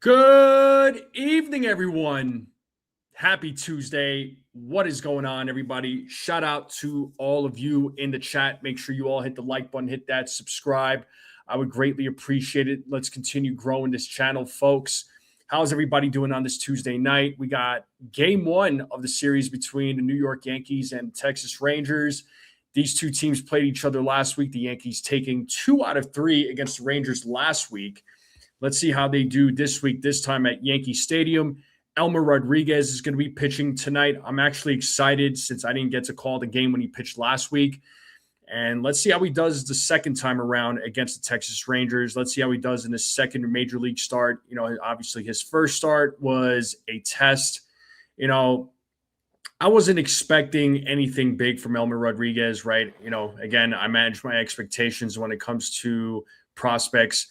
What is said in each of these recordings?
Good evening, everyone. Happy Tuesday. What is going on, everybody? Shout out to all of you in the chat. Make sure you all hit the like button, hit that subscribe. I would greatly appreciate it. Let's continue growing this channel, folks. How's everybody doing on this Tuesday night? We got game one of the series between the New York Yankees and Texas Rangers. These two teams played each other last week. The Yankees taking 2 out of 3 against the Rangers last week. Let's see how they do this week, this time at Yankee Stadium. Elmer Rodriguez is going to be pitching tonight. I'm actually excited since I didn't get to call the game when he pitched last week. And let's see how he does the second time around against the Texas Rangers. Let's see how he does in his second major league start. You know, obviously his first start was a test. You know, I wasn't expecting anything big from Elmer Rodriguez, right? You know, again, I manage my expectations when it comes to prospects.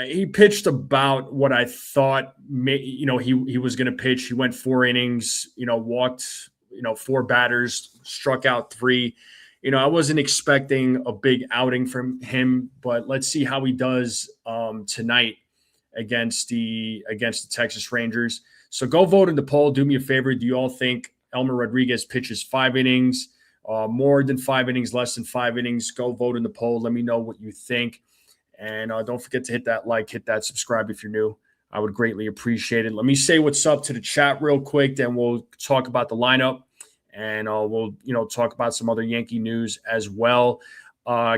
He pitched about what I thought, he was going to pitch. He went 4 innings, walked, 4 batters, struck out 3. I wasn't expecting a big outing from him, but let's see how he does tonight against the Texas Rangers. So go vote in the poll. Do me a favor. Do you all think Elmer Rodriguez pitches 5 innings, more than 5 innings, less than 5 innings? Go vote in the poll. Let me know what you think. And don't forget to hit that like, hit that subscribe if you're new. I would greatly appreciate it. Let me say what's up to the chat real quick, then we'll talk about the lineup, and we'll talk about some other Yankee news as well.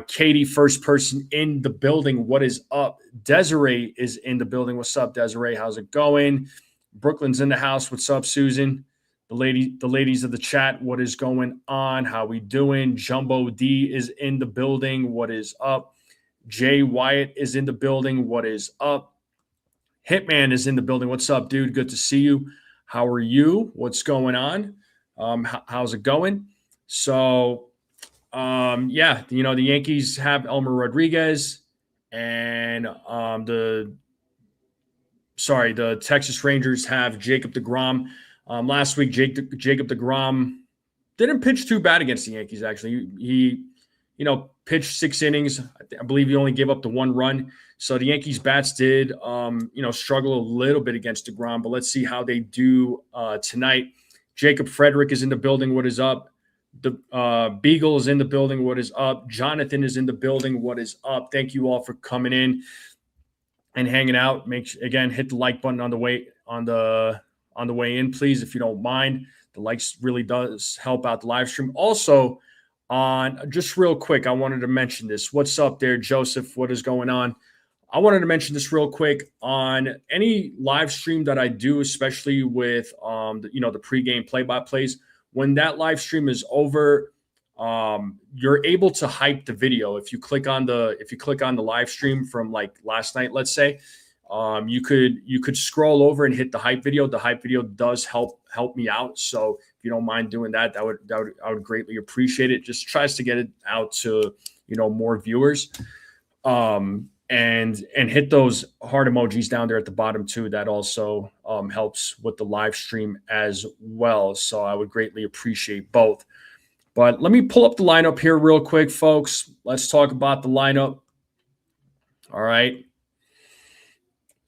Katie, first person in the building. What is up? Desiree is in the building. What's up, Desiree? How's it going? Brooklyn's in the house. What's up, Susan? The ladies of the chat. What is going on? How we doing? Jumbo D is in the building. What is up? Jay Wyatt is in the building. What is up? Hitman is in the building. What's up, dude? Good to see you. How are you? What's going on? How's it going? So, the Yankees have Elmer Rodriguez, and the Texas Rangers have Jacob DeGrom. Last week, Jacob DeGrom didn't pitch too bad against the Yankees, actually. He pitched 6 innings. I believe he only gave up the 1 run. So the Yankees bats did, struggle a little bit against DeGrom, but let's see how they do tonight. Jacob Frederick is in the building. What is up? The Beagle is in the building. What is up? Jonathan is in the building. What is up? Thank you all for coming in and hanging out. Hit the like button on the way in, please, if you don't mind. The likes really does help out the live stream. Also, just real quick, I wanted to mention this. What's up there, Joseph? What is going on? I wanted to mention this real quick on any live stream that I do, especially with the pregame play-by-plays. When that live stream is over, you're able to hype the video. If you click on the live stream from like last night, let's say, you could scroll over and hit the hype video. The hype video does help me out. So if you don't mind doing that, I would greatly appreciate it. Just tries to get it out to more viewers. And hit those heart emojis down there at the bottom too. That also helps with the live stream as well. So I would greatly appreciate both. But let me pull up the lineup here real quick, folks. Let's talk about the lineup. All right.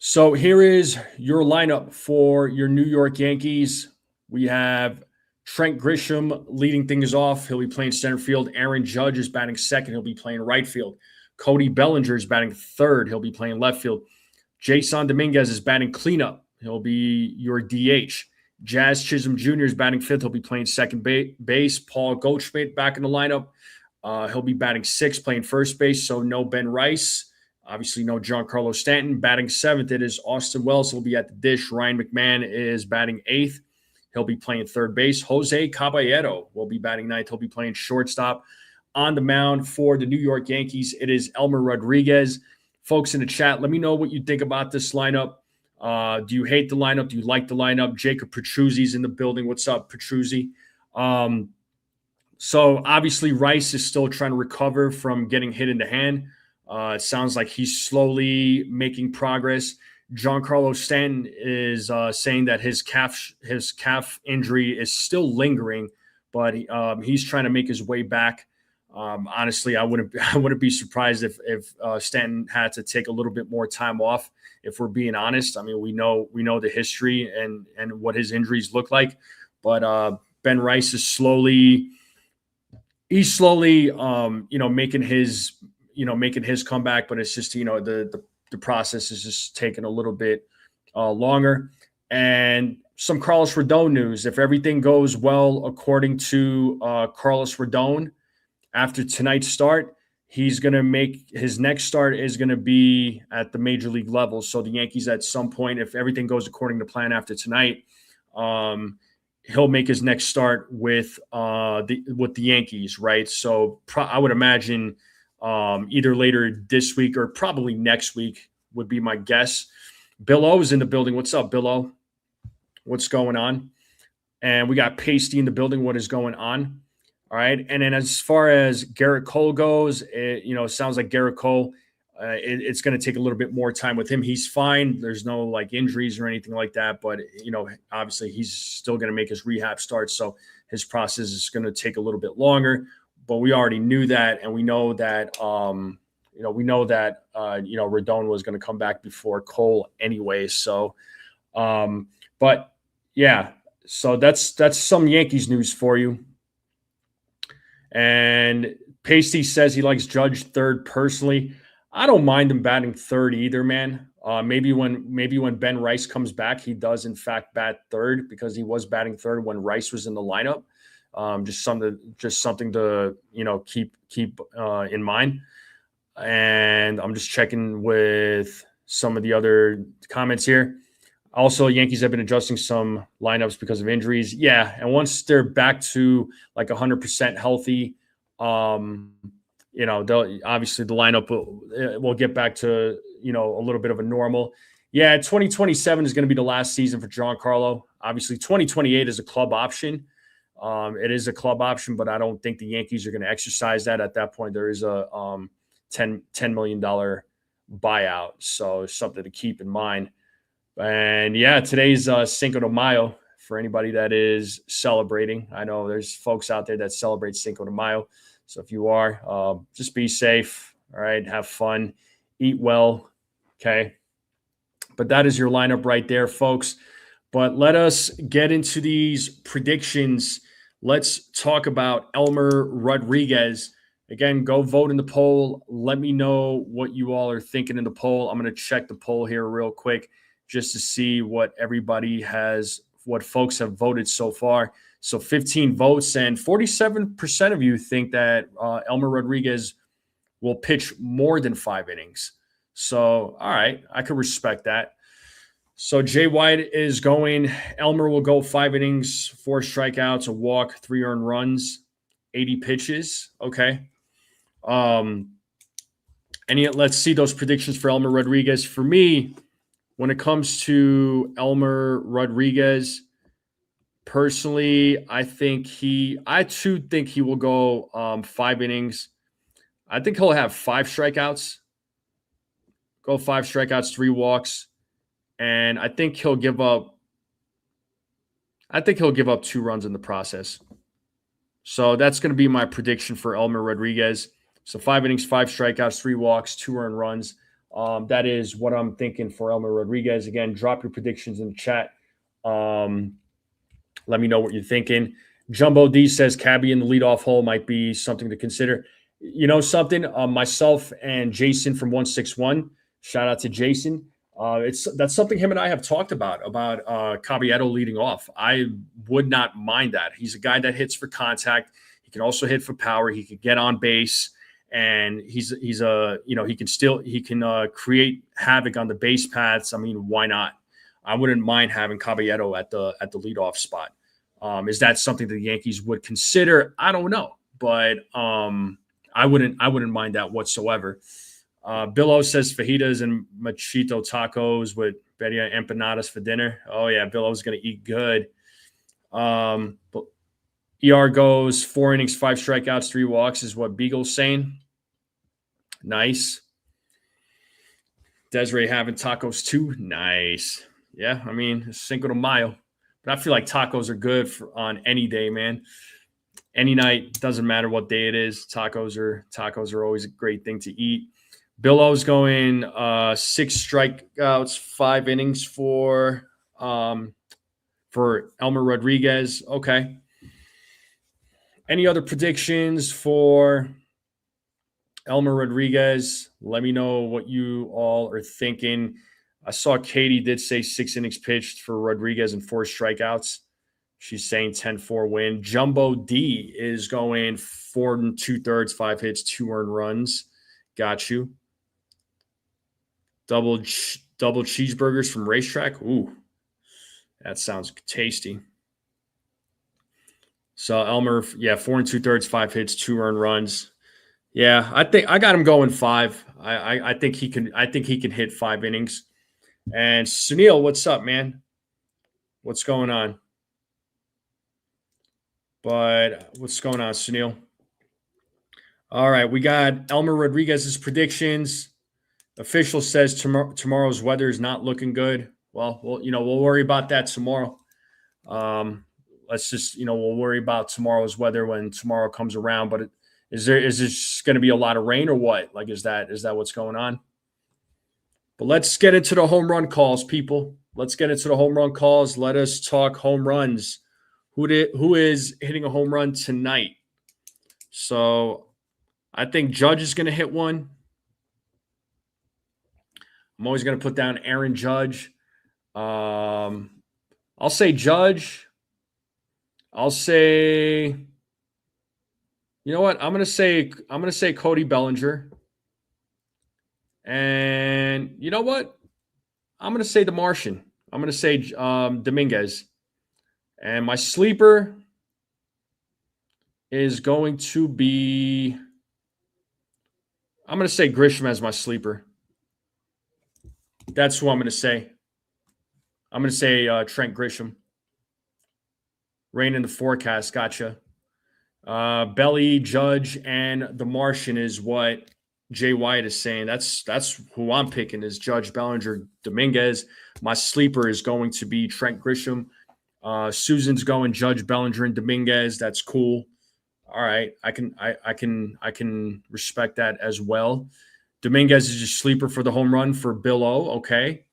So here is your lineup for your New York Yankees. We have Trent Grisham leading things off. He'll be playing center field. Aaron Judge is batting second. He'll be playing right field. Cody Bellinger is batting third. He'll be playing left field. Jason Dominguez is batting cleanup. He'll be your DH. Jazz Chisholm Jr. is batting fifth. He'll be playing second base. Paul Goldschmidt back in the lineup. He'll be batting sixth, playing first base. So no Ben Rice. Obviously, no Giancarlo Stanton. Batting seventh, it is Austin Wells. He'll be at the dish. Ryan McMahon is batting eighth. He'll be playing third base. Jose Caballero will be batting ninth. He'll be playing shortstop. On the mound for the New York Yankees, it is Elmer Rodriguez. Folks in the chat, let me know what you think about this lineup. Do you hate the lineup? Do you like the lineup? Jacob Petruzzi's in the building. What's up, Petruzzi? So obviously Rice is still trying to recover from getting hit in the hand. It sounds like he's slowly making progress. Giancarlo Stanton is saying that his calf injury is still lingering, but he's trying to make his way back. Honestly, I wouldn't be surprised if Stanton had to take a little bit more time off. If we're being honest, I mean, we know the history and what his injuries look like, but Ben Rice is slowly making his comeback, but it's just the process is just taking a little bit longer. And some Carlos Rodon news. If everything goes well according to Carlos Rodon, after tonight's start, he's going to make his next start is going to be at the major league level. So the Yankees, at some point, if everything goes according to plan after tonight, he'll make his next start with the Yankees, right? So I would imagine either later this week or probably next week would be my guess. Bill O is in the building. What's up, Bill O? What's going on? And we got Pasty in the building. What is going on? All right. And then as far as Garrett Cole goes, it sounds like Garrett Cole, it's going to take a little bit more time with him. He's fine. There's no like injuries or anything like that. But, obviously he's still going to make his rehab start. So his process is going to take a little bit longer. But we already knew that. And we know that, Rodon was going to come back before Cole anyway. So, but yeah, so that's some Yankees news for you. And Pasty says he likes Judge third personally. I don't mind him batting third either, man. Maybe when Ben Rice comes back, he does in fact bat third, because he was batting third when Rice was in the lineup. Just something to keep in mind. And I'm just checking with some of the other comments here. Also, Yankees have been adjusting some lineups because of injuries. Yeah, and once they're back to like 100% healthy, they'll obviously the lineup will get back to a little bit of a normal. Yeah, 2027 is going to be the last season for Giancarlo. Obviously, 2028 is a club option. It is a club option, but I don't think the Yankees are going to exercise that. At that point, there is a $10 million buyout, so something to keep in mind. And yeah, today's Cinco de Mayo for anybody that is celebrating. I know there's folks out there that celebrate Cinco de Mayo. So if you are, just be safe. All right. Have fun, eat well. Okay. But that is your lineup right there, folks. But let us get into these predictions. Let's talk about Elmer Rodriguez. Again, go vote in the poll. Let me know what you all are thinking in the poll. I'm going to check the poll here real quick, just to see what folks have voted so far. So 15 votes, and 47% of you think that Elmer Rodriguez will pitch more than 5 innings. So, all right, I could respect that. So Jay White is going, Elmer will go 5 innings, 4 strikeouts, a walk, 3 earned runs, 80 pitches. Okay. And yet, let's see those predictions for Elmer Rodriguez. For me, when it comes to Elmer Rodriguez, personally, I too think he will go 5 innings. I think he'll have 5 strikeouts. Go 5 strikeouts, 3 walks, and I think he'll give up 2 runs in the process. So that's going to be my prediction for Elmer Rodriguez. So 5 innings, 5 strikeouts, 3 walks, 2 earned runs. That is what I'm thinking for Elmer Rodriguez. Again, drop your predictions in the chat. Let me know what you're thinking. Jumbo D says Cabby in the leadoff hole might be something to consider. You know something? Myself and Jason from 161, shout out to Jason. That's something him and I have talked about Caballero leading off. I would not mind that. He's a guy that hits for contact. He can also hit for power. He can get on base. And he can create havoc on the base paths. I mean, why not? I wouldn't mind having Caballero at the leadoff spot. Is that something that the Yankees would consider? I don't know, but I wouldn't mind that whatsoever. Bill O says fajitas and machito tacos with birria empanadas for dinner. Oh yeah, Bill O's gonna eat good. But ER goes 4 innings, 5 strikeouts, 3 walks is what Beagle's saying. Nice. Desiree having tacos too. Nice. Yeah, I mean, Cinco de Mayo. But I feel like tacos are good on any day, man. Any night, doesn't matter what day it is. Tacos are always a great thing to eat. Billo's going 6 strikeouts, 5 innings for Elmer Rodriguez. Okay. Any other predictions for Elmer Rodriguez? Let me know what you all are thinking. I saw Katie did say 6 innings pitched for Rodriguez and 4 strikeouts. She's saying 10-4 win. Jumbo D is going 4 2/3, 5 hits, 2 earned runs. Got you. Double cheeseburgers from Racetrack. Ooh, that sounds tasty. So Elmer, 4 2/3, 5 hits, 2 earned runs. Yeah, I think I got him going 5. I think he can. I think he can hit 5 innings. And Sunil, what's up, man? What's going on? But what's going on, Sunil? All right, we got Elmer Rodriguez's predictions. Official says tomorrow's weather is not looking good. Well, we'll worry about that tomorrow. Let's just, we'll worry about tomorrow's weather when tomorrow comes around. But is this going to be a lot of rain or what? Like, is that what's going on? But let's get into the home run calls, people. Let's get into the home run calls. Let us talk home runs. Who is hitting a home run tonight? So I think Judge is going to hit one. I'm always going to put down Aaron Judge. I'll say Judge. I'll say, you know what? I'm going to say Cody Bellinger. And you know what? I'm going to say the Martian. I'm going to say Dominguez. And my sleeper is going to be, I'm going to say Grisham as my sleeper. That's who I'm going to say. I'm going to say Trent Grisham. Rain in the forecast. Gotcha. Belly, Judge, and the Martian is what Jay White is saying. That's who I'm picking is Judge, Bellinger, Dominguez. My sleeper is going to be Trent Grisham. Susan's going Judge, Bellinger, and Dominguez. That's cool. All right, I can respect that as well. Dominguez is a sleeper for the home run for Bill O. Okay.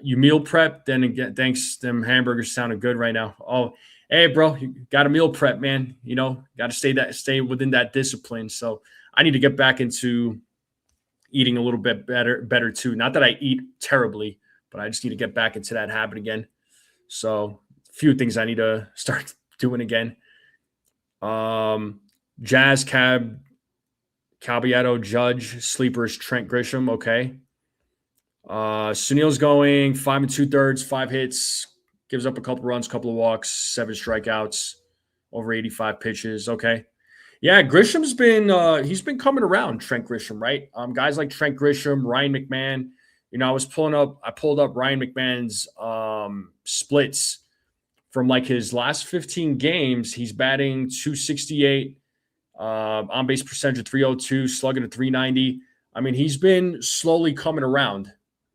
You meal prep, then again, thanks. Them hamburgers sounded good right now. Oh, hey, bro, you got a meal prep, man. Got to stay within that discipline. So I need to get back into eating a little bit better too. Not that I eat terribly, but I just need to get back into that habit again. So a few things I need to start doing again. Jazz, Caballero, Judge, sleepers, Trent Grisham. Okay. Sunil's going 5 2/3, 5 hits, gives up a couple runs, couple of walks, 7 strikeouts, over 85 pitches. Okay. Yeah, Grisham's been he's been coming around, Trent Grisham, right? Guys like Trent Grisham, Ryan McMahon. I pulled up Ryan McMahon's splits from like his last 15 games. He's batting .268, on base percentage of .302, slugging at .390. I mean, he's been slowly coming around,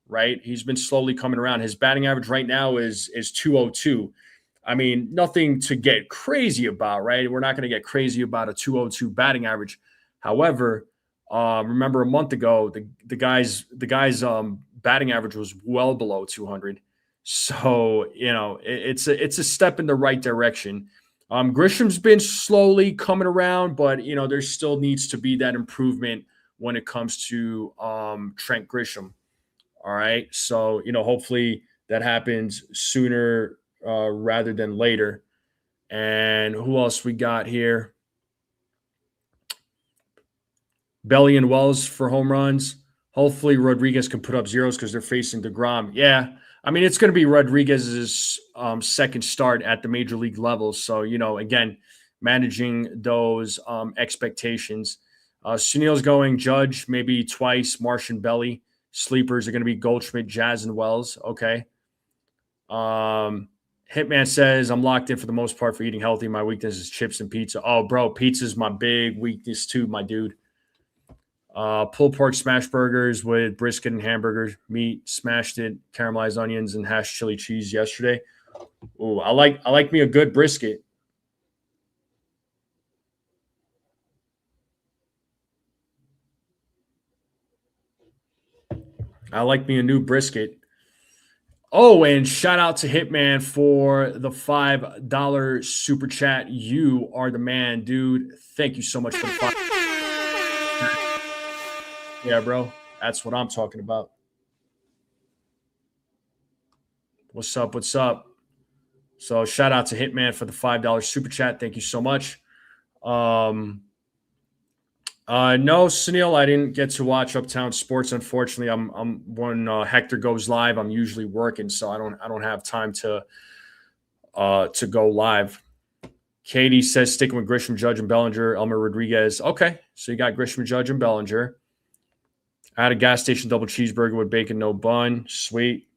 right? He's been slowly coming around. His batting average right now is .202. I mean, nothing to get crazy about, right? We're not going to get crazy about a .202 batting average. However, remember a month ago, the guy's batting average was well below 200. So, it's a step in the right direction. Grisham's been slowly coming around, but, there still needs to be that improvement when it comes to Trent Grisham. All right. So, hopefully that happens sooner rather than later. And who else we got here? Belly and Wells for home runs. Hopefully Rodriguez can put up zeros because they're facing DeGrom. Yeah. I mean, it's going to be Rodriguez's second start at the major league level. So, again, managing those expectations. Sunil's going Judge, maybe twice, Martian, Belly. Sleepers are going to be Goldschmidt, Jazz, and Wells. Okay. Hitman says, I'm locked in for the most part for eating healthy. My weakness is chips and pizza. Oh, bro, pizza's my big weakness too, my dude. Pulled pork smash burgers with brisket and hamburgers, meat, smashed it, caramelized onions, and hashed chili cheese yesterday. Ooh, I like me a good brisket. I like me a new brisket. Oh, and shout out to Hitman for the $5 super chat. You are the man, dude. Thank you so much for the $5. Yeah, bro. That's what I'm talking about. What's up? What's up? So shout out to Hitman for the $5 super chat. Thank you so much. No, Sunil, I didn't get to watch Uptown Sports. Unfortunately, I'm when Hector goes live, I'm usually working, so I don't have time to go live. Katie says sticking with Grisham, Judge, and Bellinger. Elmer Rodriguez. Okay, so you got Grisham, Judge, and Bellinger. I had a gas station double cheeseburger with bacon, no bun. Sweet.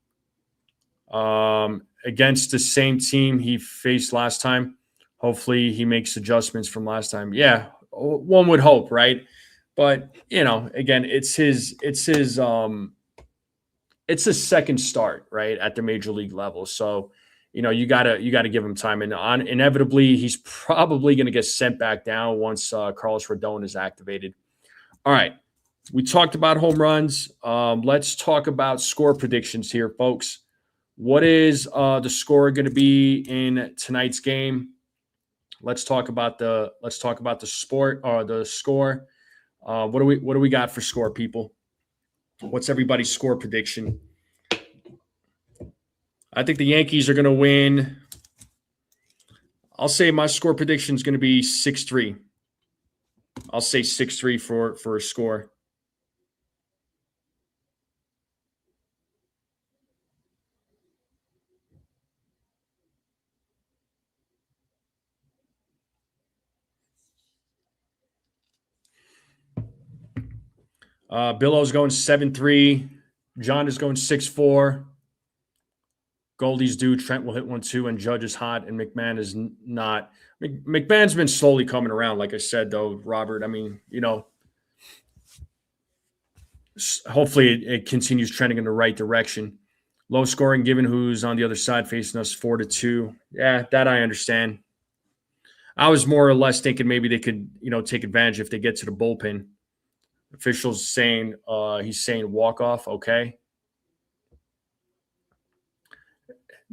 Against the same team he faced last time. Hopefully he makes adjustments from last time. Yeah, one would hope, right? But again, it's his second start, right, at the major league level. So, you gotta give him time, and inevitably he's probably going to get sent back down once Carlos Rodon is activated. All right, we talked about home runs. Let's talk about score predictions here, folks. What is the score going to be in tonight's game? Let's talk about the sport or the score. What do we got for score, people? What's everybody's score prediction? I think the Yankees are going to win. I'll say my score prediction is going to be 6-3. I'll say 6-3 for a score. Billow's going 7-3. John is going 6-4. Goldie's due. Trent will hit 1-2, and Judge is hot, and McMahon is not. McMahon's been slowly coming around, like I said, though, Robert. I mean, hopefully it continues trending in the right direction. Low scoring, given who's on the other side facing us 4-2. Yeah, that I understand. I was more or less thinking maybe they could, take advantage if they get to the bullpen. Officials saying he's saying walk off. Okay.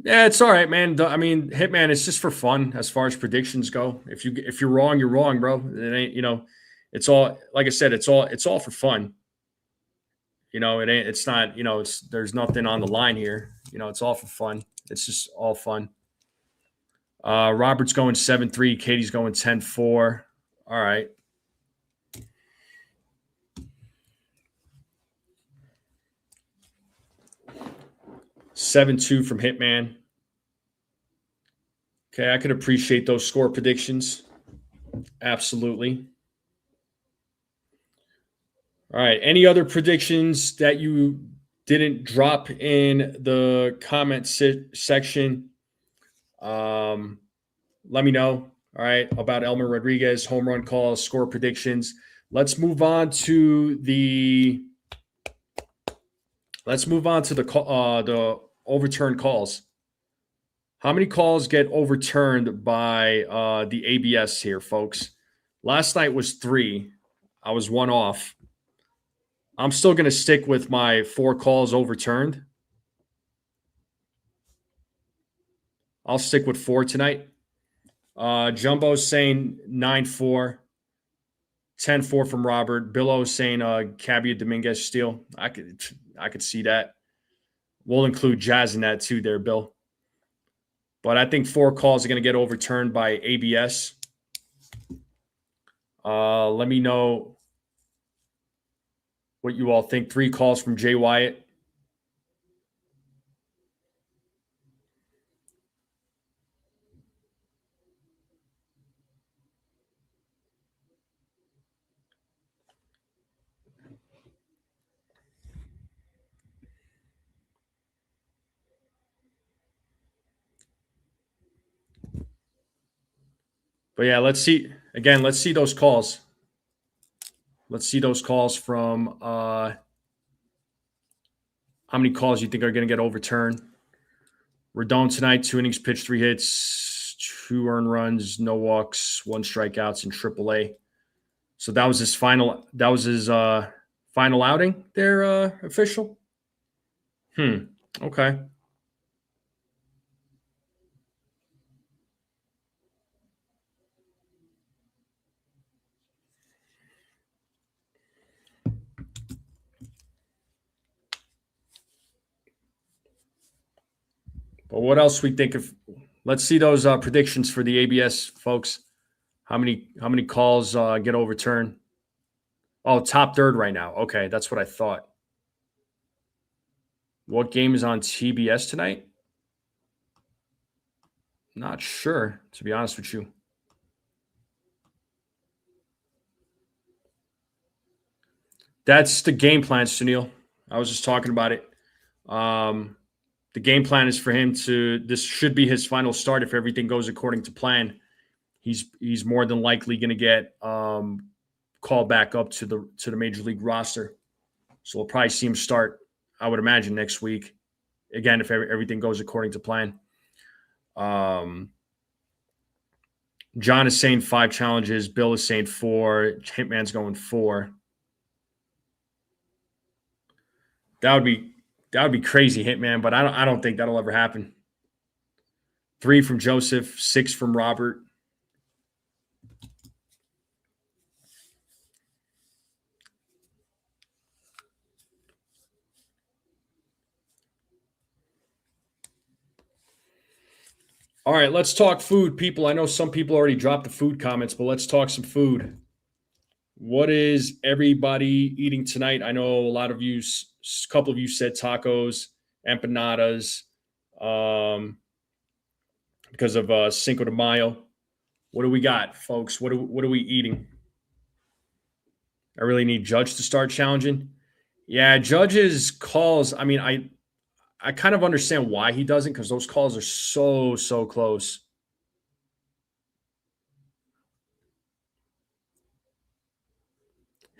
Yeah, it's all right, man. I mean, Hitman, it's just for fun as far as predictions go. If you're wrong, you're wrong, bro. It ain't, it's all, like I said, it's all for fun. It ain't, it's not, there's nothing on the line here. It's all for fun. It's just all fun. Robert's going 7-3. Katie's going 10-4. All right. 7-2 from Hitman. Okay, I could appreciate those score predictions. Absolutely. All right. Any other predictions that you didn't drop in the comment section? Let me know. All right, about Elmer Rodriguez, home run calls, score predictions. Let's move on to the the overturned calls. How many calls get overturned by the ABS here, folks? Last night was 3. I was 1 off. I'm still going to stick with my 4 calls overturned. I'll stick with 4 tonight. Jumbo's saying 9-4. 10-4 from Robert. Billow's saying Cabia Dominguez steal. I could see that. We'll include Jazz in that too there, Bill. But I think 4 calls are going to get overturned by ABS. Let me know what you all think. 3 calls from Jay Wyatt. But yeah, let's see those calls. Let's see those calls from how many calls you think are going to get overturned. Rodon tonight, 2 innings pitched, 3 hits, 2 earned runs, no walks, 1 strikeouts in AAA. So that was his final outing there, official. Okay. But what else we think of? Let's see those predictions for the ABS, folks. How many calls get overturned? Oh, top third right now. Okay, that's what I thought. What game is on TBS tonight? Not sure, to be honest with you. That's the game plan, Sunil. I was just talking about it. The game plan is for him to. This should be his final start if everything goes according to plan. He's more than likely going to get called back up to the major league roster. So we'll probably see him start, I would imagine, next week. Again, if everything goes according to plan. John is saying 5 challenges. Bill is saying 4. Hitman's going 4. That would be crazy, Hitman, but I don't think that'll ever happen. 3 from Joseph, 6 from Robert. All right, let's talk food, people. I know some people already dropped the food comments, but let's talk some food. What is everybody eating tonight? I know a lot of you, a couple of you said tacos, empanadas, because of Cinco de Mayo. What do we got, folks? What are we eating? I really need Judge to start challenging. Yeah, Judge's calls. I mean, I kind of understand why he doesn't, because those calls are so close.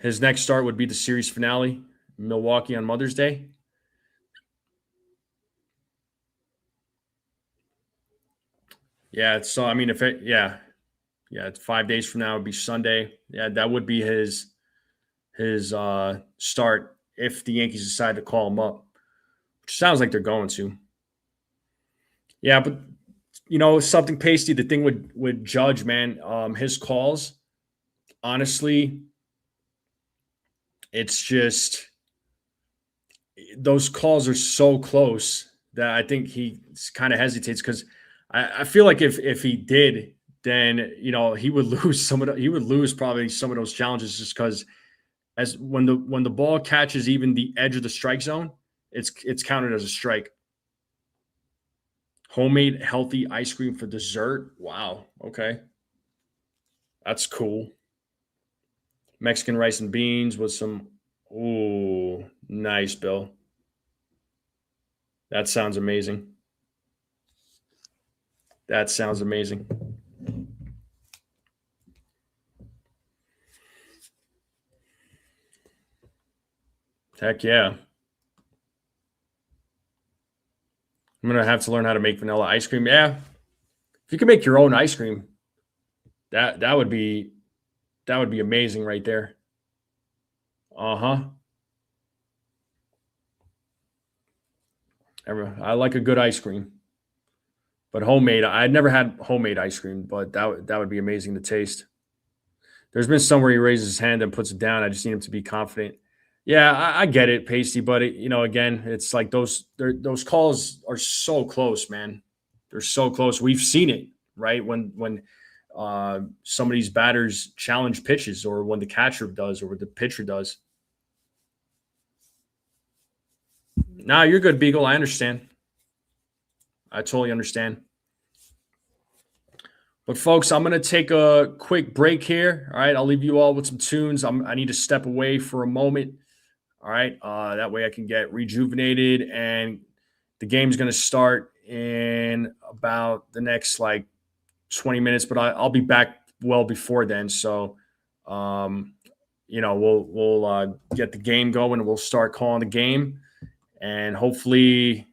His next start would be the series finale, Milwaukee on Mother's Day. Yeah, so I mean, it's 5 days from now. It'd be Sunday. Yeah, that would be his start if the Yankees decide to call him up, which sounds like they're going to. Yeah, but something pasty. The thing with Judge, man, his calls, honestly, it's just those calls are so close that I think he kind of hesitates, because I feel like if he did, then he would lose he would lose probably some of those challenges, just because as when the ball catches even the edge of the strike zone, it's counted as a strike. Homemade healthy ice cream for dessert. Wow. Okay. That's cool. Mexican rice and beans with some. Ooh, nice, Bill. That sounds amazing. That sounds amazing. Heck yeah. I'm gonna have to learn how to make vanilla ice cream. Yeah. If you can make your own ice cream, that would be amazing right there. Uh-huh. I like a good ice cream. But homemade, I'd never had homemade ice cream, but that would be amazing to taste. There's been some where he raises his hand and puts it down. I just need him to be confident. Yeah, I get it, Pasty, but again, it's like those calls are so close, man. They're so close. We've seen it, right? When some of these batters challenge pitches, or when the catcher does, or when the pitcher does. Nah, you're good, Beagle. I understand. I totally understand. But folks, I'm going to take a quick break here. All right, I'll leave you all with some tunes. I need to step away for a moment. All right, that way I can get rejuvenated, and the game's going to start in about the next 20 minutes. But I'll be back well before then. So, we'll get the game going, and we'll start calling the game, and hopefully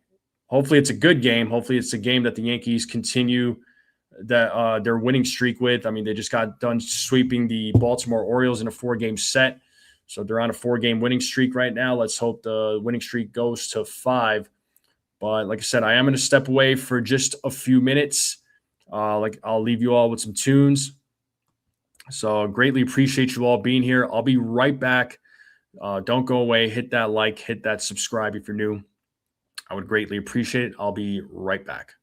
it's a good game. Hopefully it's a game that the Yankees continue their winning streak with. I mean, they just got done sweeping the Baltimore Orioles in a 4-game set. So they're on a 4-game winning streak right now. Let's hope the winning streak goes to 5. But like I said, I am going to step away for just a few minutes. I'll leave you all with some tunes. So greatly appreciate you all being here. I'll be right back. Don't go away. Hit that like, hit that subscribe if you're new. I would greatly appreciate it. I'll be right back.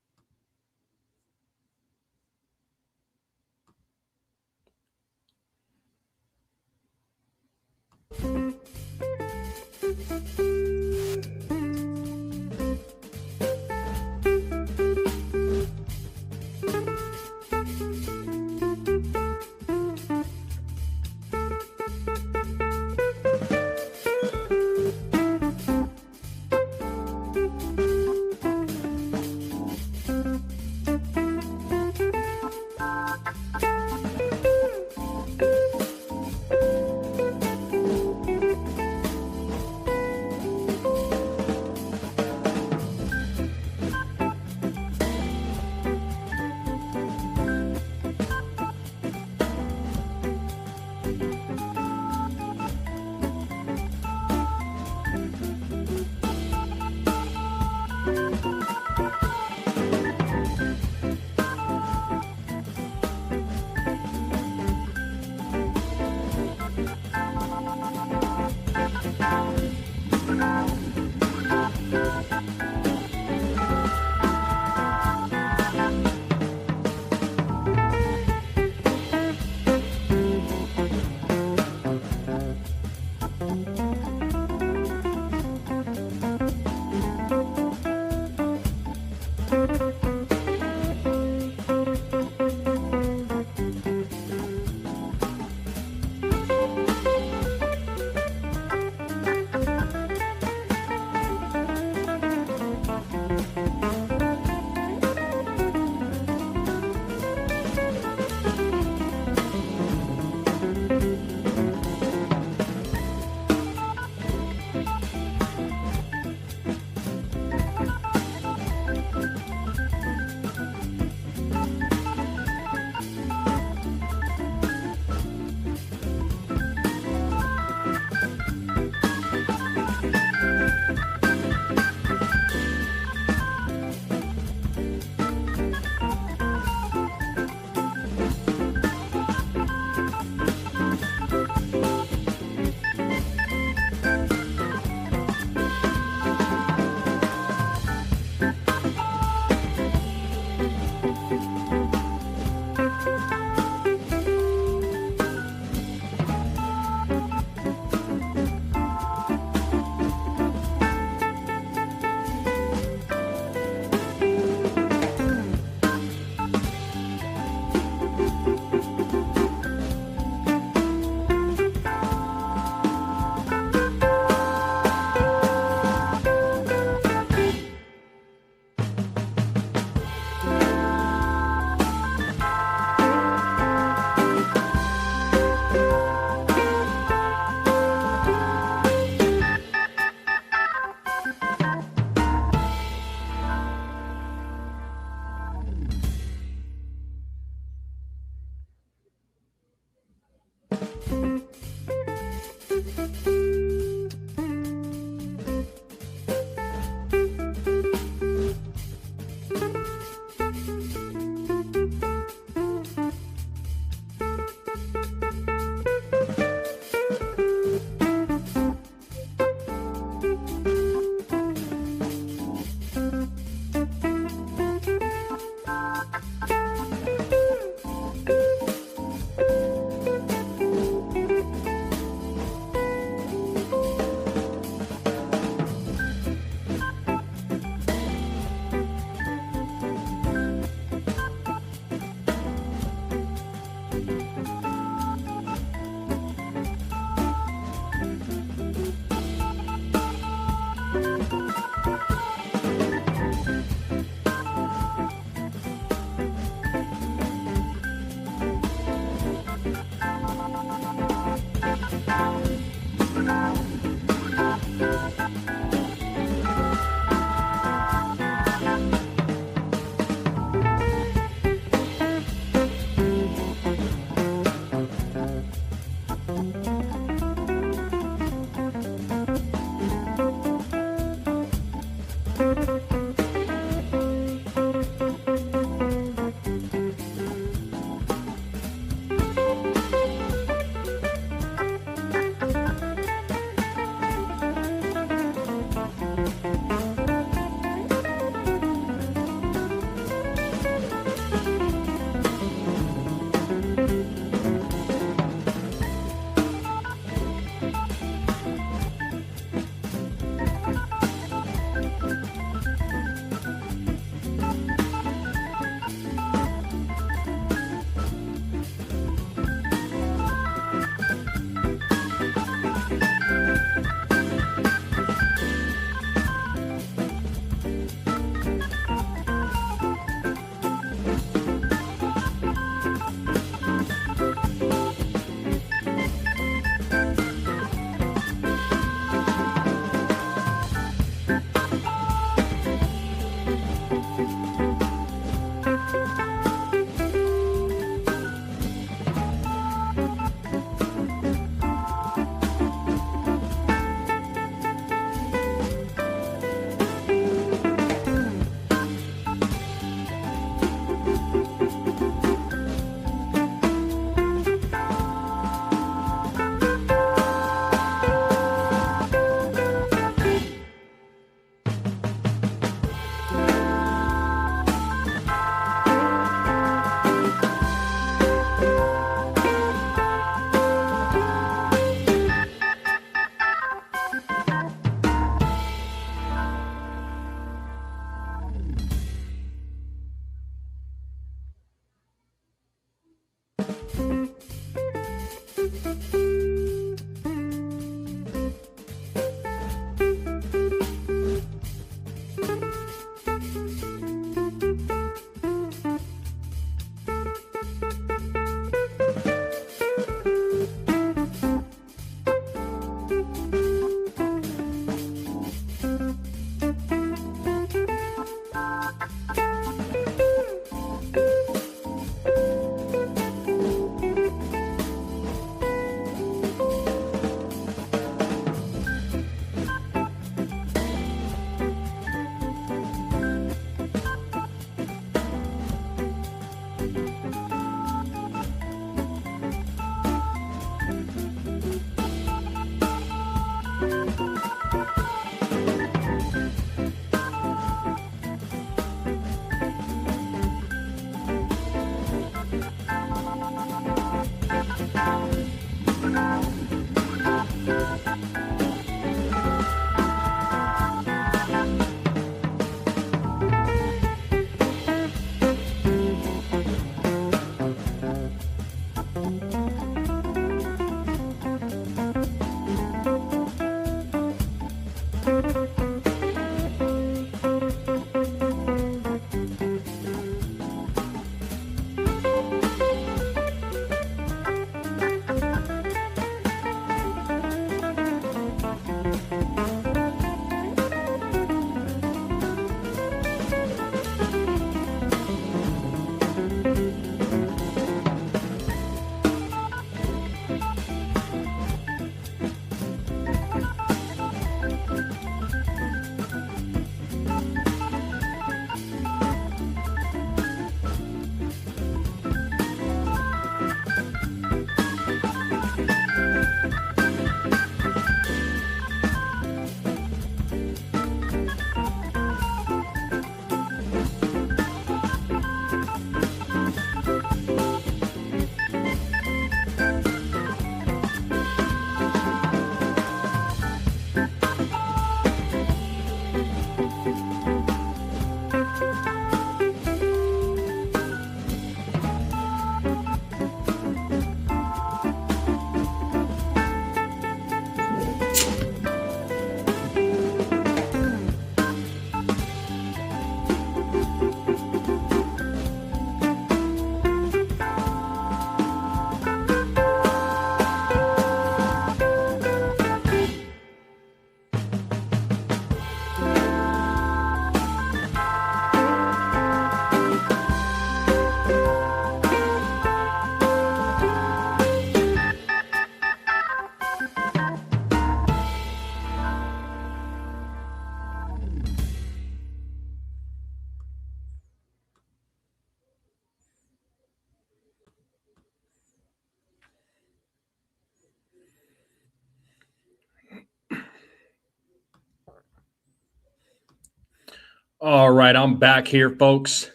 All right, I'm back here, folks.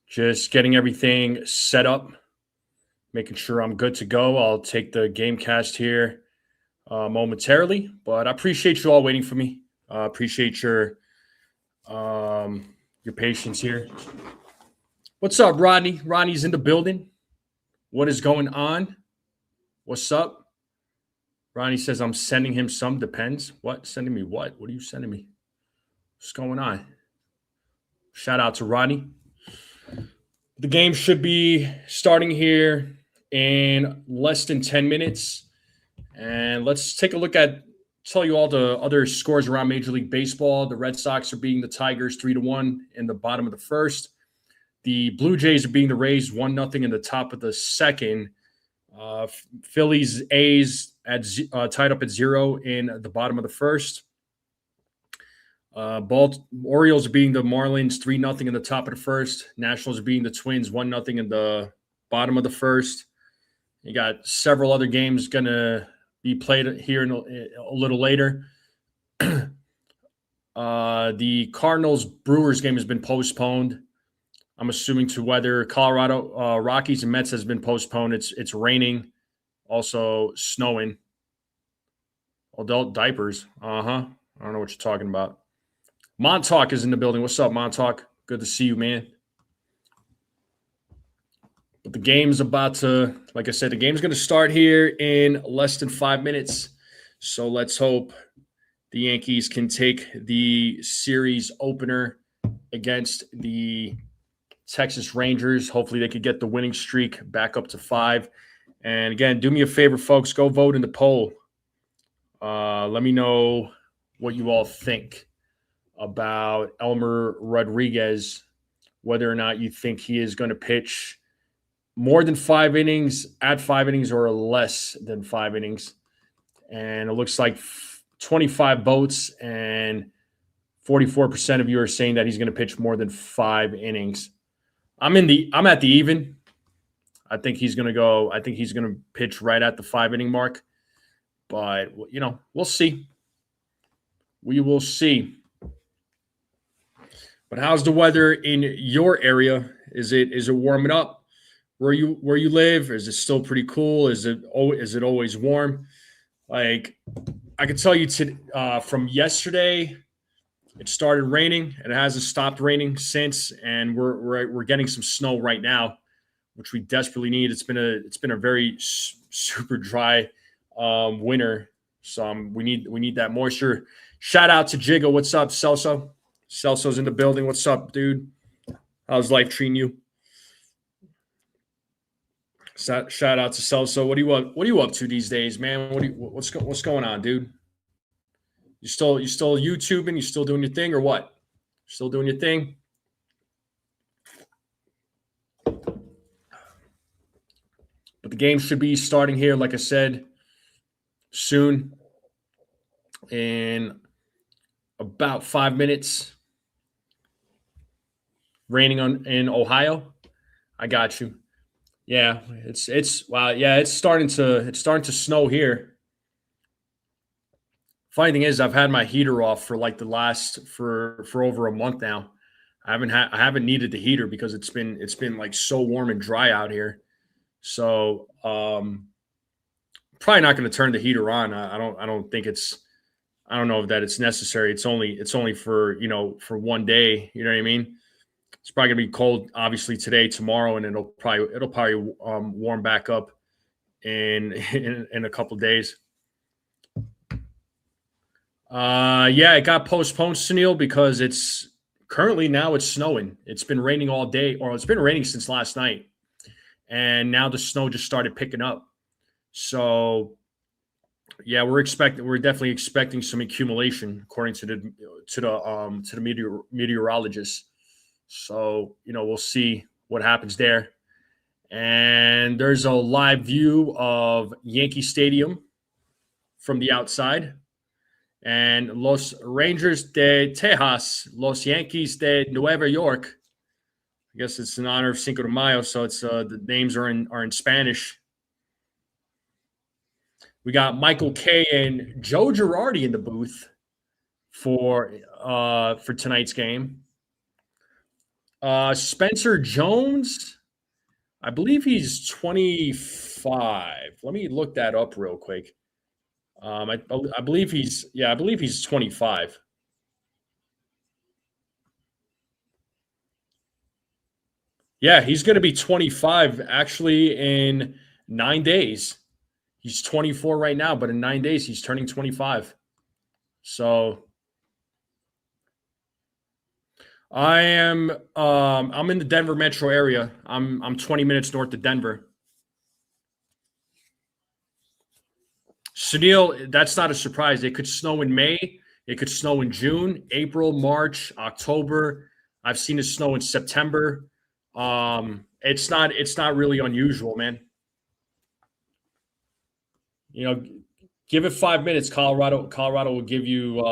Just getting everything set up, making sure I'm good to go. I'll take the game cast here momentarily, but I appreciate you all waiting for me. Appreciate your patience here. What's up, Rodney? Rodney's in the building. What is going on? What's up? Ronnie says I'm sending him some. Depends. What? Sending me what? What are you sending me? What's going on? Shout out to Rodney. The game should be starting here in less than 10 minutes. And let's take a look at, tell you all the other scores around Major League Baseball. The Red Sox are beating the Tigers 3-1 in the bottom of the first. The Blue Jays are beating the Rays 1-0 in the top of the second. Phillies, A's tied up at 0 in the bottom of the first. Orioles are beating the Marlins 3-0 in the top of the first. Nationals are beating the Twins 1-0 in the bottom of the first. You got several other games going to be played here in a little later. The Cardinals-Brewers game has been postponed. I'm assuming to weather. Colorado Rockies and Mets has been postponed. It's raining, also snowing. Adult diapers. I don't know what you're talking about. Montauk is in the building. What's up, Montauk? Good to see you, man. But the game's about to, like I said, the game's going to start here in less than 5 minutes. So let's hope the Yankees can take the series opener against the Texas Rangers. Hopefully they could get the winning streak back up to 5. And again, do me a favor, folks. Go vote in the poll. Let me know what you all think about Elmer Rodriguez, whether or not you think he is going to pitch more than 5 innings, at 5 innings, or less than 5 innings. And it looks like 25 votes and 44% of you are saying that he's going to pitch more than 5 innings. I'm at the even. I think he's going to pitch right at the 5 inning mark. But, we'll see. We will see. But how's the weather in your area? Is it warming up where you live? Is it still pretty cool? Is it always warm? Like, I can tell you from yesterday, it started raining and it hasn't stopped raining since, and we're getting some snow right now, which we desperately need. It's been a very super dry winter, so we need that moisture. Shout out to Jigga. What's up, Celso? Celso's in the building. What's up, dude? How's life treating you? Shout out to Celso. What are you up to these days, man? What's going on, dude? You still YouTubing? You still doing your thing, or what? Still doing your thing? But the game should be starting here, like I said, soon, in about 5 minutes. Raining in Ohio. I got you. Yeah, it's wow. Yeah, it's starting to snow here. Funny thing is, I've had my heater off for like for over a month now. I haven't needed the heater because it's been like so warm and dry out here. So probably not going to turn the heater on. I don't think I don't know that it's necessary. It's only for for one day. You know what I mean? It's probably gonna be cold, obviously today, tomorrow, and it'll probably warm back up in a couple of days. Yeah, it got postponed, Sunil, because it's snowing. It's been raining all day, or it's been raining since last night, and now the snow just started picking up. So, yeah, we're definitely expecting some accumulation, according to the meteorologists. So, we'll see what happens there. And there's a live view of Yankee Stadium from the outside. And Los Rangers de Texas, Los Yankees de Nueva York. I guess it's in honor of Cinco de Mayo, so it's the names are in Spanish. We got Michael Kay and Joe Girardi in the booth for tonight's game. Spencer Jones, I believe he's 25. Let me look that up real quick. I believe he's 25. Yeah, he's going to be 25 actually in 9 days. He's 24 right now, but in 9 days he's turning 25. So I'm in the Denver metro area. I'm 20 minutes north of Denver. Sunil, that's not a surprise. It could snow in May. It could snow in June, April, March, October. I've seen it snow in September. It's not really unusual, man. Give it 5 minutes. Colorado will give you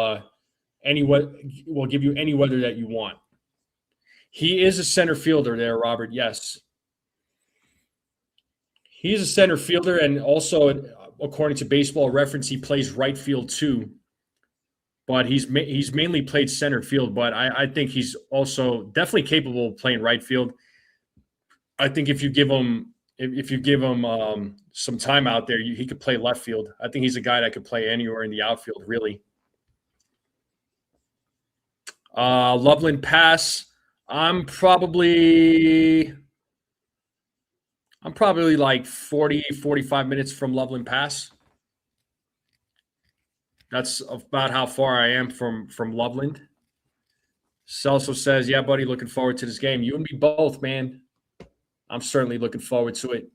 any weather that you want. He is a center fielder there, Robert. Yes. He's a center fielder, and also, according to Baseball Reference, he plays right field too. But he's mainly played center field, but I think he's also definitely capable of playing right field. I think if you give him some time out there, he could play left field. I think he's a guy that could play anywhere in the outfield, really. Loveland Pass. I'm probably I'm probably like 40, 45 minutes from Loveland Pass. That's about how far I am from Loveland. Celso says, yeah, buddy, looking forward to this game. You and me both, man. I'm certainly looking forward to it.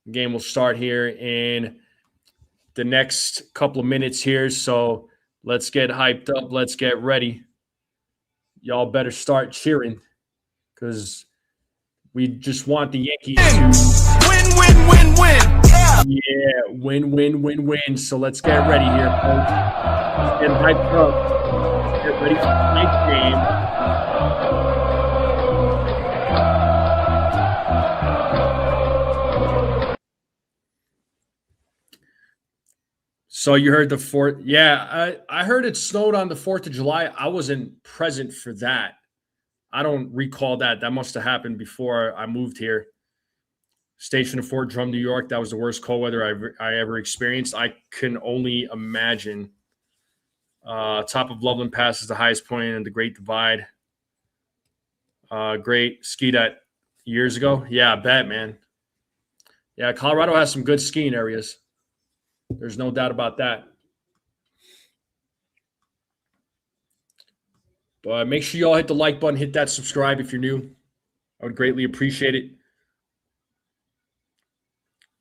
The game will start here in the next couple of minutes here. So let's get hyped up. Let's get ready. Y'all better start cheering because we just want the Yankees to yeah, win. So let's get ready here, folks. Get hyped up. Get ready for tonight's game. So you heard the 4th. Yeah, I heard it snowed on the 4th of July. I wasn't present for that. I don't recall that. That must have happened before I moved here. Stationed in Fort Drum, New York. That was the worst cold weather I ever experienced. I can only imagine. Top of Loveland Pass is the highest point in the Great Divide. Great skied at years ago. Yeah, I bet, man. Yeah, Colorado has some good skiing areas. There's no doubt about that. But make sure you all hit the like button, hit that subscribe if you're new. I would greatly appreciate it.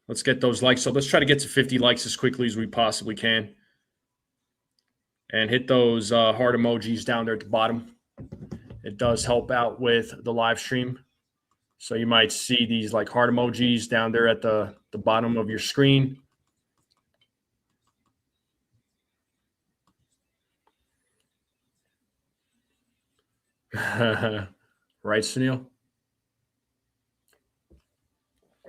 Let's get those likes up. Let's try to get to 50 likes as quickly as we possibly can. And hit those heart emojis down there at the bottom. It does help out with the live stream. So you might see these like heart emojis down there at the bottom of your screen. Right, Sunil?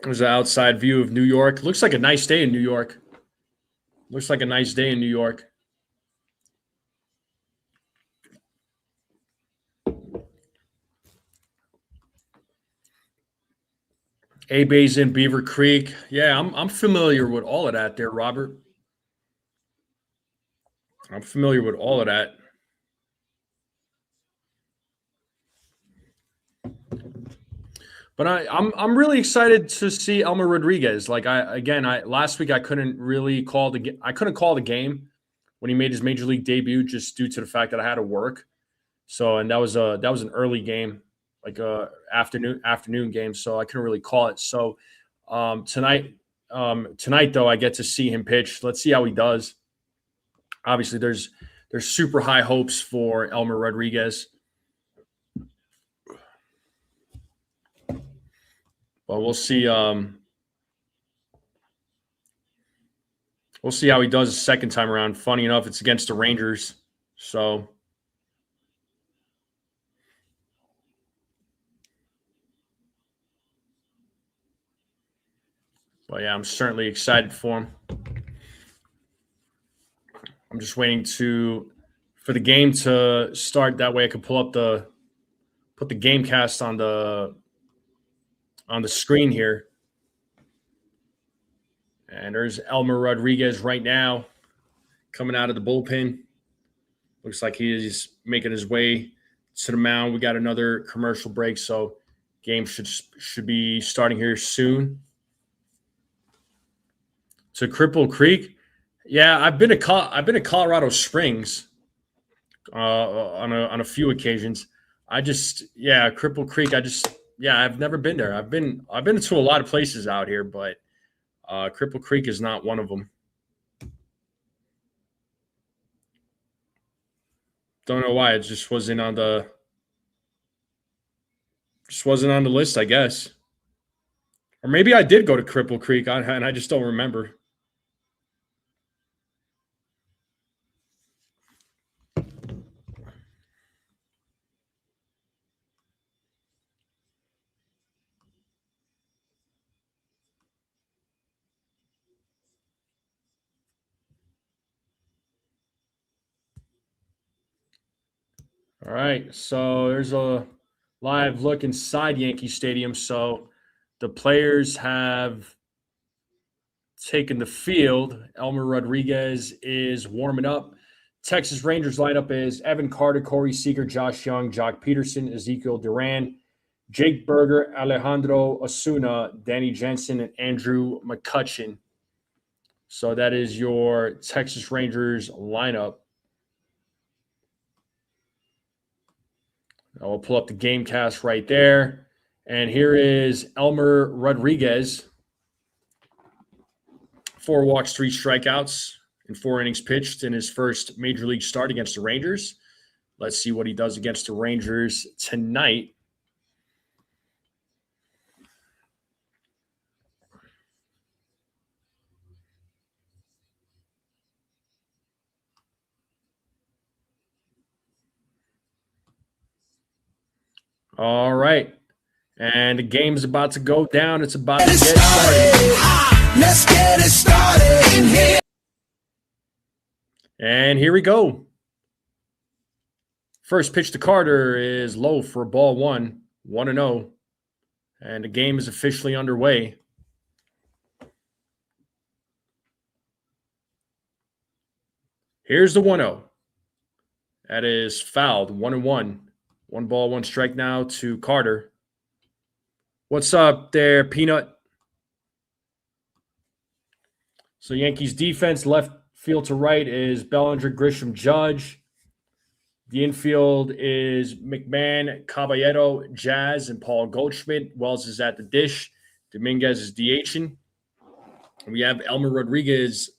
There's an outside view of New York. Looks like a nice day in New York. Looks like a nice day in New York. A-Bays in Beaver Creek. Yeah, I'm familiar with all of that there, Robert. I'm familiar with all of that. But I'm really excited to see Elmer Rodriguez. Like last week I couldn't call the game when he made his major league debut just due to the fact that I had to work. So and that was an early game, like afternoon game. So I couldn't really call it. So tonight though I get to see him pitch. Let's see how he does. Obviously there's super high hopes for Elmer Rodriguez. Well, we'll see. We'll see how he does the second time around. Funny enough, it's against the Rangers. So, but yeah, I'm certainly excited for him. I'm just waiting for the game to start. That way, I can put the game cast on the screen here. And there's Elmer Rodriguez right now coming out of the bullpen. Looks like he is making his way to the mound. We got another commercial break, so game should be starting here soon. To Cripple Creek, yeah, I've been to Colorado Springs on a few occasions. Cripple Creek. I've never been there. I've been to a lot of places out here, but Cripple Creek is not one of them. Don't know why. It just wasn't on the list, I guess. Or maybe I did go to Cripple Creek and I just don't remember. All right, so there's a live look inside Yankee Stadium. So the players have taken the field. Elmer Rodriguez is warming up. Texas Rangers lineup is Evan Carter, Corey Seager, Josh Young, Jock Peterson, Ezekiel Duran, Jake Berger, Alejandro Osuna, Danny Jensen, and Andrew McCutchen. So that is your Texas Rangers lineup. I'll pull up the game cast right there. And here is Elmer Rodriguez. 4 walks, 3 strikeouts in 4 innings pitched in his first major league start against the Rangers. Let's see what he does against the Rangers tonight. All right. And the game's about to go down. It's about to get started. Let's get it started in here. And here we go. First pitch to Carter is low for ball 1, 1-0. And the game is officially underway. Here's the 1-0. That is fouled, 1-1. 1 ball, 1 strike now to Carter. What's up there, Peanut? So Yankees defense, left field to right is Bellinger, Grisham, Judge. The infield is McMahon, Caballero, Jazz, and Paul Goldschmidt. Wells is at the dish. Dominguez is DHing. And we have Elmer Rodriguez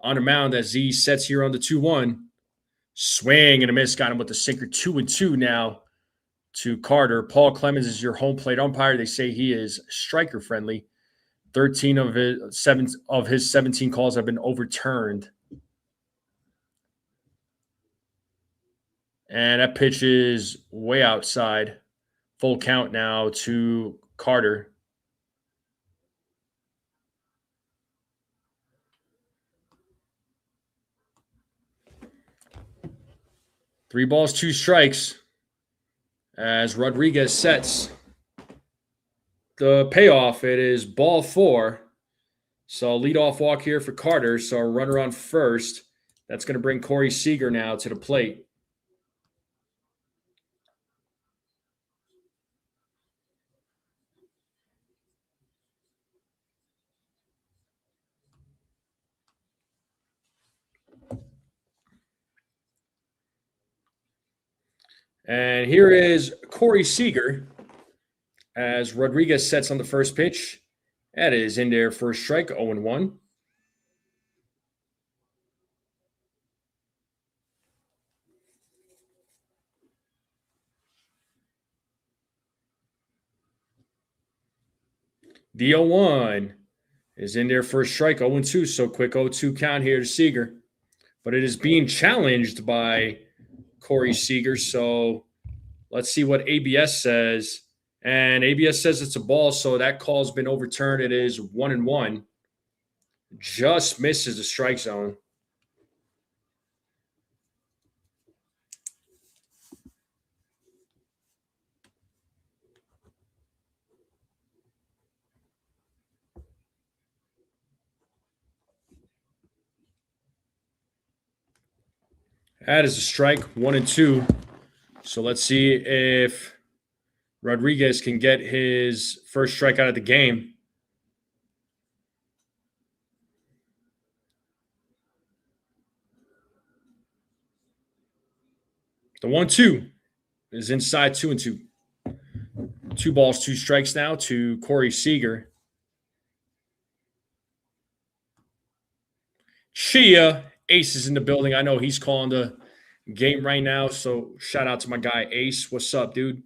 on the mound as he sets here on the 2-1. Swing and a miss. Got him with the sinker. 2-2 now to Carter. Paul Clemens is your home plate umpire. They say he is striker friendly. 13 of his 17 calls have been overturned. And that pitch is way outside. Full count now to Carter. Three balls, 2 strikes as Rodriguez sets the payoff. It is ball 4. So leadoff walk here for Carter. So a runner on first. That's going to bring Corey Seager now to the plate. And here is Corey Seager as Rodriguez sets on the first pitch. That is in there for a strike, 0-1. The 0-1 is in there for a strike, 0-2. So quick 0-2 count here to Seager. But it is being challenged by Corey Seager. So let's see what ABS says. And ABS says it's a ball, so that call's been overturned. It is 1-1. Just misses the strike zone. That is a strike, 1-2. So let's see if Rodriguez can get his first strikeout of the game. The 1-2 is inside, 2-2. 2 balls, 2 strikes now to Corey Seager. Chia, Ace is in the building. I know he's calling the game right now, so shout out to my guy Ace. What's up, dude?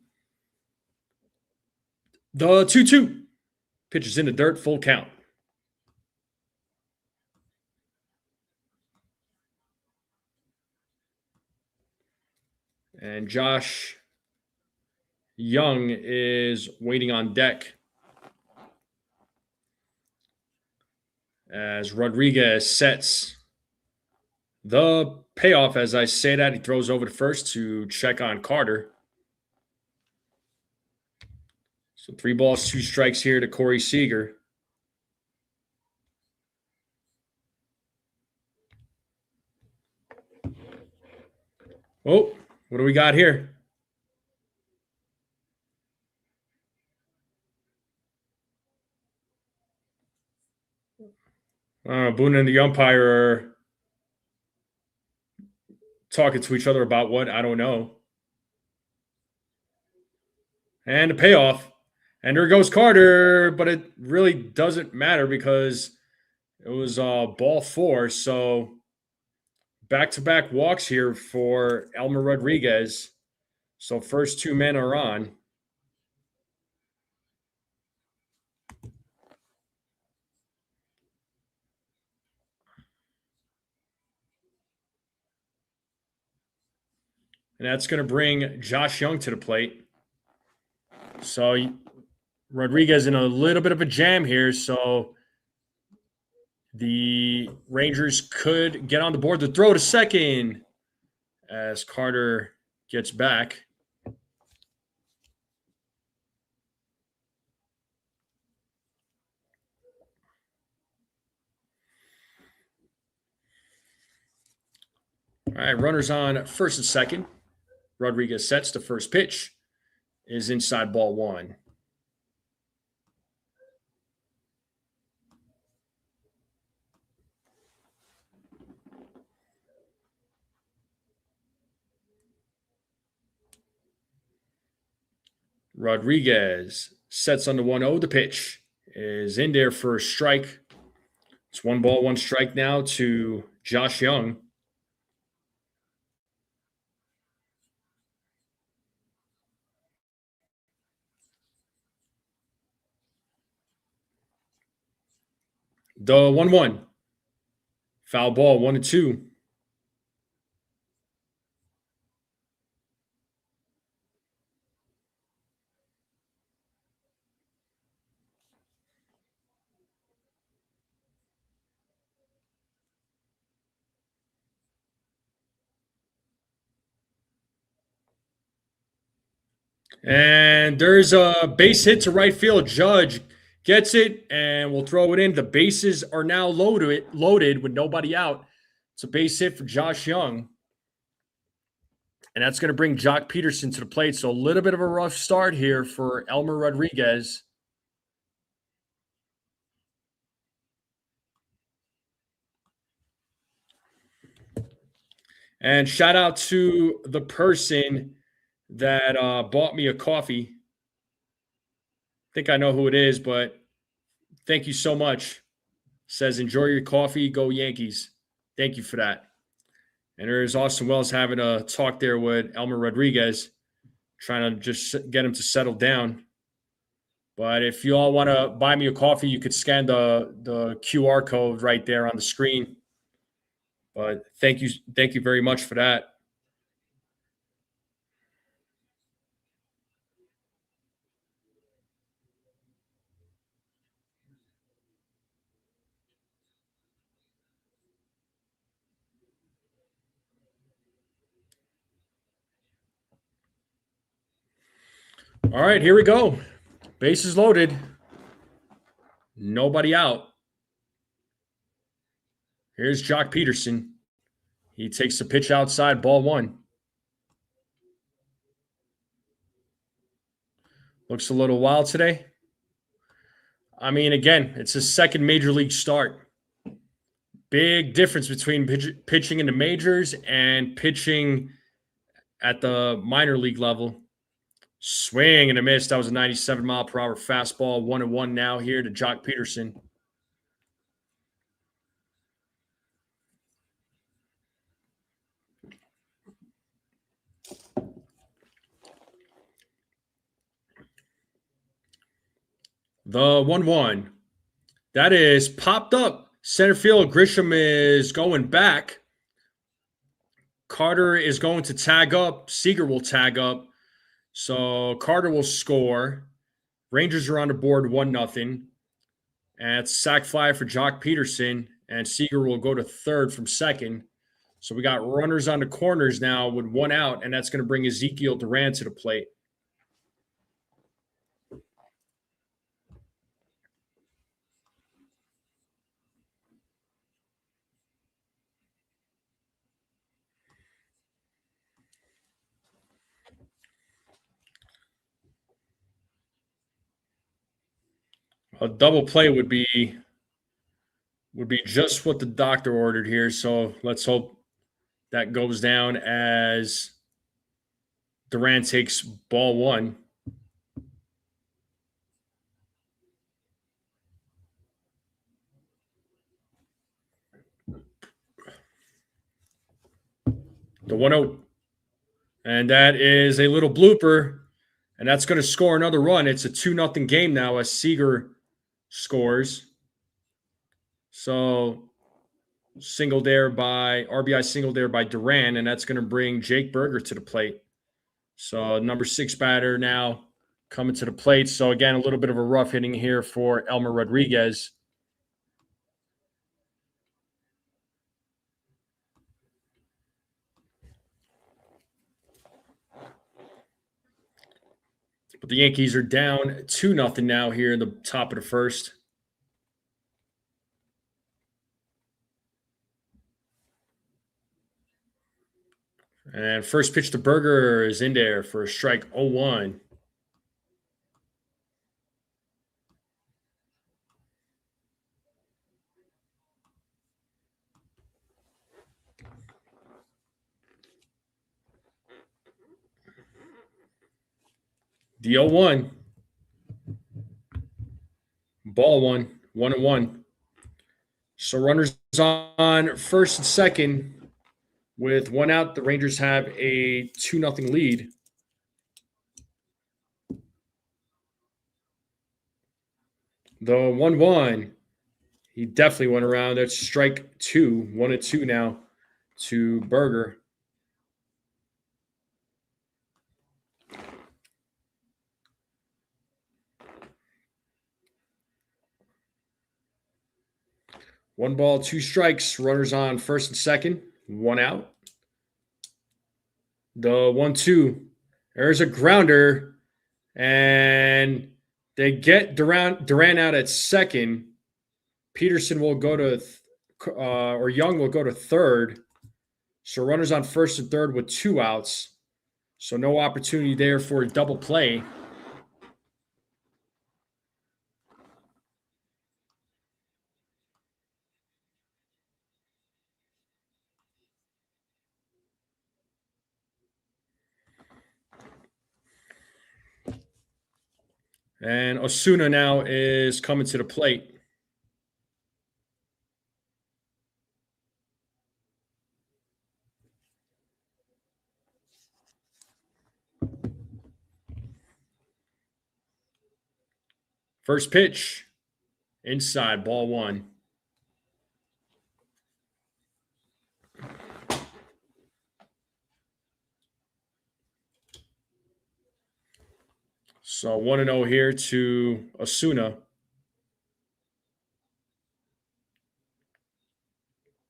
The 2-2. Pitch is in the dirt, full count. And Josh Young is waiting on deck as Rodriguez sets the payoff. As I say that, he throws over to first to check on Carter. So 3 balls, 2 strikes here to Corey Seager. Oh, what do we got here? Boone and the umpire are talking to each other about what? I don't know. And the payoff. And there goes Carter, but it really doesn't matter because it was ball 4. So back-to-back walks here for Elmer Rodriguez. So first 2 men are on. And that's going to bring Josh Young to the plate. So Rodriguez in a little bit of a jam here. So the Rangers could get on the board. The throw to second as Carter gets back. All right, runners on first and second. Rodriguez sets. The first pitch is inside ball 1. Rodriguez sets on the 1-0. The pitch is in there for a strike. It's 1 ball, 1 strike now to Josh Young. The 1-1. Foul ball, 1-2. And there's a base hit to right field. Judge gets it and will throw it in. The bases are now loaded with nobody out. It's a base hit for Josh Young. And that's going to bring Jock Peterson to the plate. So a little bit of a rough start here for Elmer Rodriguez. And shout out to the person that bought me a coffee. I think I know who it is, but thank you so much. Says, enjoy your coffee, go Yankees. Thank you for that. And there's Austin Wells having a talk there with Elmer Rodriguez, trying to just get him to settle down. But if you all want to buy me a coffee, you could scan the QR code right there on the screen. But thank you very much for that. All right, here we go. Bases loaded. Nobody out. Here's Jock Peterson. He takes the pitch outside, ball 1. Looks a little wild today. I mean, again, it's his second major league start. Big difference between pitching in the majors and pitching at the minor league level. Swing and a miss. That was a 97-mile-per-hour fastball. 1-1 now here to Jock Peterson. The 1-1. That is popped up. Center field. Grisham is going back. Carter is going to tag up. Seager will tag up. So Carter will score. Rangers are on the board 1-0. And it's sac fly for Jock Peterson. And Seager will go to third from second. So we got runners on the corners now with 1 out. And that's going to bring Ezekiel Duran to the plate. A double play would be would be just what the doctor ordered here. So let's hope that goes down as Duran takes ball one. The 1-0. And that is a little blooper. And that's going to score another run. It's a 2-0 game now as Seager scores. So RBI single there by Duran, and that's going to bring Jake Berger to the plate. So number 6 batter now coming to the plate. So again, a little bit of a rough hitting here for Elmer Rodriguez. But the Yankees are down 2-0 now here in the top of the first. And first pitch to Berger is in there for a strike 0-1. The 0-1. Ball one, 1-1. So runners on first and second. With one out, the Rangers have a 2-0 lead. The 1-1, he definitely went around. That's strike 2, 1-2 now to Berger. One ball, 2 strikes. Runners on first and second. One out. The 1-2. There's a grounder. And they get Duran out at second. Peterson will go to, or Young will go to third. So runners on first and third with 2 outs. So no opportunity there for a double play. And Osuna now is coming to the plate. First pitch, inside, ball 1. So 1-0 here to Osuna.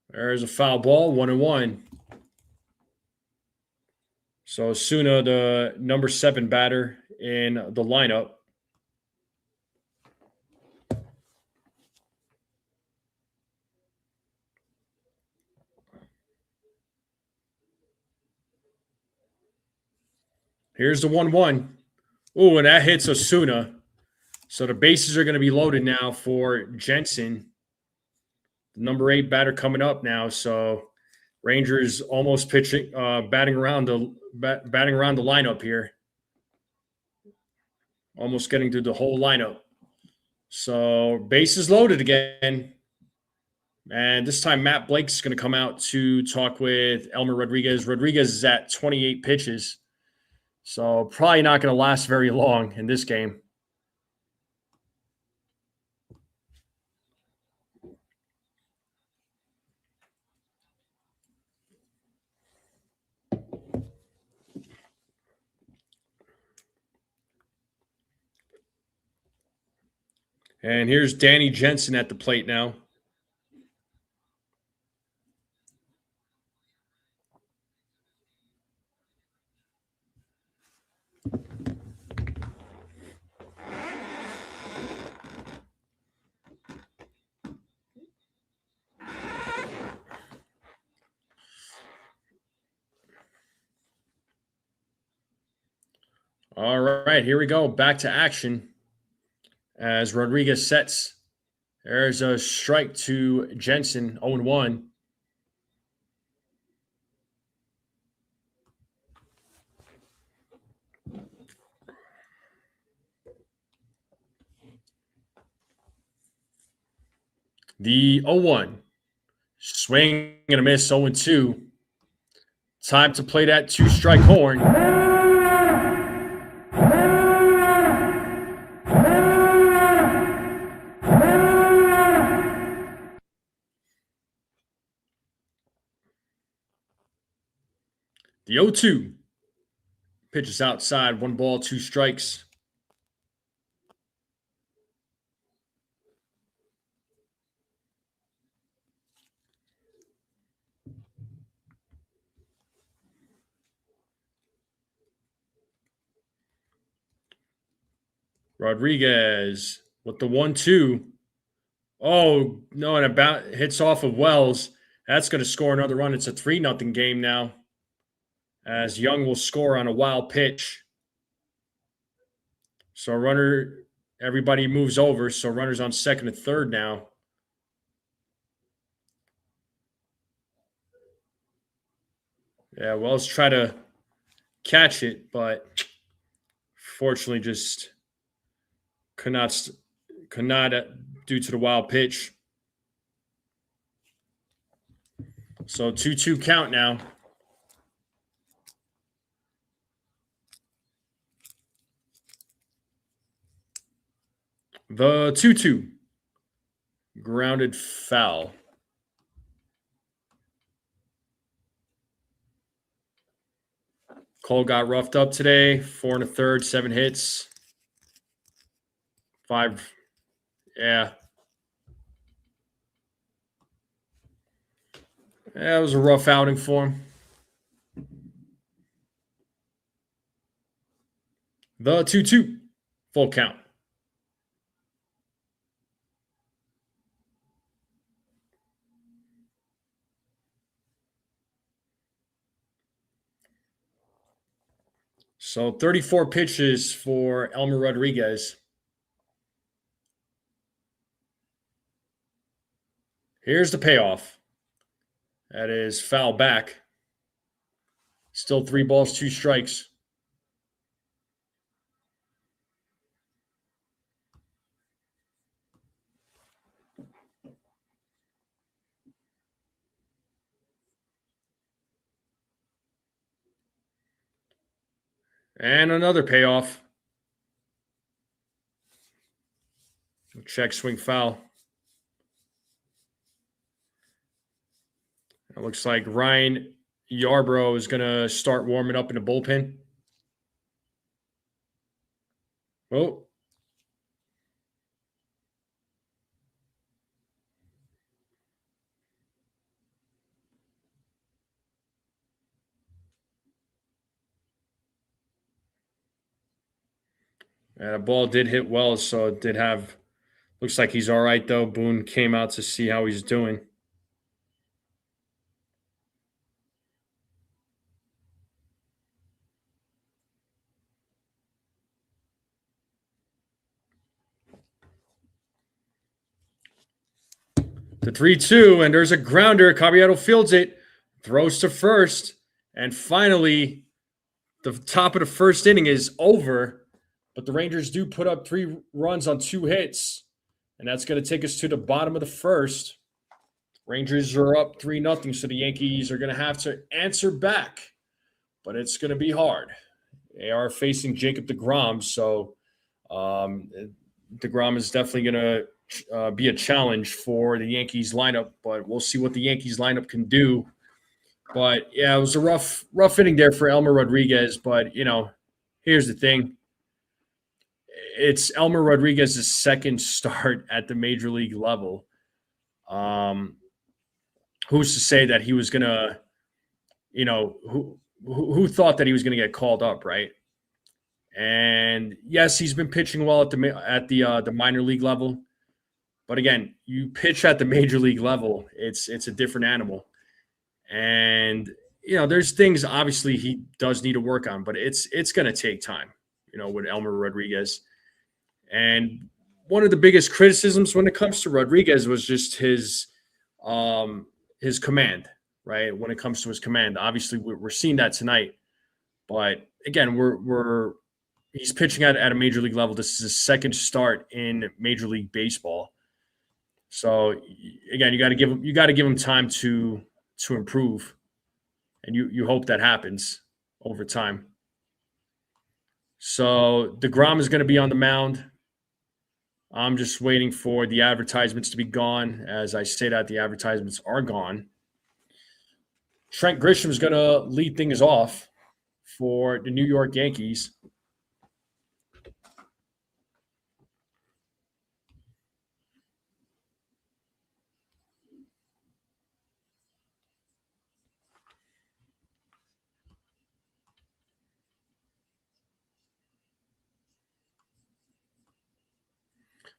There's a foul ball, 1-1. So Osuna, the number 7 batter in the lineup. Here's the 1-1. Oh, and that hits Osuna. So the bases are going to be loaded now for Jensen. The number 8 batter coming up now. So Rangers almost pitching, batting around the lineup here. Almost getting through the whole lineup. So bases loaded again. And this time Matt Blake's going to come out to talk with Elmer Rodriguez. Rodriguez is at 28 pitches. So probably not going to last very long in this game. And here's Danny Jensen at the plate now. All right, here we go. Back to action as Rodriguez sets There's a strike to Jensen, 0-1. The 0-1. Swing and a miss, 0-2. Time to play that two-strike horn. The 0-2. Pitch is outside. 1 ball, 2 strikes. Rodriguez with the 1-2. Oh, no, and about hits off of Wells. That's going to score another run. It's a 3-0 game now, as Young will score on a wild pitch. So everybody moves over. So runners on second and third now. Yeah, Wells tried to catch it, but fortunately just could not due to the wild pitch. So 2-2 count now. The 2-2. Grounded foul. Cole got roughed up today. 4 1/3, 7 hits. 5. Yeah. Yeah, it was a rough outing for him. The 2-2. Full count. So 34 pitches for Elmer Rodriguez. Here's the payoff. That is foul back. Still 3 balls, 2 strikes. And another payoff. Check, swing, foul. It looks like Ryan Yarbrough is going to start warming up in the bullpen. Oh. And a ball did hit Wells, so it did have. Looks like he's all right, though. Boone came out to see how he's doing. The 3-2, and there's a grounder. Caballero fields it, throws to first, and finally, the top of the first inning is over. But the Rangers do put up 3 runs on 2 hits, and that's going to take us to the bottom of the first. Rangers are up 3-0, so the Yankees are going to have to answer back, but it's going to be hard. They are facing Jacob DeGrom, so DeGrom is definitely going to be a challenge for the Yankees lineup, but we'll see what the Yankees lineup can do. But yeah, it was a rough inning there for Elmer Rodriguez. But here's the thing: it's Elmer Rodriguez's second start at the major league level. Who's to say that he was gonna, who thought that he was gonna get called up, right? And yes, he's been pitching well at the minor league level. But again, you pitch at the major league level, it's a different animal. And there's things obviously he does need to work on, but it's going to take time, with Elmer Rodriguez. And one of the biggest criticisms when it comes to Rodriguez was just his command, right? When it comes to his command, obviously we're seeing that tonight. But again, he's pitching at a major league level. This is his second start in Major League Baseball. So again, you got to give him time to improve, and you hope that happens over time. So DeGrom is going to be on the mound. I'm just waiting for the advertisements to be gone. As I say that, the advertisements are gone. Trent Grisham is going to lead things off for the New York Yankees.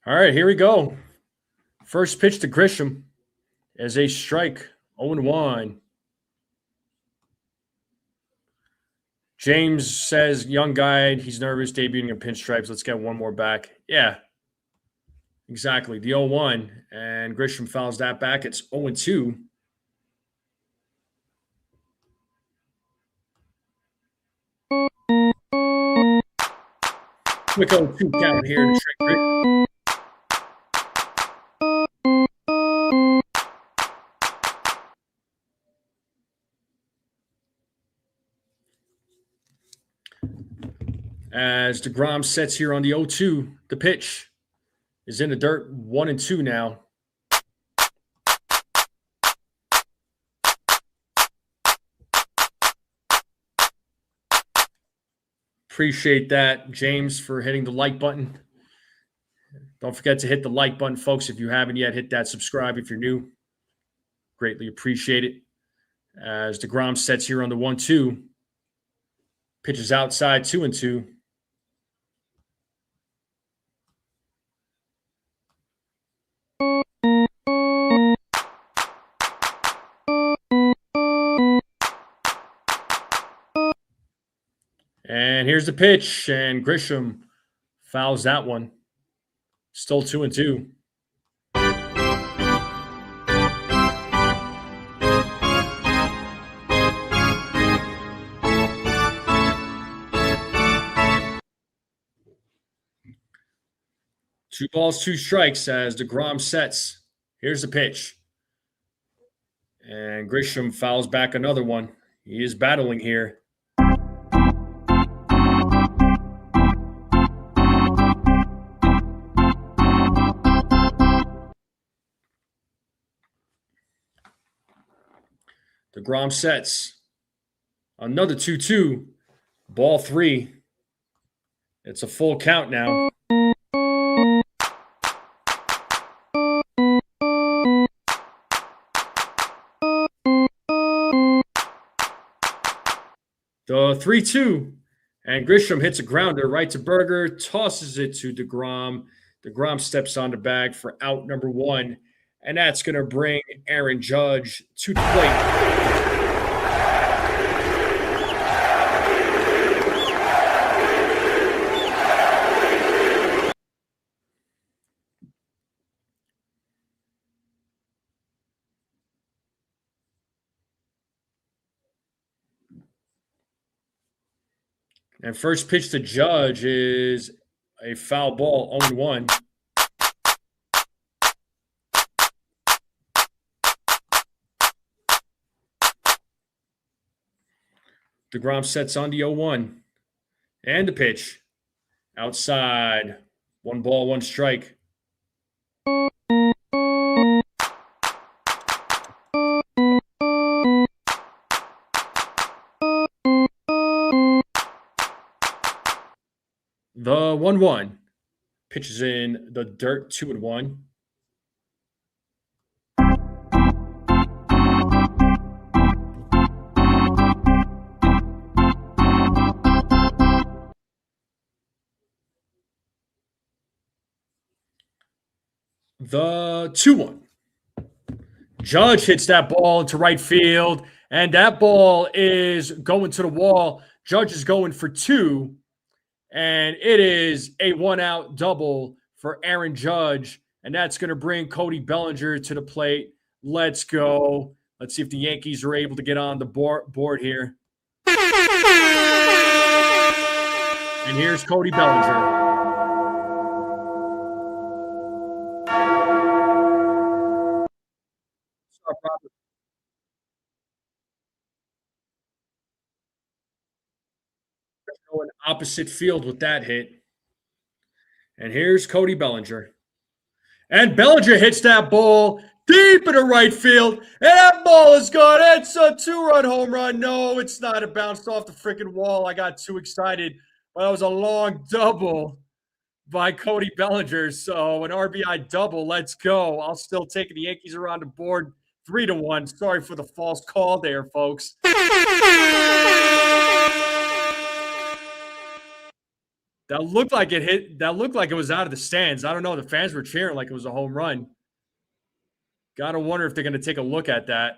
All right, here we go. First pitch to Grisham as a strike, 0-1. James says, young guy, he's nervous, debuting in pinstripes. Let's get one more back. Yeah, exactly. The 0-1, and Grisham fouls that back. It's 0-2. Quick 0-2 count here to Trent Grisham. As DeGrom sets here on the 0-2, the pitch is in the dirt, 1-2 now. Appreciate that, James, for hitting the like button. Don't forget to hit the like button, folks. If you haven't yet, hit that subscribe if you're new. Greatly appreciate it. As DeGrom sets here on the 1-2, pitches outside, 2-2. And here's the pitch, and Grisham fouls that one. Still 2-2. Two balls, two strikes as DeGrom sets. Here's the pitch. And Grisham fouls back another one. He is battling here. DeGrom sets. Another 2-2. Ball 3. It's a full count now. The 3-2. And Grisham hits a grounder right to Berger, tosses it to DeGrom. DeGrom steps on the bag for out number 1. And that's going to bring Aaron Judge to the plate. And first pitch to Judge is a foul ball, 0-1. DeGrom sets on the 0-1. And the pitch. Outside. 1 ball, 1 strike. The 1-1. Pitches in the dirt, 2-1. The 2-1. Judge hits that ball into right field, and that ball is going to the wall. Judge is going for 2, and it is a 1-out double for Aaron Judge, and that's going to bring Cody Bellinger to the plate. Let's go. Let's see if the Yankees are able to get on the board here. And here's Cody Bellinger. Going opposite field with that hit. And here's Cody Bellinger. And Bellinger hits that ball deep into right field. And that ball is gone. It's a 2-run home run. No, it's not. It bounced off the freaking wall. I got too excited. But that was a long double by Cody Bellinger. So an RBI double. Let's go. I'll still take the Yankees around the board 3-1. Sorry for the false call there, folks. That looked like it hit. That looked like it was out of the stands. I don't know. The fans were cheering like it was a home run. Gotta wonder if they're going to take a look at that.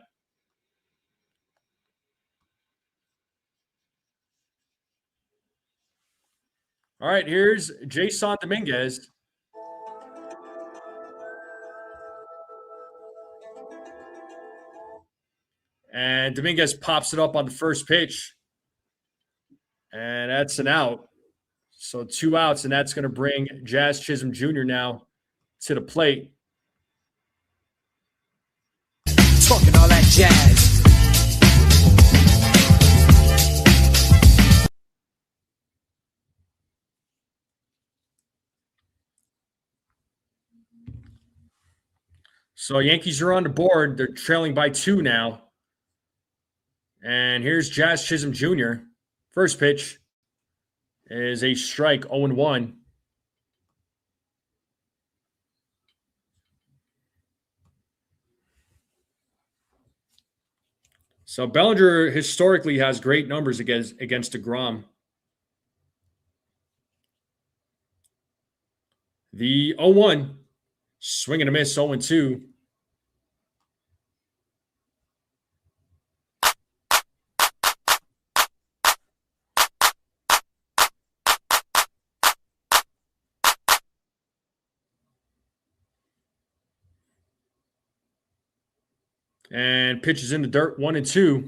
All right, here's Jason Dominguez. And Dominguez pops it up on the first pitch. And that's an out. So 2 outs, and that's going to bring Jazz Chisholm Jr. now to the plate. Talking all that jazz. So Yankees are on the board. They're trailing by 2 now. And here's Jazz Chisholm Jr. First pitch is a strike, 0-1. So Bellinger historically has great numbers against DeGrom. The 0-1, swing and a miss, 0-2. And pitches in the dirt, 1-2.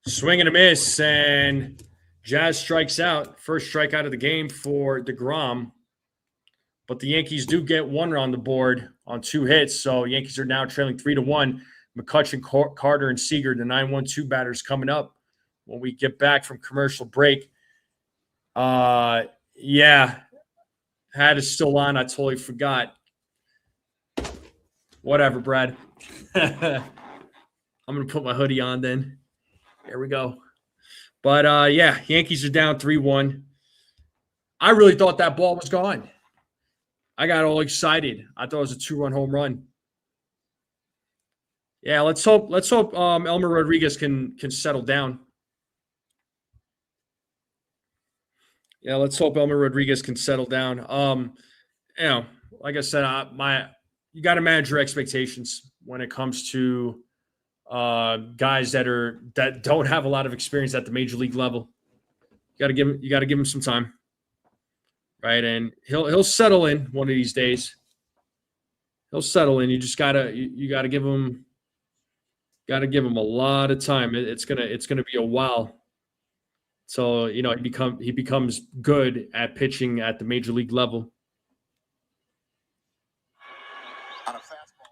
Swing and a miss, and Jazz strikes out. First strikeout of the game for DeGrom. But the Yankees do get 1 run on the board on 2 hits. So Yankees are now trailing 3-1. McCutchen, Carter, and Seager, the 9-1-2 batters coming up when we get back from commercial break. Yeah. Hat is still on. I totally forgot. Whatever, Brad. I'm going to put my hoodie on then. There we go. But, yeah, Yankees are down 3-1. I really thought that ball was gone. I got all excited. I thought it was a 2-run home run. Yeah, let's hope Elmer Rodriguez can settle down. Yeah, let's hope Elmer Rodriguez can settle down. You know, like I said, you got to manage your expectations when it comes to guys that don't have a lot of experience at the major league level. You got to give him some time, right? And he'll settle in one of these days. He'll settle in. You just gotta give him a lot of time. It's gonna be a while. So he becomes good at pitching at the major league level. On a fastball.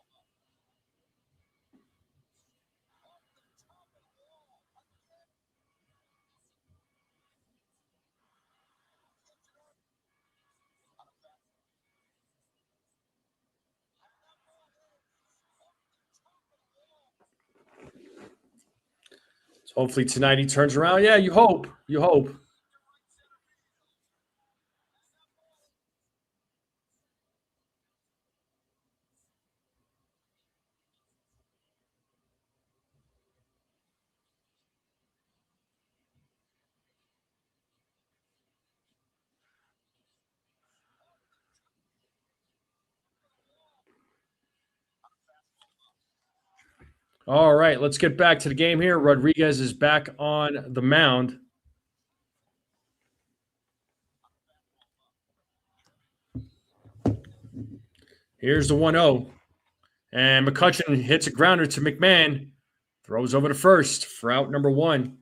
So hopefully tonight he turns around. Yeah, you hope. You hope. All right, let's get back to the game here. Rodriguez is back on the mound. Here's the 1-0. And McCutchen hits a grounder to McMahon. Throws over to first for out number 1.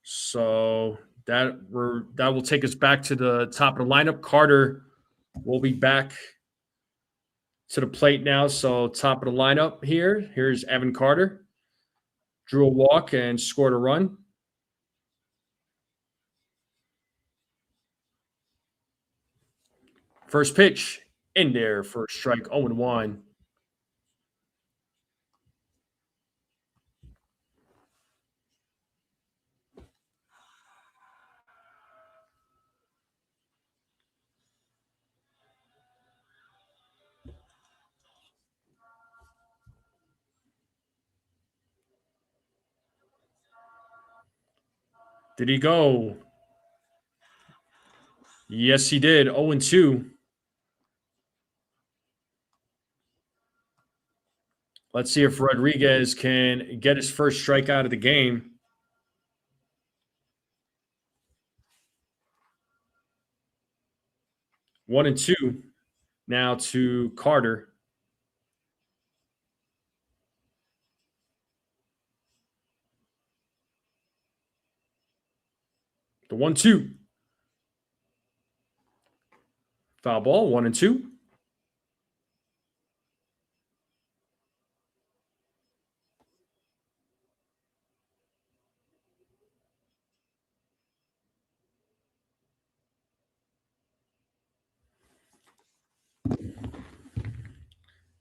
So that will take us back to the top of the lineup. Carter will be back to the plate now. So top of the lineup here. Here's Evan Carter. Drew a walk and scored a run. First pitch in there for a strike, 0-1. Did he go? Yes, he did. 0-2. Let's see if Rodriguez can get his first strikeout of the game. One and two now to Carter. The 1-2. Foul ball, 1-2.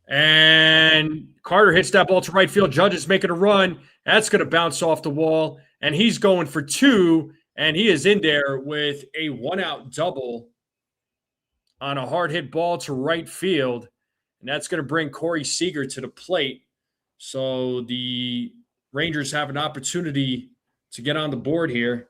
And Carter hits that ball to right field. Judge is making a run. That's going to bounce off the wall. And he's going for 2. And he is in there with a 1-out double on a hard hit ball to right field. And that's going to bring Corey Seager to the plate. So the Rangers have an opportunity to get on the board here.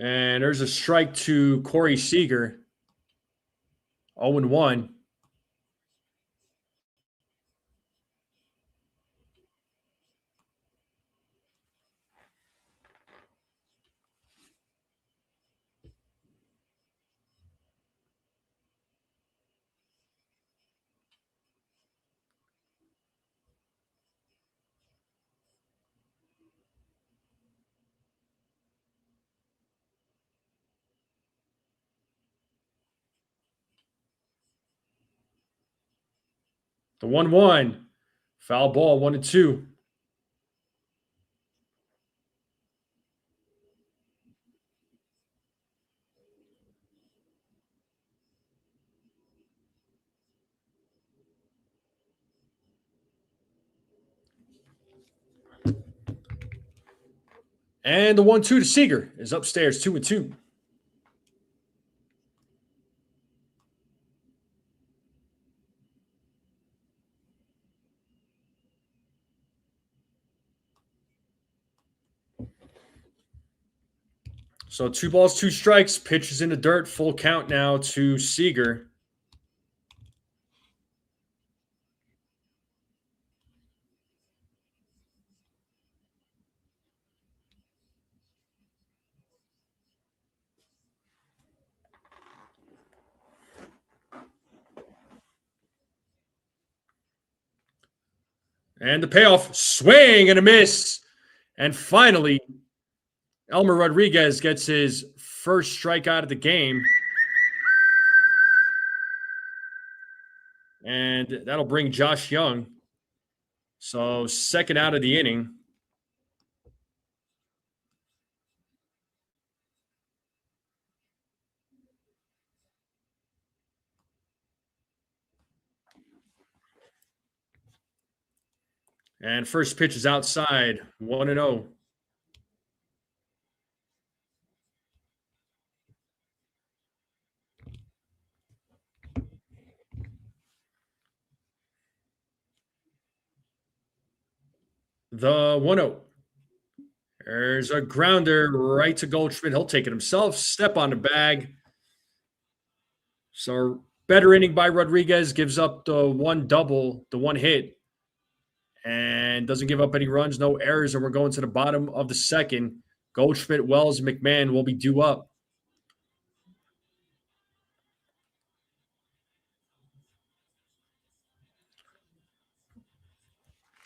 And there's a strike to Corey Seager. 0-1. The 1-1. Foul ball, 1-2. And the 1-2 to Seager is upstairs, 2-2. So 2 balls, 2 strikes. Pitch is in the dirt. Full count now to Seager. And the payoff, swing and a miss. And finally, Elmer Rodriguez gets his first strikeout of the game. And that'll bring Josh Young. So second out of the inning. And first pitch is outside, 1-0. The 1-0. There's a grounder right to Goldschmidt. He'll take it himself. Step on the bag. So better inning by Rodriguez. Gives up the one double, the one hit, and doesn't give up any runs, no errors. And we're going to the bottom of the second. Goldschmidt, Wells, McMahon will be due up.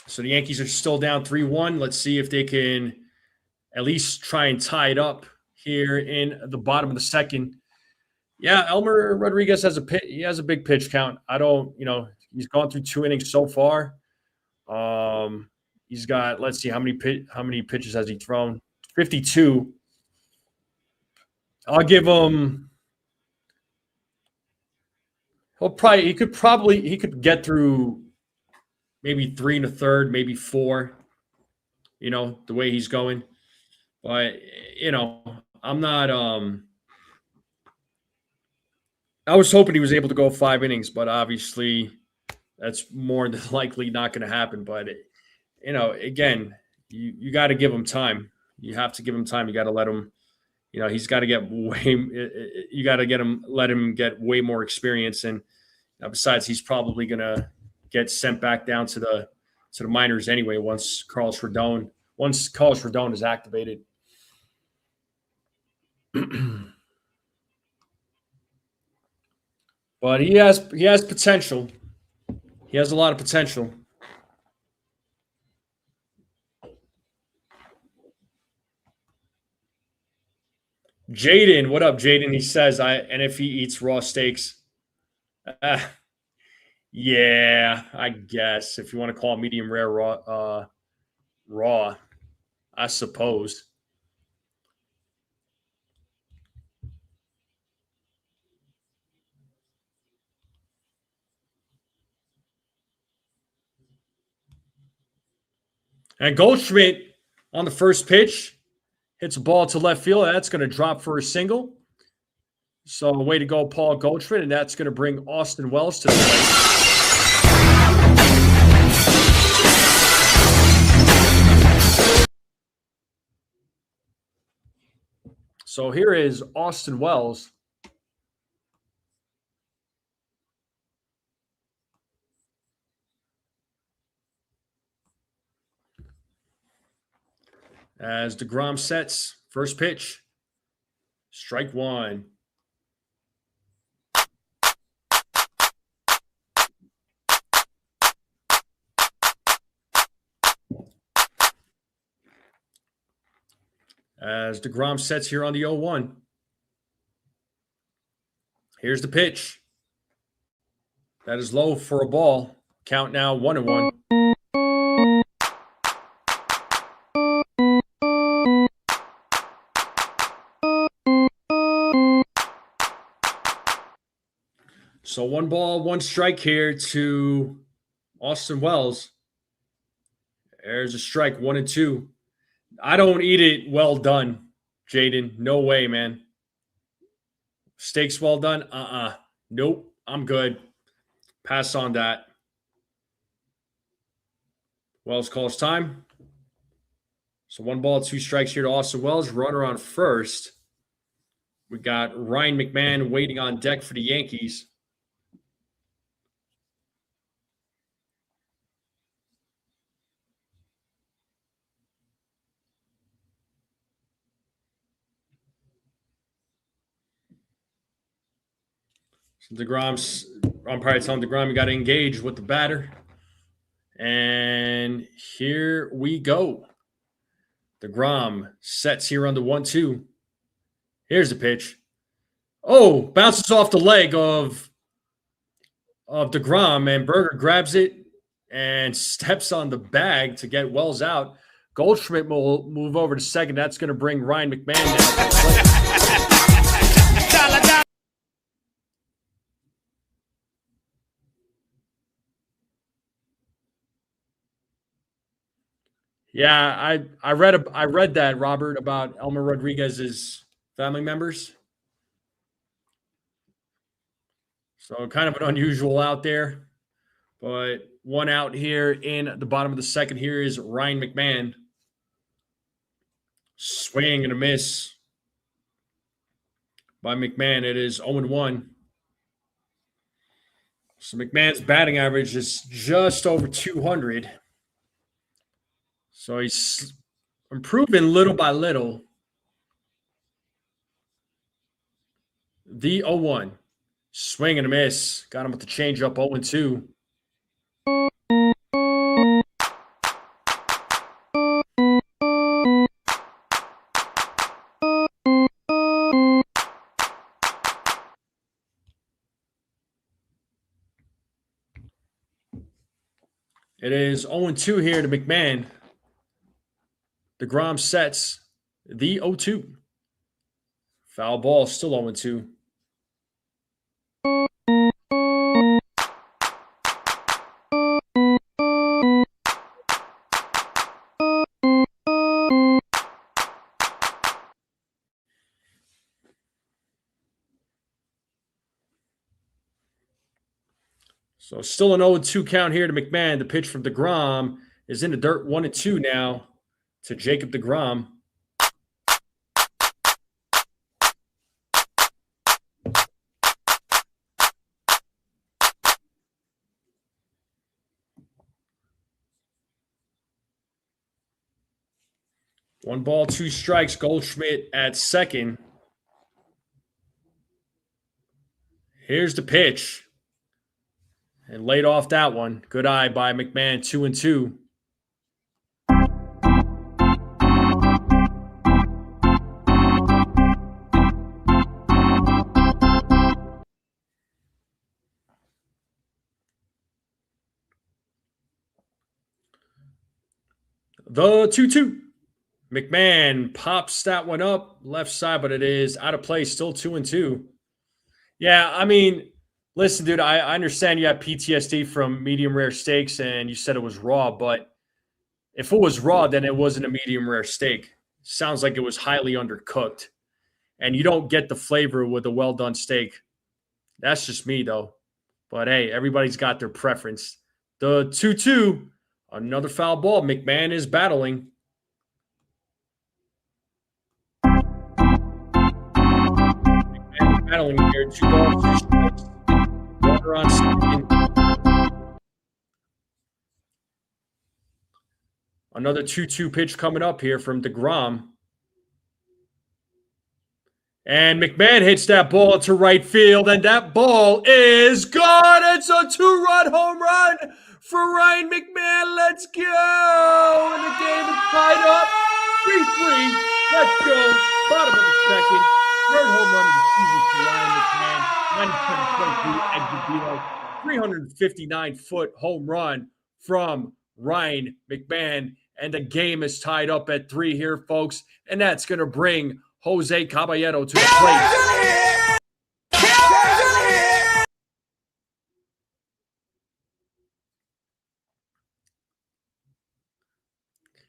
So the Yankees are still down 3-1. Let's see if they can at least try and tie it up here in the bottom of the second. Yeah, Elmer Rodriguez has a big pitch count. He's gone through 2 innings so far. He's got, let's see, how many pitches has he thrown? 52. I'll give him. He could get through maybe 3 1/3, maybe 4. The way he's going. But, I'm not I was hoping he was able to go 5 innings, but obviously that's more than likely not going to happen. But, again, you got to give him time. You have to give him time. You got to let him, he's got to get let him get way more experience. And besides, he's probably going to get sent back down to the minors anyway once Carlos Rodon is activated. But he has potential. He has a lot of potential. Jaden, what up, Jaden? He says, and if he eats raw steaks. Yeah, I guess if you want to call it medium rare raw, I suppose. And Goldschmidt on the first pitch hits a ball to left field. That's going to drop for a single. So way to go, Paul Goldschmidt, and that's going to bring Austin Wells to the plate. So here is Austin Wells. As DeGrom sets, first pitch, strike one. As DeGrom sets here on the 0-1. Here's the pitch. That is low for a ball. Count now 1-1. So 1 ball, 1 strike here to Austin Wells. There's a strike, 1-2. I don't eat it well done, Jaden. No way, man. Steaks well done? Nope, I'm good. Pass on that. Wells calls time. So 1 ball, 2 strikes here to Austin Wells. Runner on first. We got Ryan McMahon waiting on deck for the Yankees. DeGrom's, I'm probably telling DeGrom you got to engage with the batter. And here we go. DeGrom sets here on the 1-2. Here's the pitch. Oh, bounces off the leg of DeGrom, and Berger grabs it and steps on the bag to get Wells out. Goldschmidt will move over to second. That's going to bring Ryan McMahon down to the plate. Yeah, I read that, Robert, about Elmer Rodriguez's family members. So kind of an unusual out there. But one out here in the bottom of the second here is Ryan McMahon. Swing and a miss by McMahon. It is 0-1. So McMahon's batting average is just over 200. So he's improving little by little. The 0-1. Swing and a miss. Got him with the changeup 0-2. It is 0-2 here to McMahon. DeGrom sets the 0-2. Foul ball, still 0-2. So still an 0-2 count here to McMahon. The pitch from DeGrom is in the dirt. 1-2 now to Jacob DeGrom. One ball, two strikes. Goldschmidt at second. Here's the pitch. And laid off that one. Good eye by McMahon, 2-2. The 2-2. McMahon pops that one up left side, but it is out of play, still 2-2. Yeah, I mean, listen, dude, I understand you have PTSD from medium rare steaks and you said it was raw, but if it was raw, then it wasn't a medium rare steak. Sounds like it was highly undercooked. And you don't get the flavor with a well done steak. That's just me, though. But hey, everybody's got their preference. The 2-2, another foul ball. McMahon is battling. Battling here, 2 balls, 2 strikes. Runner on second. Another 2-2 pitch coming up here from DeGrom. And McMahon hits that ball to right field, and that ball is gone. It's a 2-run home run for Ryan McMahon. Let's go. And the game is tied up. 3-3. Let's go. Bottom of the second. Third home run of the season for Ryan McMahon. 97.2 exit velo. 359-foot home run from Ryan McMahon. And the game is tied up at 3 here, folks. And that's going to bring Jose Caballero to the plate.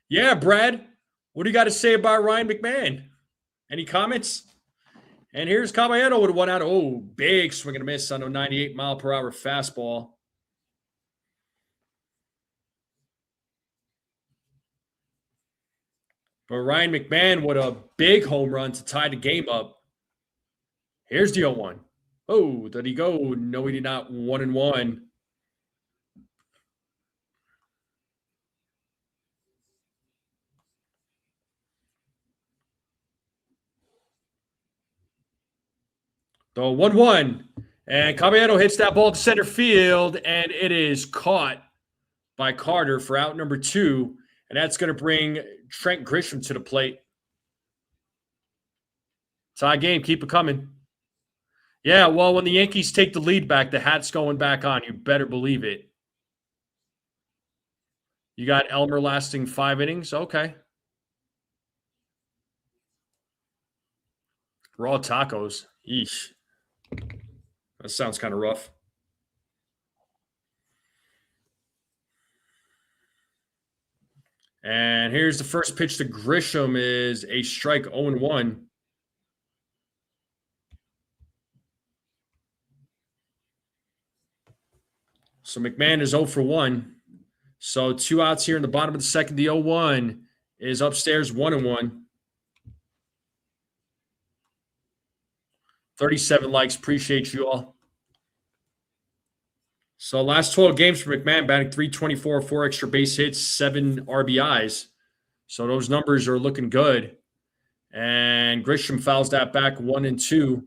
Yeah, Brad. What do you got to say about Ryan McMahon? Any comments? And here's Caballero with one out. Oh, big swing and a miss on a 98-mile-per-hour fastball. But Ryan McMahon with a big home run to tie the game up. Here's the 0-1. Oh, did he go? No, he did not. 1-1. The 1-1. And Caballero hits that ball to center field, and it is caught by Carter for out number 2. And that's going to bring Trent Grisham to the plate. Tie game. Keep it coming. Yeah, well, when the Yankees take the lead back, the hat's going back on. You better believe it. You got Elmer lasting 5 innings? Okay. Raw tacos. Yeesh. That sounds kind of rough. And here's the first pitch to Grisham is a strike 0-1. So McMahon is 0 for 1. So 2 outs here in the bottom of the second. The 0-1 is upstairs 1-1. 37 likes. Appreciate you all. So last 12 games for McMahon, batting .324, 4 extra base hits, 7 RBIs. So those numbers are looking good. And Grisham fouls that back 1-2.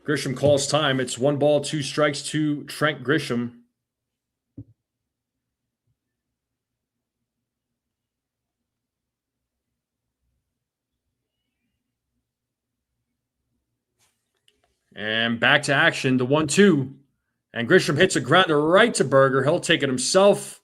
Grisham calls time. It's 1 ball, 2 strikes to Trent Grisham. And back to action, the 1-2. And Grisham hits a grounder right to Berger. He'll take it himself.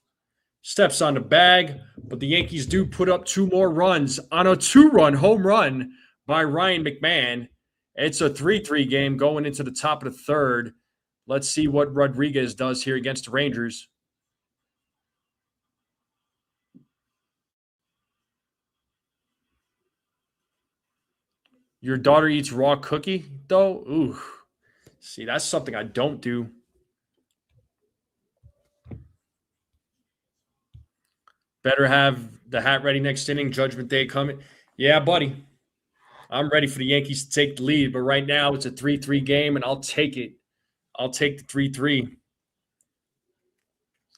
Steps on the bag. But the Yankees do put up 2 more runs on a 2-run home run by Ryan McMahon. It's a 3-3 game going into the top of the third. Let's see what Rodriguez does here against the Rangers. Your daughter eats raw cookie, though? Ooh. See, that's something I don't do. Better have the hat ready next inning. Judgment Day coming. Yeah, buddy. I'm ready for the Yankees to take the lead, but right now it's a 3-3 game, and I'll take it. I'll take the 3-3.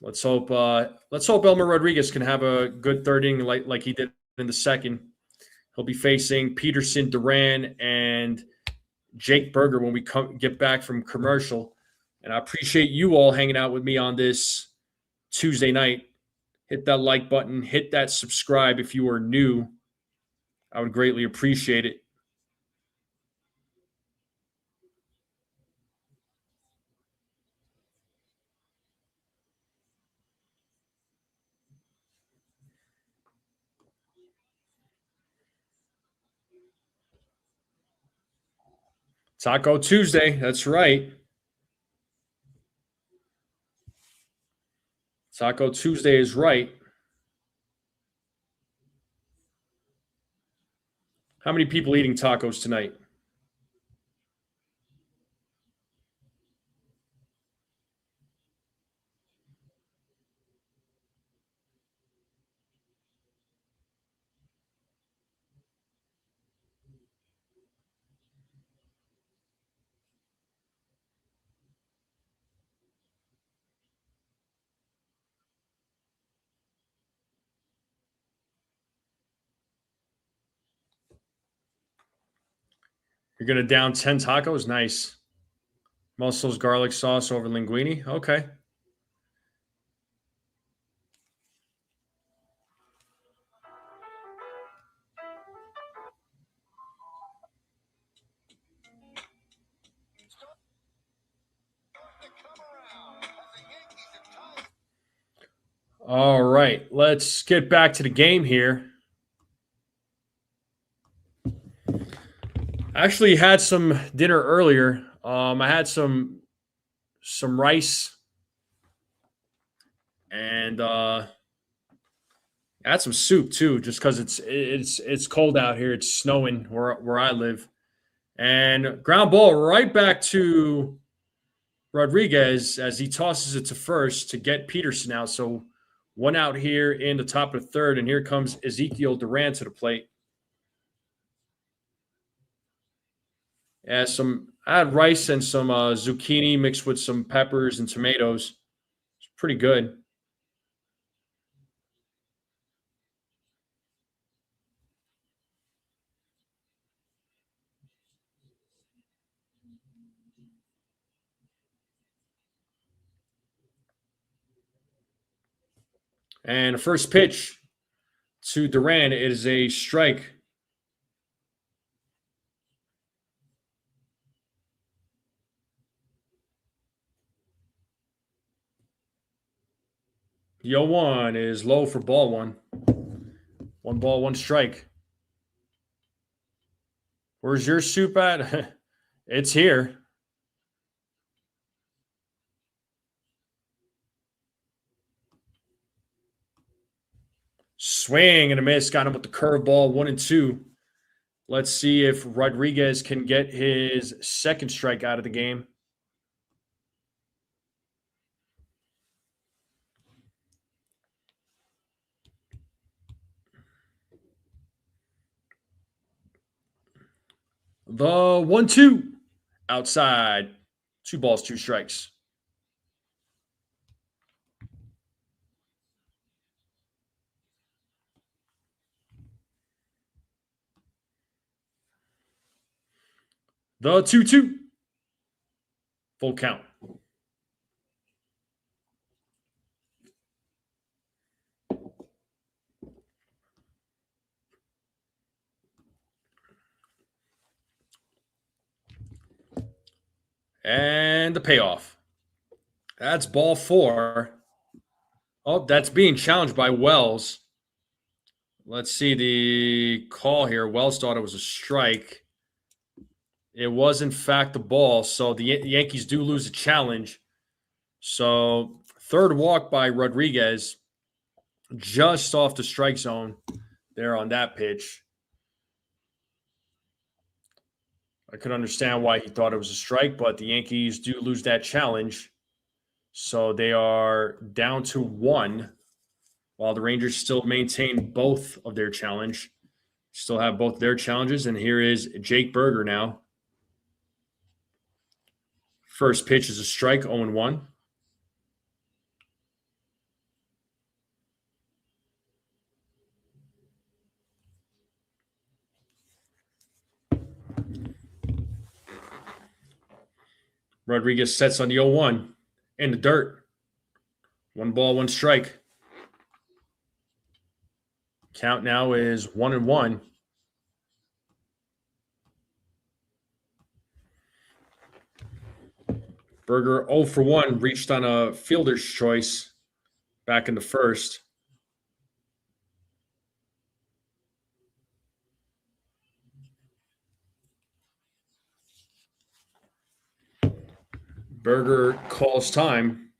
Let's hope Elmer Rodriguez can have a good third inning like he did in the second. He'll be facing Peterson, Duran, and Jake Berger when we get back from commercial. And I appreciate you all hanging out with me on this Tuesday night. Hit that like button. Hit that subscribe if you are new. I would greatly appreciate it. Taco Tuesday. That's right. Taco Tuesday is right. How many people eating tacos tonight? You're going to down 10 tacos? Nice. Mussels, garlic sauce over linguine? Okay. All right. Let's get back to the game here. I actually had some dinner earlier. I had some rice and I had some soup too, just because it's cold out here. It's snowing where I live, and ground ball right back to Rodriguez as he tosses it to first to get Peterson out. So 1 out here in the top of the third, and here comes Ezekiel Duran to the plate. Yeah, I had rice and some zucchini mixed with some peppers and tomatoes. It's pretty good. And the first pitch to Duran is a strike. The 0-1 is low for ball one. 1 ball, 1 strike. Where's your soup at? It's here. Swing and a miss. Got him with the curveball, 1-2. Let's see if Rodriguez can get his second strike out of the game. The 1-2 outside. 2 balls, 2 strikes. The 2-2. Full count. And the payoff. That's ball 4. Oh, that's being challenged by Wells. Let's see the call here. Wells thought it was a strike. It was, in fact, the ball. So the Yankees do lose a challenge. So third walk by Rodriguez, just off the strike zone there on that pitch. I could understand why he thought it was a strike, but the Yankees do lose that challenge. So they are down to 1, while the Rangers still maintain both of their challenge. Still have both their challenges, and here is Jake Berger now. First pitch is a strike, 0-1. Rodriguez sets on the 0-1 in the dirt. 1 ball, 1 strike. Count now is 1-1. Berger 0 for 1, reached on a fielder's choice back in the first. Berger calls time.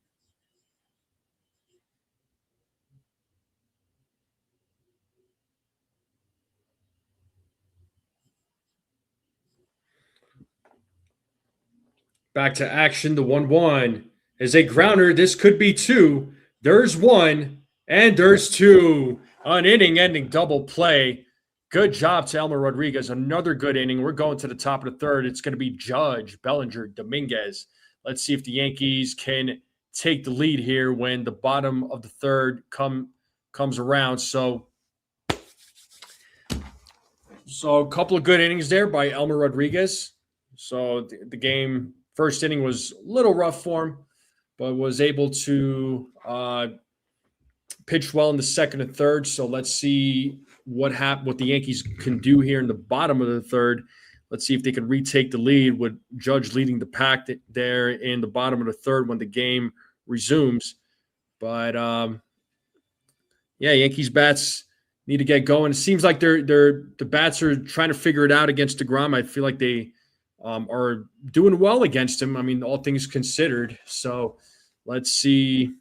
Back to action. The 1-1 is a grounder. This could be 2. There's 1, and there's 2. An inning-ending double play. Good job to Elmer Rodriguez. Another good inning. We're going to the top of the third. It's going to be Judge, Bellinger, Dominguez. Let's see if the Yankees can take the lead here when the bottom of the third comes around. So a couple of good innings there by Elmer Rodriguez. So the game, first inning was a little rough for him, but was able to pitch well in the second and third. So let's see what the Yankees can do here in the bottom of the third. Let's see if they can retake the lead with Judge leading the pack there in the bottom of the third when the game resumes. But, Yankees bats need to get going. It seems like the bats are trying to figure it out against DeGrom. I feel like they are doing well against him. I mean, all things considered. So let's see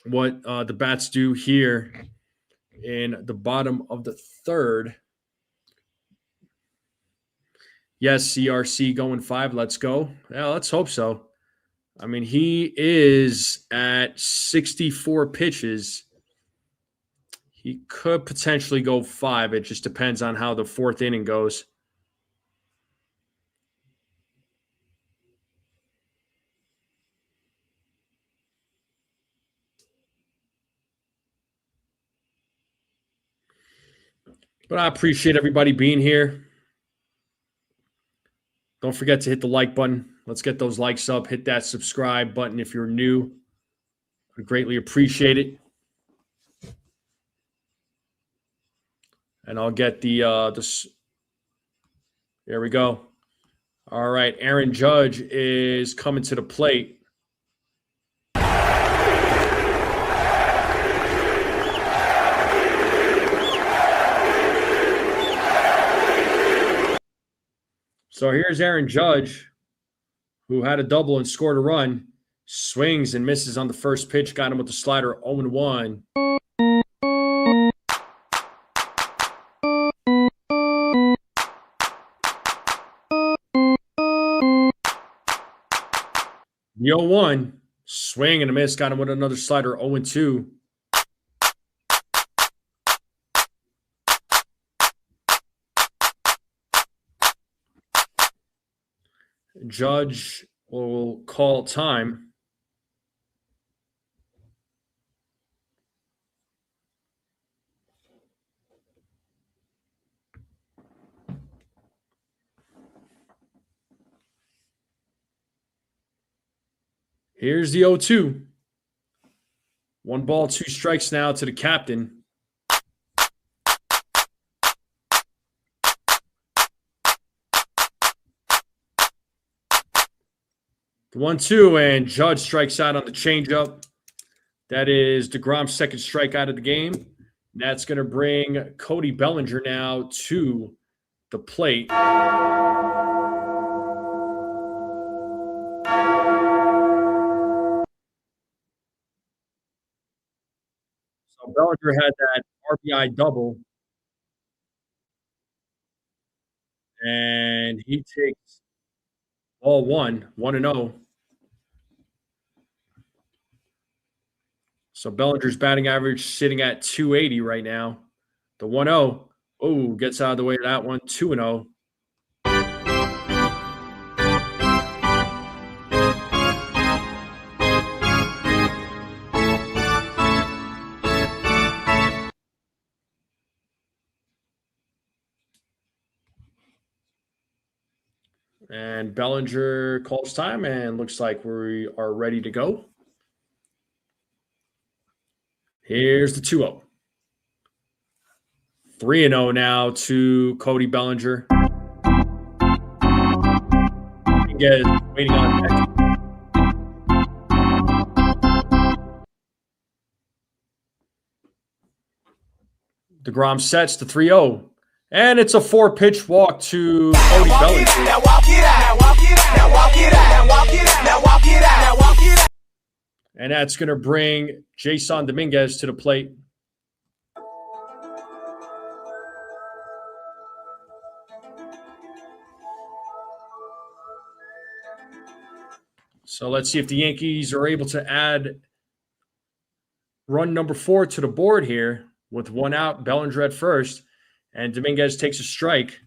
what the bats do here in the bottom of the third. Yes, CRC going 5. Let's go. Yeah, let's hope so. I mean, he is at 64 pitches. He could potentially go 5. It just depends on how the fourth inning goes. But I appreciate everybody being here. Don't forget to hit the like button. Let's get those likes up. Hit that subscribe button if you're new. I greatly appreciate it. And I'll get this. There we go. All right, Aaron Judge is coming to the plate. So here's Aaron Judge, who had a double and scored a run. Swings and misses on the first pitch. Got him with the slider, 0-1. The 0-1. Swing and a miss. Got him with another slider, 0-2. Judge will call time. Here's the 0-2. 1 ball, 2 strikes now to the captain. The 1-2, and Judge strikes out on the changeup. That is DeGrom's second strikeout of the game. That's going to bring Cody Bellinger now to the plate. So Bellinger had that RBI double. And he takes ball 1-0. So Bellinger's batting average sitting at 280 right now. The 1-0. Oh, gets out of the way of that one. 2-0. And Bellinger calls time, and looks like we are ready to go. Here's the 2-0. 3-0 now to Cody Bellinger. Rodriguez waiting on deck. DeGrom sets the 3-0. And it's a 4-pitch walk to Cody Bellinger. And that's going to bring Jason Dominguez to the plate. So let's see if the Yankees are able to add run number 4 to the board here with 1 out, Bellinger at first, and Dominguez takes a strike.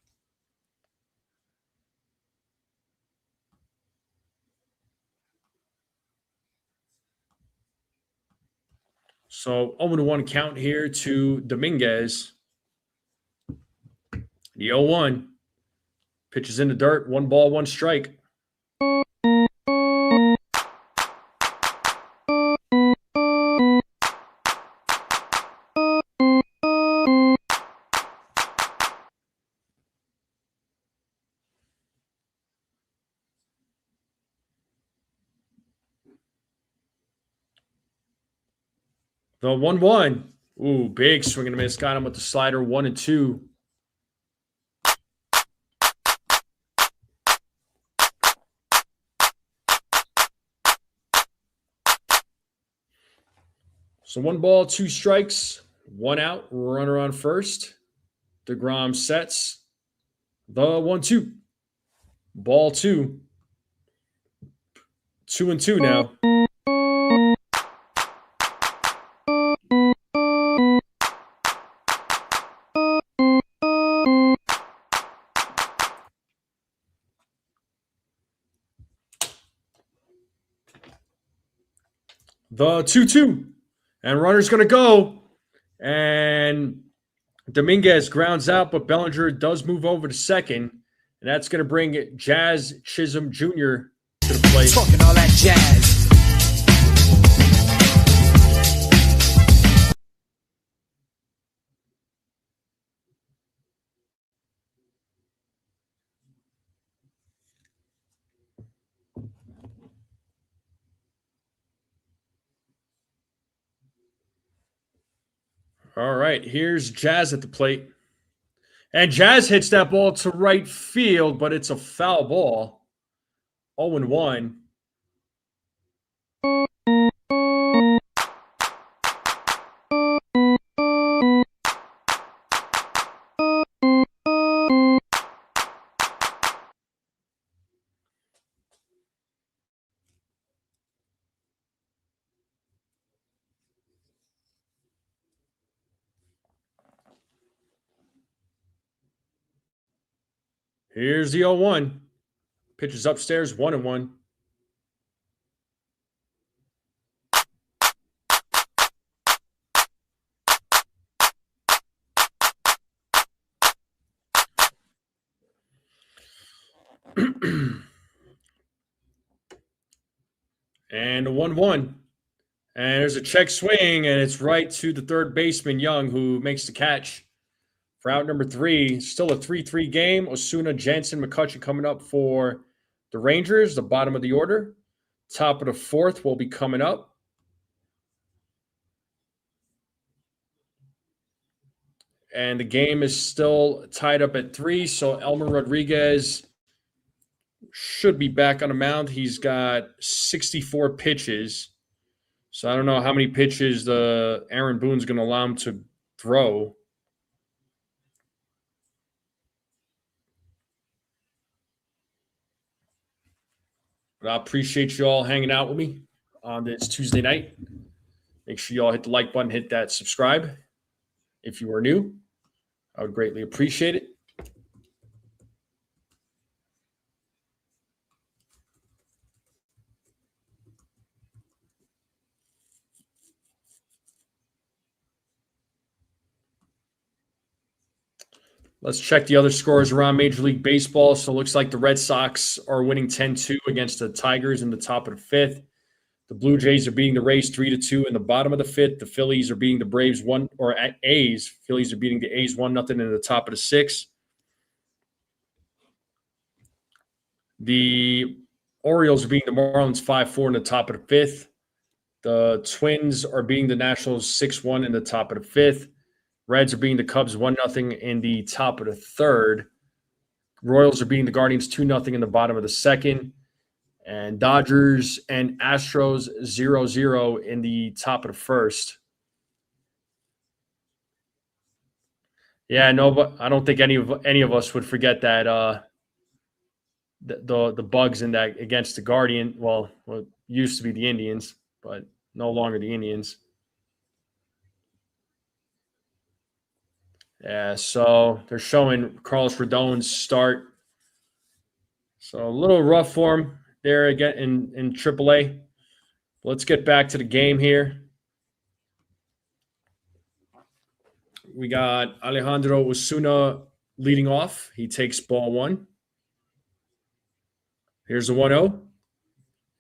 So 0-1 count here to Dominguez. The 0-1. Pitches in the dirt. 1 ball, 1 strike. The 1-1. Ooh, big swing and a miss. Got him with the slider, 1-2. So 1 ball, 2 strikes, 1 out, runner on first. DeGrom sets the 1-2. Ball 2. 2-2 now. The 2-2. And runner's going to go. And Dominguez grounds out, but Bellinger does move over to second. And that's going to bring Jazz Chisholm Jr. to the plate. Talking all that jazz. All right, here's Jazz at the plate. And Jazz hits that ball to right field, but it's a foul ball. 0-1. Here's the 0-1. Pitches upstairs, 1-1. And a 1-1. And there's a check swing, and it's right to the third baseman, Young, who makes the catch for out number 3. Still a 3-3 game. Osuna, Jensen, McCutcheon coming up for the Rangers, the bottom of the order. Top of the 4th will be coming up. And the game is still tied up at 3, so Elmer Rodriguez should be back on the mound. He's got 64 pitches. So I don't know how many pitches Aaron Boone's going to allow him to throw. But I appreciate you all hanging out with me on this Tuesday night. Make sure you all hit the like button, hit that subscribe if you are new. I would greatly appreciate it. Let's check the other scores around Major League Baseball. So it looks like the Red Sox are winning 10-2 against the Tigers in the top of the 5th. The Blue Jays are beating the Rays 3-2 in the bottom of the 5th. The Phillies are beating the Braves A's. Phillies are beating the A's 1-0 in the top of the 6th. The Orioles are beating the Marlins 5-4 in the top of the 5th. The Twins are beating the Nationals 6-1 in the top of the 5th. Reds are beating the Cubs 1-0 in the top of the 3rd. Royals are beating the Guardians 2-0 in the bottom of the 2nd. And Dodgers and Astros 0-0 in the top of the 1st. Yeah, no, but I don't think any of us would forget that the Bugs in that against the Guardian. Well, it used to be the Indians, but no longer the Indians. Yeah, so they're showing Carlos Rodon's start. So a little rough for him there again in AAA. Let's get back to the game here. We got Alejandro Osuna leading off. He takes ball 1. Here's a 1-0.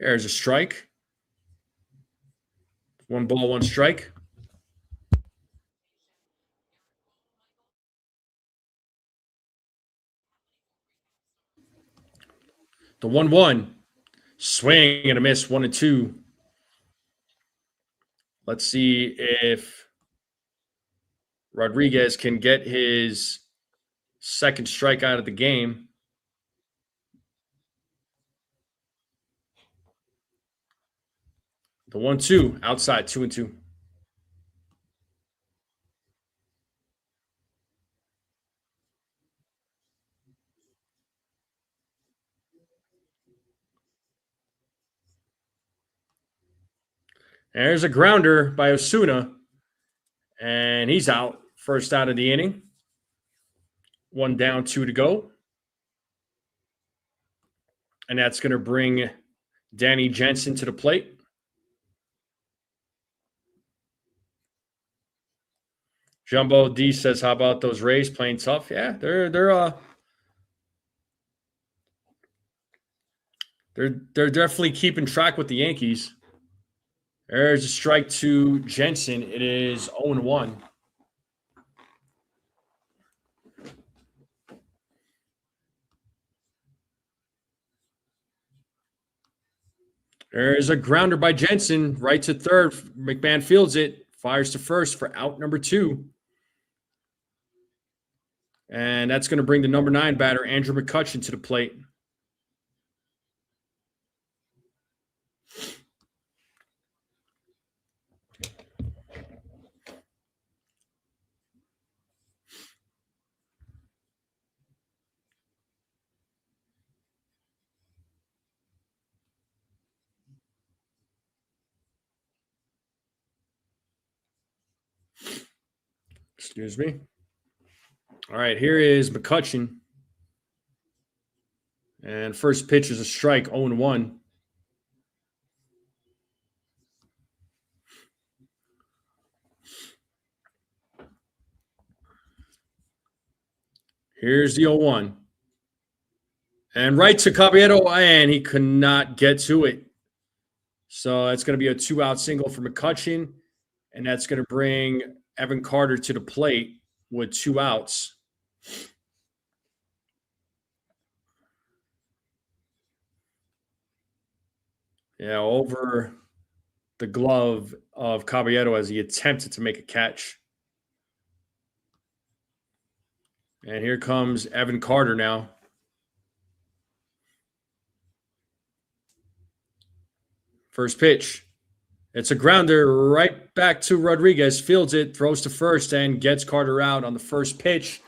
There's a strike. 1 ball, 1 strike. The 1-1. Swing and a miss, 1-2. Let's see if Rodriguez can get his second strikeout of the game. The 1-2 outside, 2-2. There's a grounder by Osuna, and he's out. First out of the inning. 1 down, 2 to go. And that's going to bring Danny Jensen to the plate. Jumbo D says, "How about those Rays playing tough?" Yeah, they're definitely keeping track with the Yankees. There's a strike to Jensen. It is 0-1. There's a grounder by Jensen right to third. McMahon fields it, fires to first for out number 2. And that's going to bring the number 9 batter, Andrew McCutchen, to the plate. Excuse me. All right, here is McCutchen. And first pitch is a strike, 0-1. Here's the 0-1. And right to Caballero, and he could not get to it. So that's going to be a 2-out single for McCutchen, and that's going to bring Evan Carter to the plate with 2 outs. Yeah, over the glove of Caballero as he attempted to make a catch. And here comes Evan Carter now. First pitch. It's a grounder right back to Rodriguez. Fields it, throws to first, and gets Carter out on the first pitch.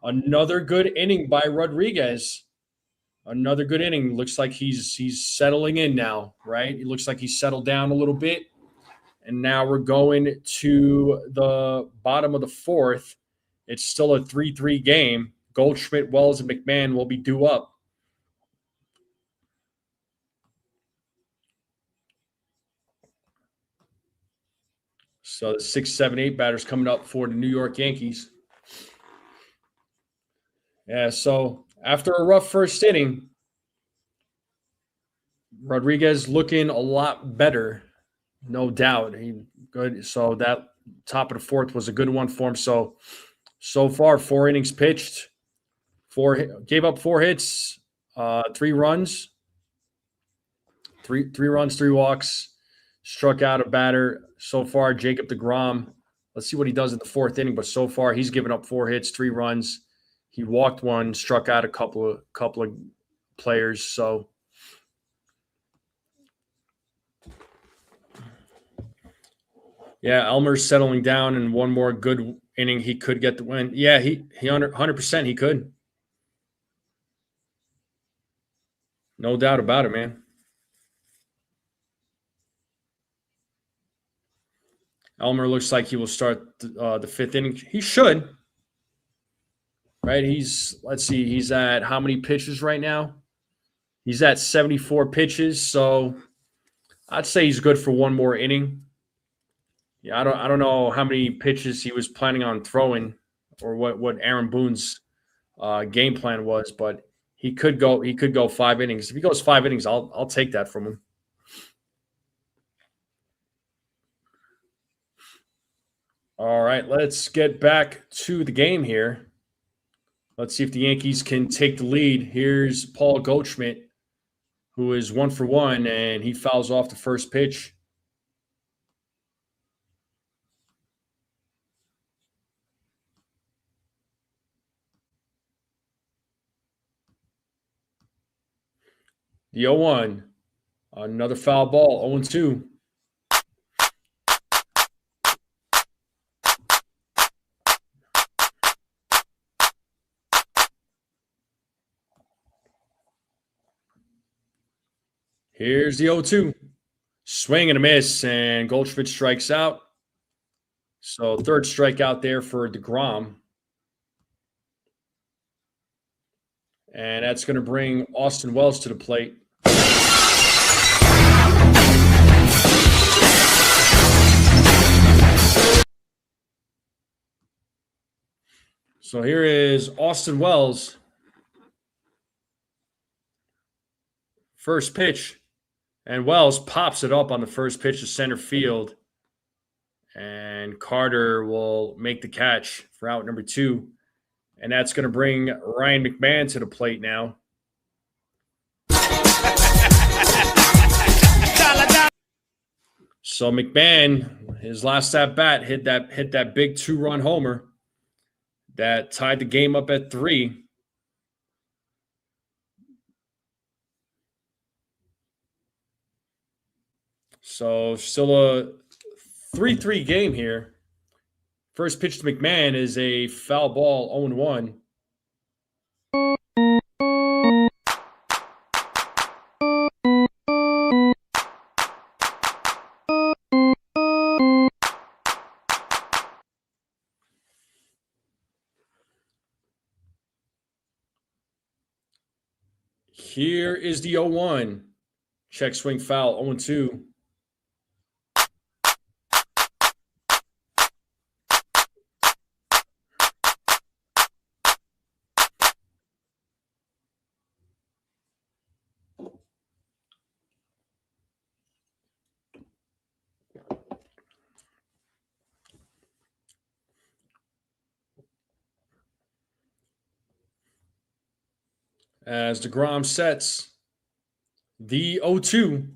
Another good inning by Rodriguez. Another good inning. Looks like he's settling in now, right? It looks like he's settled down a little bit. And now we're going to the bottom of the 4th. It's still a 3-3 game. Goldschmidt, Wells, and McMahon will be due up. So the 6, 7, 8 batters coming up for the New York Yankees. Yeah, so after a rough first inning, Rodriguez looking a lot better, no doubt. He good. So that top of the 4th was a good one for him. So far, 4 innings pitched, gave up 4 hits, 3 runs, 3 runs, 3 walks, struck out a batter. So far, Jacob DeGrom. Let's see what he does in the 4th inning. But so far, he's given up 4 hits, 3 runs. He walked 1, struck out a couple of players. So yeah, Elmer's settling down, and one more good inning, he could get the win. Yeah, he 100% he could. No doubt about it, man. Elmer looks like he will start the 5th inning. He should. Right? Let's see, he's at how many pitches right now? He's at 74 pitches, so I'd say he's good for one more inning. Yeah, I don't know how many pitches he was planning on throwing or what Aaron Boone's game plan was, but he could go 5 innings. If he goes 5 innings, I'll take that from him. All right, let's get back to the game here. Let's see if the Yankees can take the lead. Here's Paul Goldschmidt, who is 1 for 1, and he fouls off the first pitch. The 0-1, another foul ball, 0-2. Here's the 0-2. Swing and a miss, and Goldschmidt strikes out. So 3rd strikeout there for DeGrom. And that's going to bring Austin Wells to the plate. So here is Austin Wells. First pitch. And Wells pops it up on the first pitch to center field. And Carter will make the catch for out number 2. And that's going to bring Ryan McMahon to the plate now. So McMahon, his last at bat, hit that big 2-run homer. that tied the game up at 3. So still a 3-3 game here. First pitch to McMahon is a foul ball, 0-1. Here is the 0-1. Check swing foul, 0-2. As DeGrom sets the 0-2.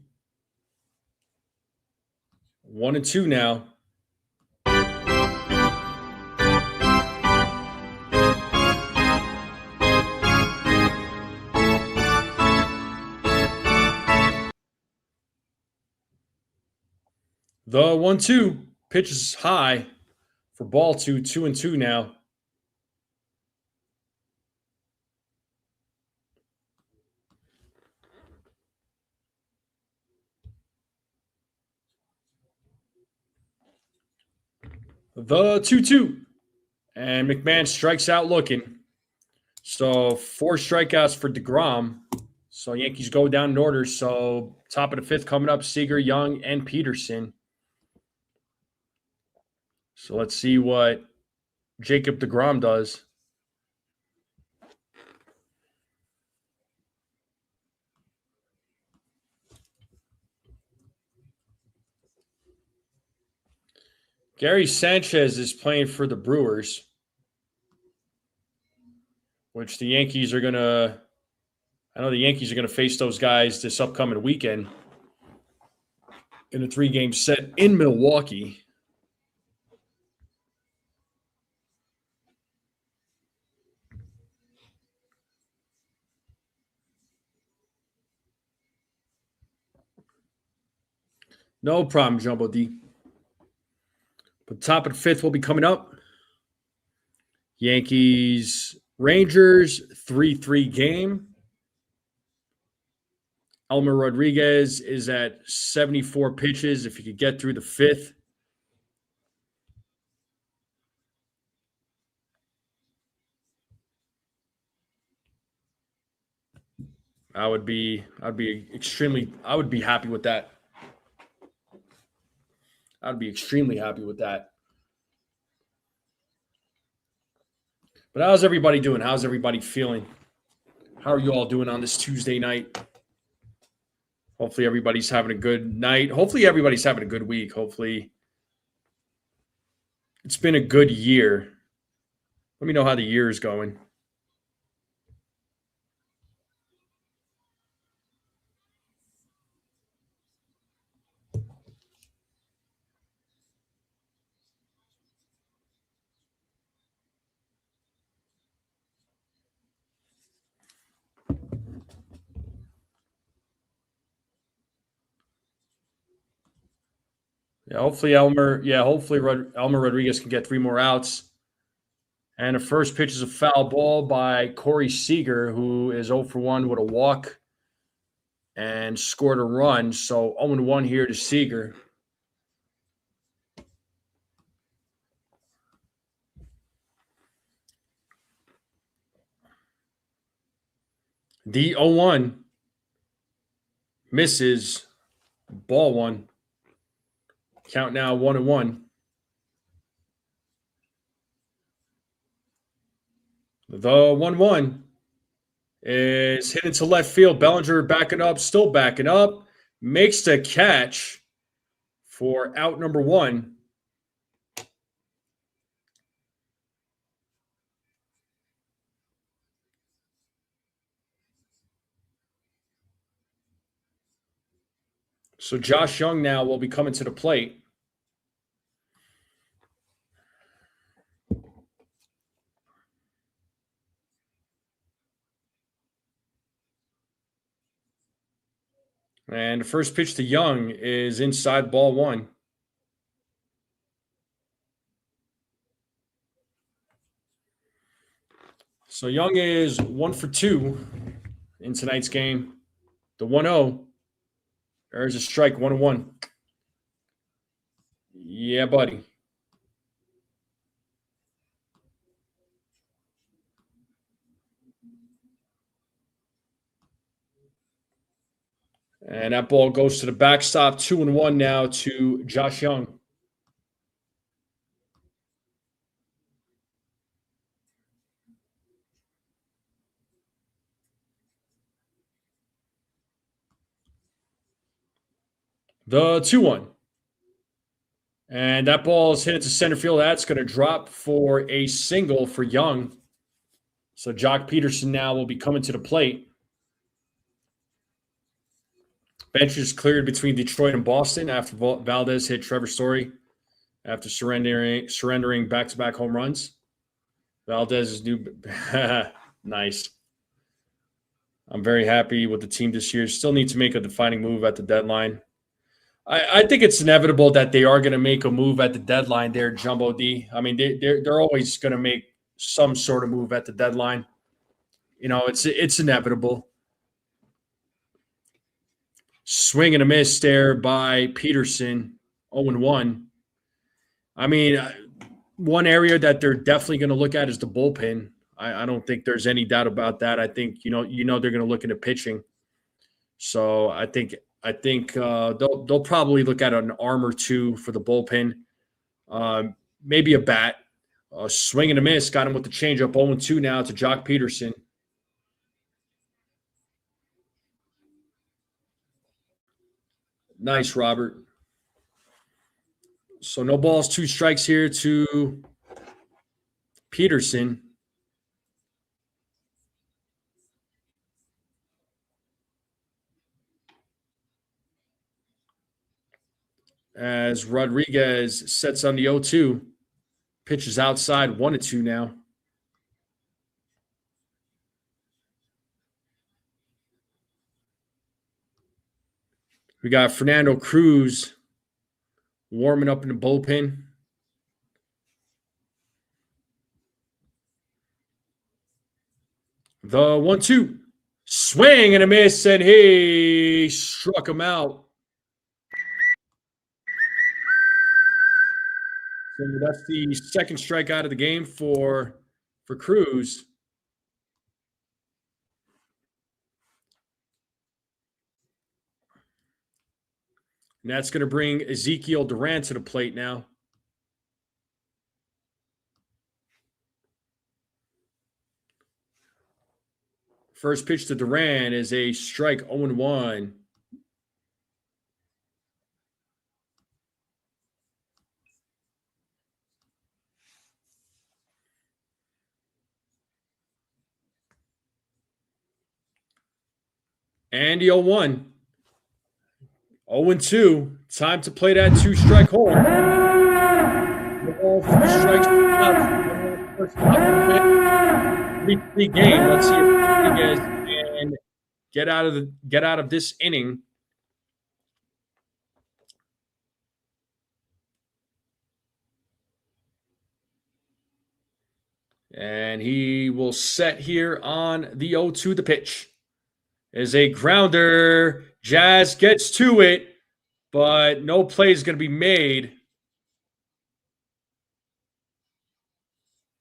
1-2 now. The 1-2 pitch is high for ball 2, 2-2 now. The 2-2. And McMahon strikes out looking. So 4 strikeouts for DeGrom. So Yankees go down in order. So top of the 5th coming up, Seager, Young, and Peterson. So let's see what Jacob DeGrom does. Gary Sanchez is playing for the Brewers, which the Yankees are going to – I know the Yankees are going to face those guys this upcoming weekend in a 3-game set in Milwaukee. No problem, Jumbo D. But top of the 5th will be coming up. Yankees, Rangers, 3-3 game. Elmer Rodriguez is at 74 pitches if he could get through the 5th. I would be happy with that. I'd be extremely happy with that. But how's everybody doing? How's everybody feeling? How are you all doing on this Tuesday night? Hopefully everybody's having a good night. Hopefully everybody's having a good week. Hopefully it's been a good year. Let me know how the year is going. Yeah, hopefully Elmer Rodriguez can get 3 more outs. And the first pitch is a foul ball by Corey Seager, who is 0 for 1 with a walk and scored a run. So 0-1 here to Seager. The 0-1 misses, ball 1. Count now 1-1. The 1-1 is hit into left field. Bellinger backing up, still backing up. Makes the catch for out number 1. So Josh Young now will be coming to the plate. And the first pitch to Young is inside ball one. So Young is 1 for 2 in tonight's game. The 1-0. There's a strike, 1-1. Yeah, buddy. And that ball goes to the backstop, 2-1 now to Josh Young. The 2-1. And that ball is hit into center field. That's going to drop for a single for Young. So Jock Peterson now will be coming to the plate. Bench is cleared between Detroit and Boston after Valdez hit Trevor Story after surrendering back-to-back home runs. Valdez's new nice. I'm very happy with the team this year. Still need to make a defining move at the deadline. I think it's inevitable that they are going to make a move at the deadline there, Jumbo D. I mean, they're always going to make some sort of move at the deadline. You know, it's inevitable. Swing and a miss there by Peterson, 0-1. I mean, one area that they're definitely going to look at is the bullpen. I don't think there's any doubt about that. I think you know they're going to look into pitching. So I think they'll probably look at an arm or two for the bullpen. Maybe a bat. Swing and a miss. Got him with the changeup. 0-2 now to Jock Peterson. Nice, Robert. So no balls, 2 strikes here to Peterson. As Rodriguez sets on the 0-2. Pitches outside, 1-2 now. We got Fernando Cruz warming up in the bullpen. The 1-2. Swing and a miss, and he struck him out. So that's the second strikeout of the game for Cruz. And that's going to bring Ezekiel Durant to the plate now. First pitch to Durant is a strike, 0-1. And the 0-1. 0-2. Time to play that 2-strike hold. All 3 strikes out. Game. Let's see if Rodriguez can get out of this inning. And he will set here on the 0-2. The pitch is a grounder. Jazz gets to it, but no play is going to be made.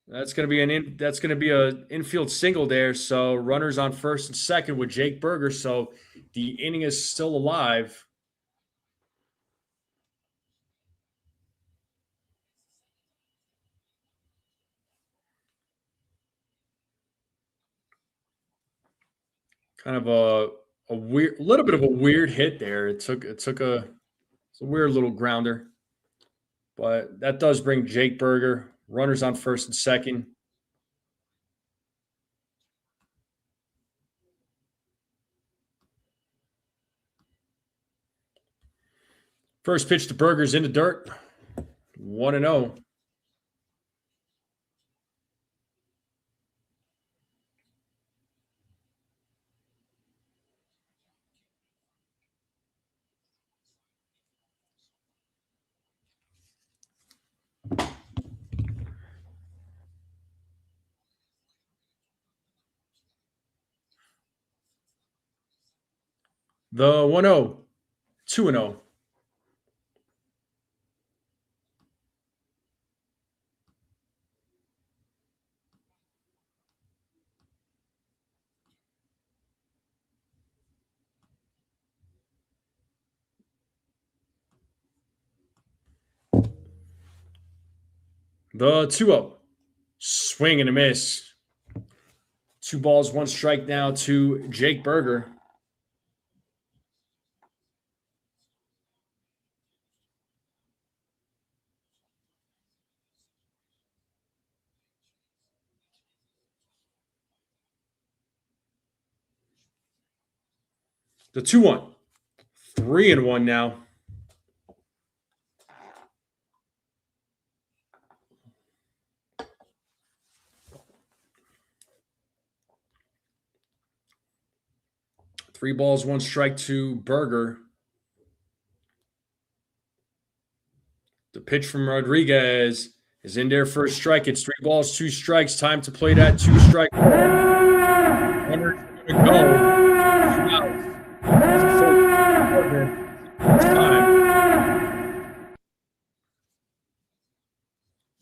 That's going to be an infield single there. So runners on first and second with Jake Berger. So the inning is still alive. Kind of a weird, little bit of a weird hit there. It's a weird little grounder, but that does bring Jake Berger. Runners on first and second. First pitch to Berger's in the dirt. 1-0. The 1-0, 2-0. The 2-0. Swing and a miss. 2 balls, 1 strike now to Jake Berger. The 2-1. 3-1 now. Three balls, 1 strike to Berger. The pitch from Rodriguez is in there for a strike. It's 3 balls, 2 strikes. Time to play that 2-strike. Runner's gonna go.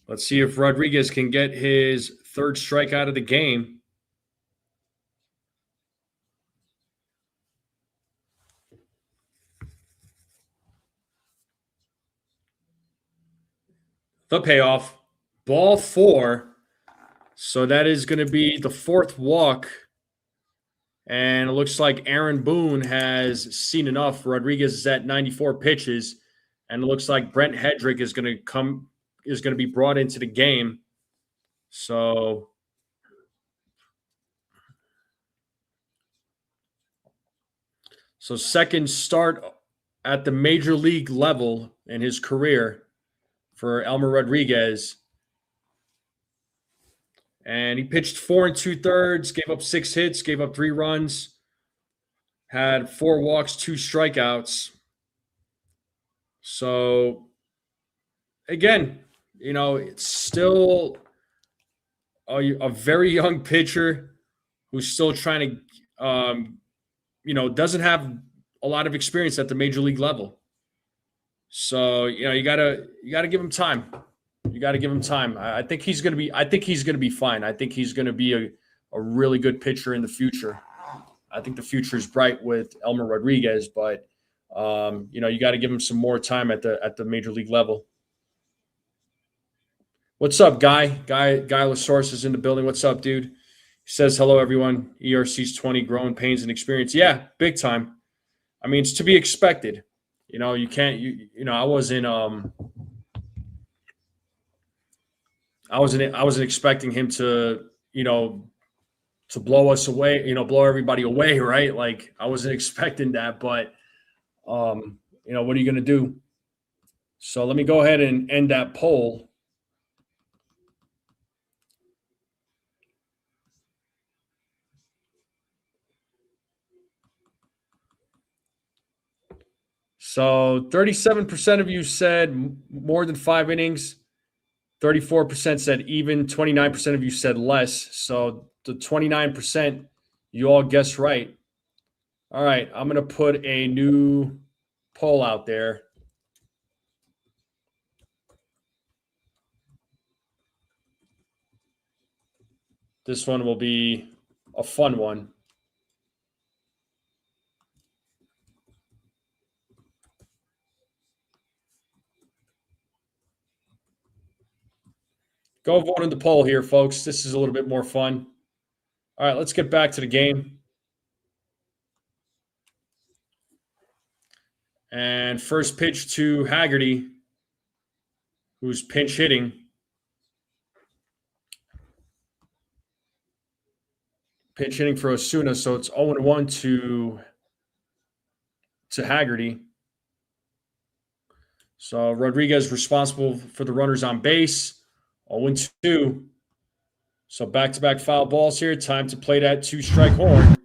Let's see if Rodriguez can get his 3rd strike out of the game. The payoff, ball 4. So that is going to be the 4th walk. And it looks like Aaron Boone has seen enough. Rodriguez is at 94 pitches. And it looks like Brent Hedrick is going to be brought into the game. So second start at the major league level in his career for Elmer Rodriguez. And he pitched 4 2/3, gave up 6 hits, gave up 3 runs, had 4 walks, 2 strikeouts. So, again, it's still a very young pitcher who's still trying to, doesn't have a lot of experience at the major league level. So, you gotta give him time. You got to give him time. I think he's going to be fine. I think he's going to be a really good pitcher in the future. I think the future is bright with Elmer Rodriguez, but you got to give him some more time at the major league level. What's up, Guy? Guy Lasource is in the building. What's up, dude? He says hello, everyone. ERC's 20, growing pains and experience. Yeah, big time. I mean, it's to be expected. You can't. I wasn't expecting him to, to blow us away, blow everybody away, right? Like I wasn't expecting that, but what are you going to do? So let me go ahead and end that poll. So 37% of you said more than 5 innings. 34% said even. 29% of you said less. So the 29%, you all guessed right. All right, I'm going to put a new poll out there. This one will be a fun one. Go vote in the poll here, folks. This is a little bit more fun. All right, let's get back to the game. And first pitch to Haggerty, who's pinch hitting. Pinch hitting for Osuna, so it's 0-1 to Haggerty. So Rodriguez responsible for the runners on base. 0-2. So back-to-back foul balls here. Time to play that 2-strike horn.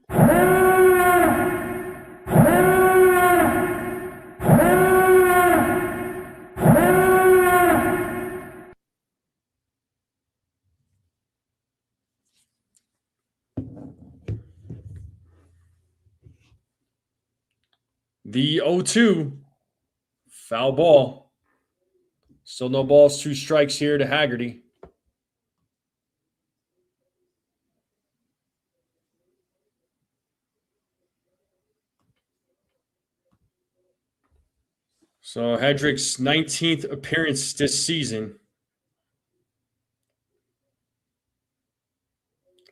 The 0-2. Foul ball. Still no balls, 2 strikes here to Haggerty. So Hedrick's 19th appearance this season.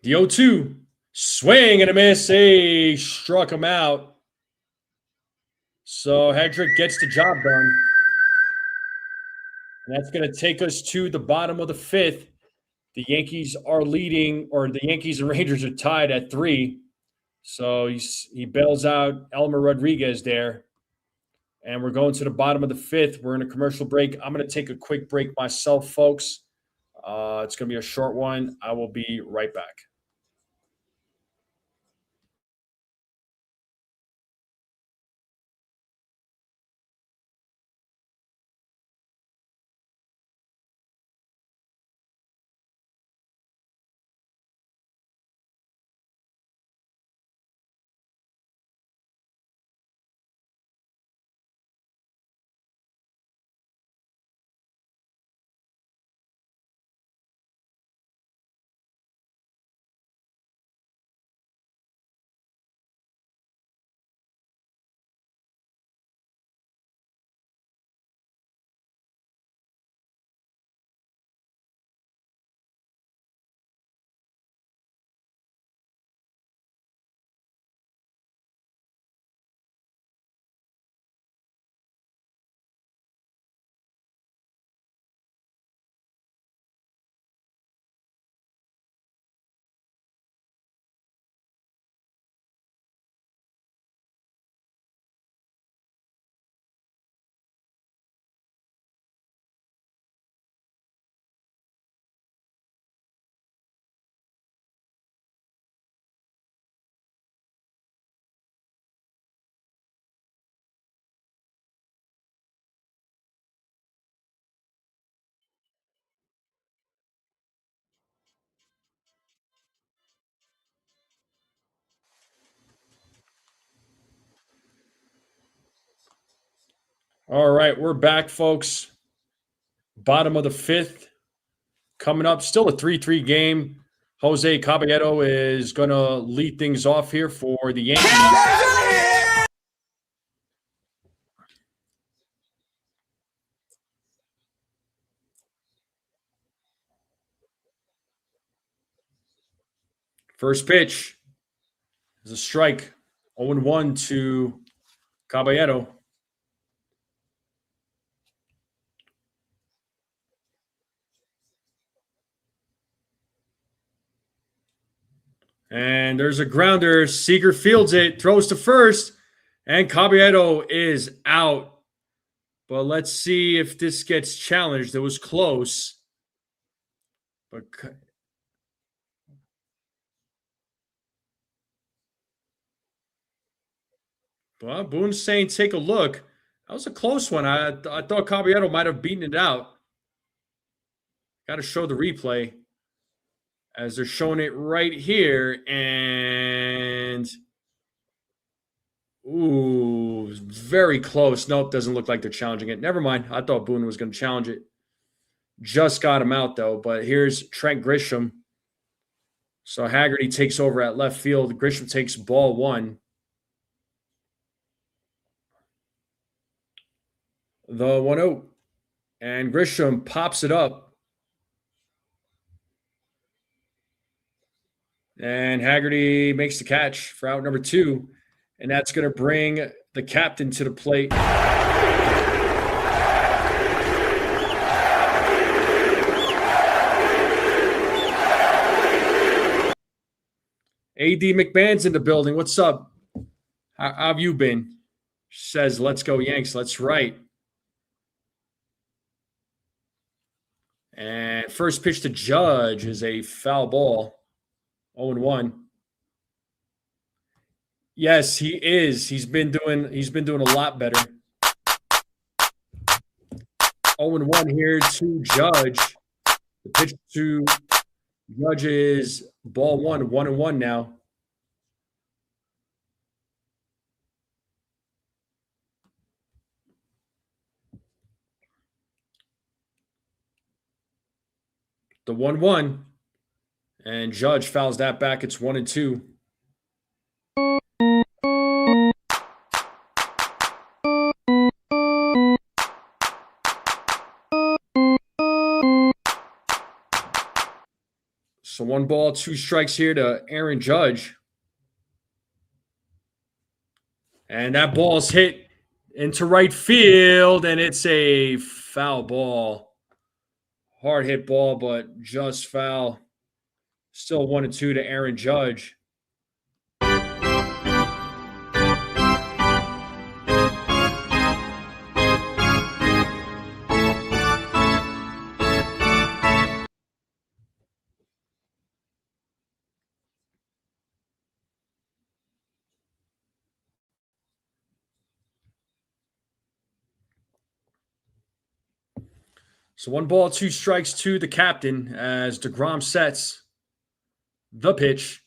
The 0-2. Swing and a miss. Hey, struck him out. So Hedrick gets the job done. And that's going to take us to the bottom of the 5th. The Yankees are leading, or the Yankees and Rangers are tied at 3. So he bails out Elmer Rodriguez there. And we're going to the bottom of the 5th. We're in a commercial break. I'm going to take a quick break myself, folks. It's going to be a short one. I will be right back. All right, we're back, folks. Bottom of the 5th. Coming up, still a 3-3 game. Jose Caballero is going to lead things off here for the Yankees. First pitch is a strike. 0-1 to Caballero. And there's a grounder. Seager fields it, throws to first, and Caballero is out. But let's see if this gets challenged. It was close. But well, Boone's saying take a look. That was a close one. I thought Caballero might have beaten it out. Got to show the replay as they're showing it right here. And, ooh, very close. Nope, doesn't look like they're challenging it. Never mind. I thought Boone was going to challenge it. Just got him out, though. But here's Trent Grisham. So Haggerty takes over at left field. Grisham takes ball 1. The 1-0. And Grisham pops it up. And Haggerty makes the catch for out number 2. And that's going to bring the captain to the plate. A.D. McMahon's in the building. What's up? How have you been? Says, let's go Yanks. Let's right. And first pitch to Judge is a foul ball. 0-1. Yes, he is. He's been doing a lot better. 0-1 here to Judge. The pitch to Judge is ball 1, 1-1 now. The 1-1. And Judge fouls that back. It's 1-2. So 1 ball, 2 strikes here to Aaron Judge. And that ball's hit into right field, and it's a foul ball. Hard hit ball, but just foul. Still 1-2 to Aaron Judge. So 1 ball, 2 strikes to the captain as DeGrom sets the pitch.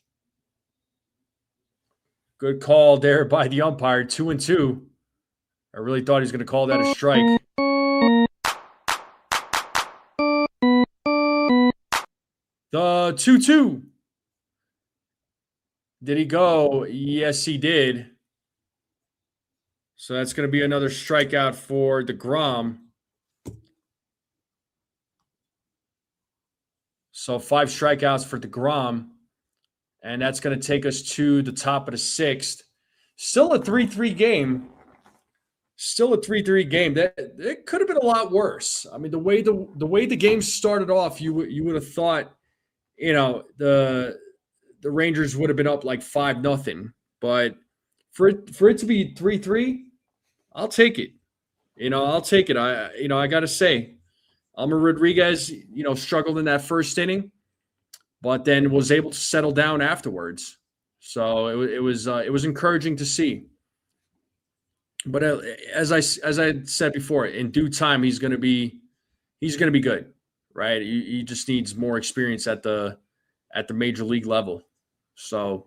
Good call there by the umpire, 2-2. I really thought he was going to call that a strike. The 2-2. Did he go? Yes, he did. So that's going to be another strikeout for DeGrom. So 5 strikeouts for DeGrom. And that's going to take us to the top of the 6th. Still a 3-3 game. Still a 3-3 game. That it could have been a lot worse. I mean, the way the game started off, you would have thought, you know, the Rangers would have been up like 5-0. But for it to be 3-3, I'll take it. You know, I'll take it. I got to say, Elmer Rodriguez, you know, struggled in that first inning, but then was able to settle down afterwards. So it was encouraging to see. But as I said before, in due time he's going to be good, right? He just needs more experience at the major league level. So,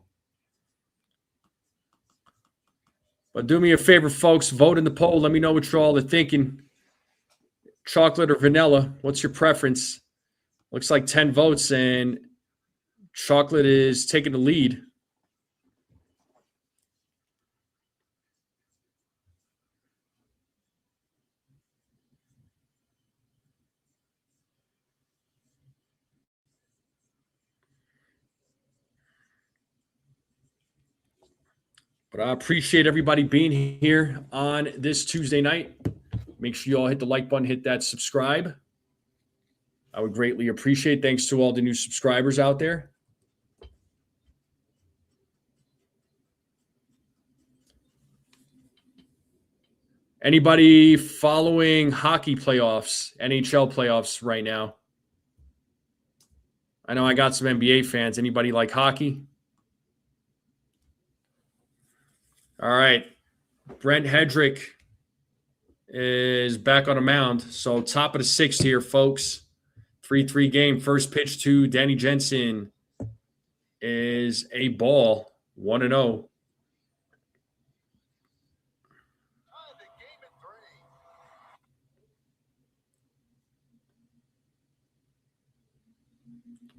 but do me a favor, folks, vote in the poll. Let me know what you all are thinking. Chocolate or vanilla? What's your preference? Looks like 10 votes, and chocolate is taking the lead. But I appreciate everybody being here on this Tuesday night. Make sure you all hit the like button, hit that subscribe. I would greatly appreciate. Thanks to all the new subscribers out there. Anybody following hockey playoffs, NHL playoffs right now? I know I got some NBA fans. Anybody like hockey? All right. Brent Hedrick is back on a mound. So top of the 6th here, folks. 3-3 game. First pitch to Danny Jensen is a ball. 1-0.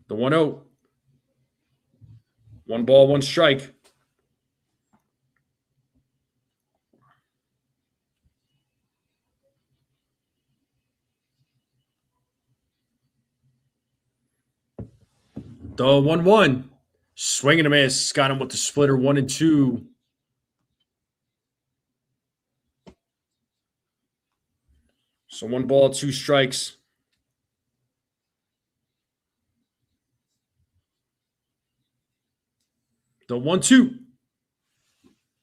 The 1-0. 1 ball, 1 strike. The 1-1. Swing and a miss. Got him with the splitter. 1-2. So 1 ball, 2 strikes. The 1-2.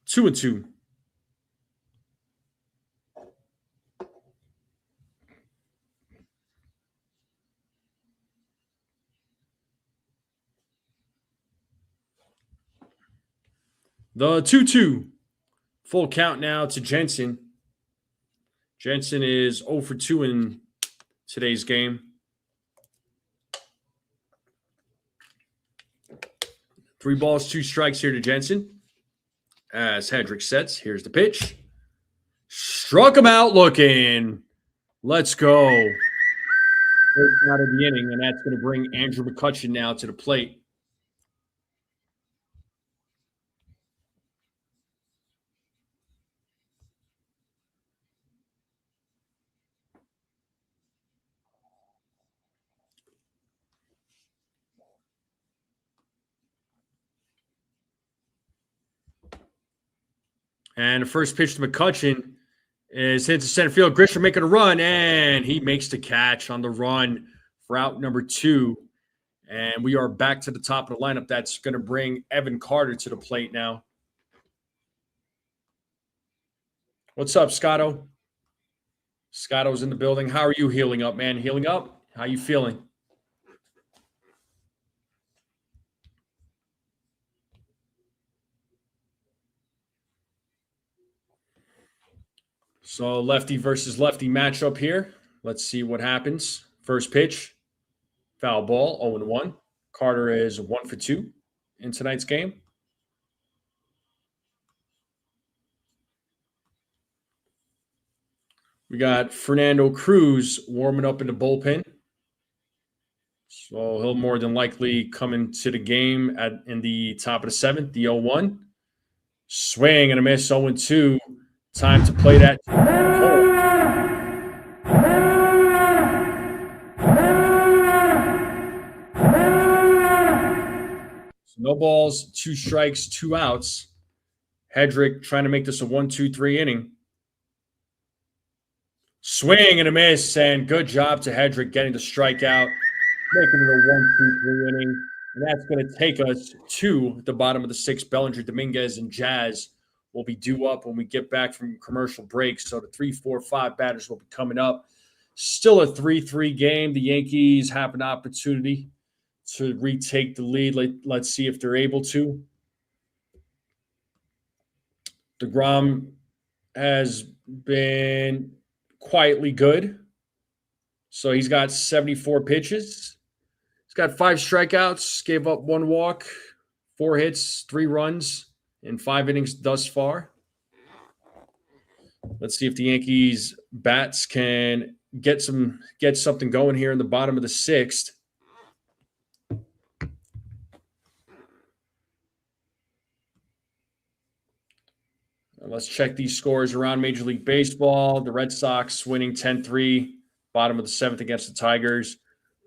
2-2. The 2-2. Full count now to Jensen. Jensen is 0 for 2 in today's game. 3 balls, 2 strikes here to Jensen. As Hedrick sets, here's the pitch. Struck him out looking. Let's go. first out of the inning, and that's going to bring Andrew McCutchen now to the plate. And the first pitch to McCutchen is hit to center field. Grisham making a run, and he makes the catch on the run for out number 2. And we are back to the top of the lineup. That's going to bring Evan Carter to the plate now. What's up, Scotto? Scotto's in the building. How are you healing up, man? Healing up? How you feeling? So lefty versus lefty matchup here. Let's see what happens. First pitch, foul ball, 0-1. Carter is 1 for 2 in tonight's game. We got Fernando Cruz warming up in the bullpen. So he'll more than likely come into the game in the top of the 7th, the 0-1. Swing and a miss, 0-2. Time to play that. So no balls, 2 strikes, 2 outs. Hedrick trying to make this a 1-2-3 inning. Swing and a miss, and good job to Hedrick getting the strikeout, making it a 1-2-3 inning. And that's going to take us to the bottom of the 6th. Bellinger, Dominguez, and Jazz will be due up when we get back from commercial breaks. So the 3, 4, 5 batters will be coming up. Still a 3-3 game. The Yankees have an opportunity to retake the lead. Let's see if they're able to. DeGrom has been quietly good. So he's got 74 pitches. He's got 5 strikeouts, gave up 1 walk, 4 hits, 3 runs in 5 innings thus far. Let's see if the Yankees bats can get something going here in the bottom of the 6th. Let's check these scores around Major League Baseball. The Red Sox winning 10-3, bottom of the 7th against the Tigers.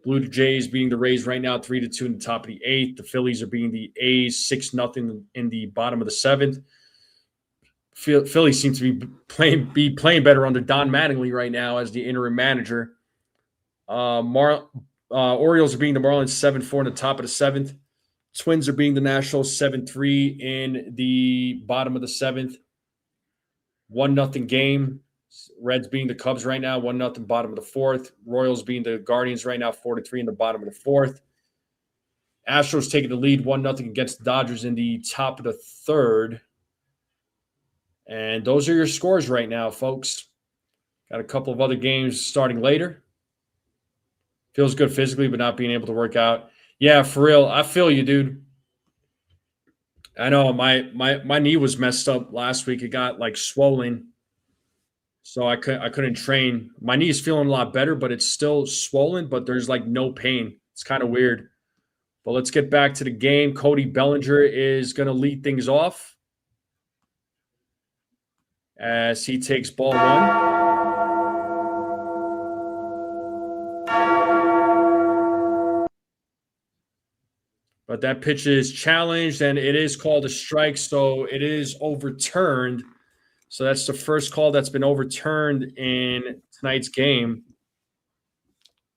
Blue Jays beating the Rays right now 3-2 in the top of the 8th. The Phillies are beating the A's 6-0 in the bottom of the 7th. Phillies seem to be playing better under Don Mattingly right now as the interim manager. Orioles are beating the Marlins 7-4 in the top of the 7th. Twins are beating the Nationals 7-3 in the bottom of the 7th. 1-0 game. Reds beating the Cubs right now, 1-0 bottom of the 4th. Royals beating the Guardians right now, 4-3 in the bottom of the 4th. Astros taking the lead, 1-0 against the Dodgers in the top of the 3rd. And those are your scores right now, folks. Got a couple of other games starting later. Feels good physically, but not being able to work out. Yeah, for real. I feel you, dude. I know my knee was messed up last week. It got like swollen. So I couldn't train. My knee is feeling a lot better, but it's still swollen, but there's like no pain. It's kind of weird. But let's get back to the game. Cody Bellinger is going to lead things off as he takes ball 1. But that pitch is challenged, and it is called a strike, so it is overturned. So that's the first call that's been overturned in tonight's game.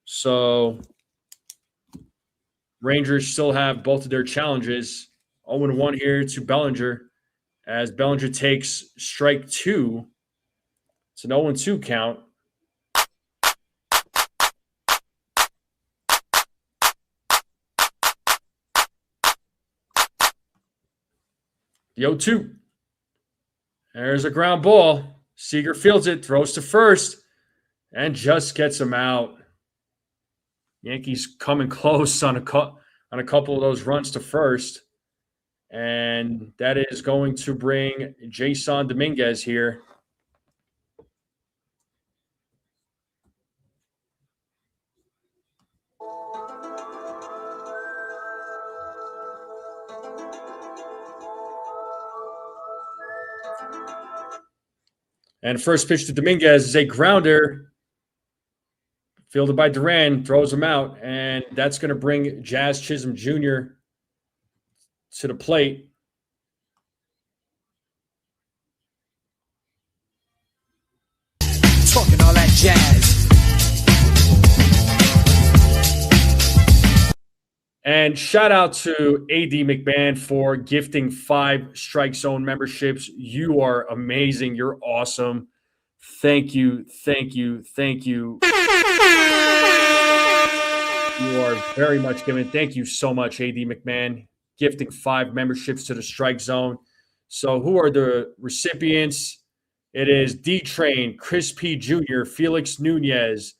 So Rangers still have both of their challenges. 0-1 here to Bellinger as Bellinger takes strike 2. It's an 0-2 count. The 0-2. There's a ground ball. Seager fields it, throws to first, and just gets him out. Yankees coming close on a couple of those runs to first. And that is going to bring Jason Dominguez here. And first pitch to Dominguez is a grounder. Fielded by Duran, throws him out, and that's going to bring Jazz Chisholm Jr. to the plate. Talking all that jazz. And shout out to AD McMahon for gifting 5 Strike Zone memberships. You are amazing. You're awesome. Thank you. Thank you. Thank you. You are very much given. Thank you so much, AD McMahon, gifting 5 memberships to the Strike Zone. So who are the recipients? It is D-Train, Chris P. Jr., Felix Nunez,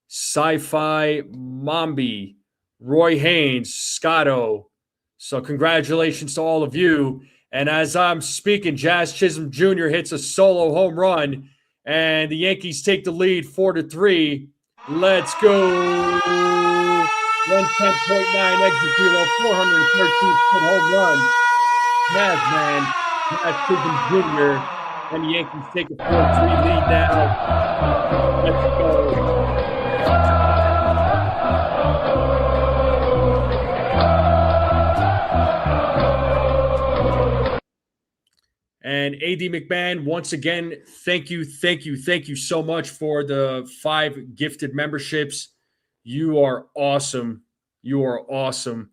Sci-Fi Mambi, Roy Haynes, Scotto. So congratulations to all of you. And as I'm speaking, Jazz Chisholm Jr. hits a solo home run, and the Yankees take the lead 4-3. Let's go. 110.9 exit velo, 413-foot home run. Jazz, man. Jazz Chisholm Jr. And the Yankees take a 4-3 lead now. Let's go. And AD McMahon, once again, thank you so much for the 5 gifted memberships. You are awesome. You are awesome.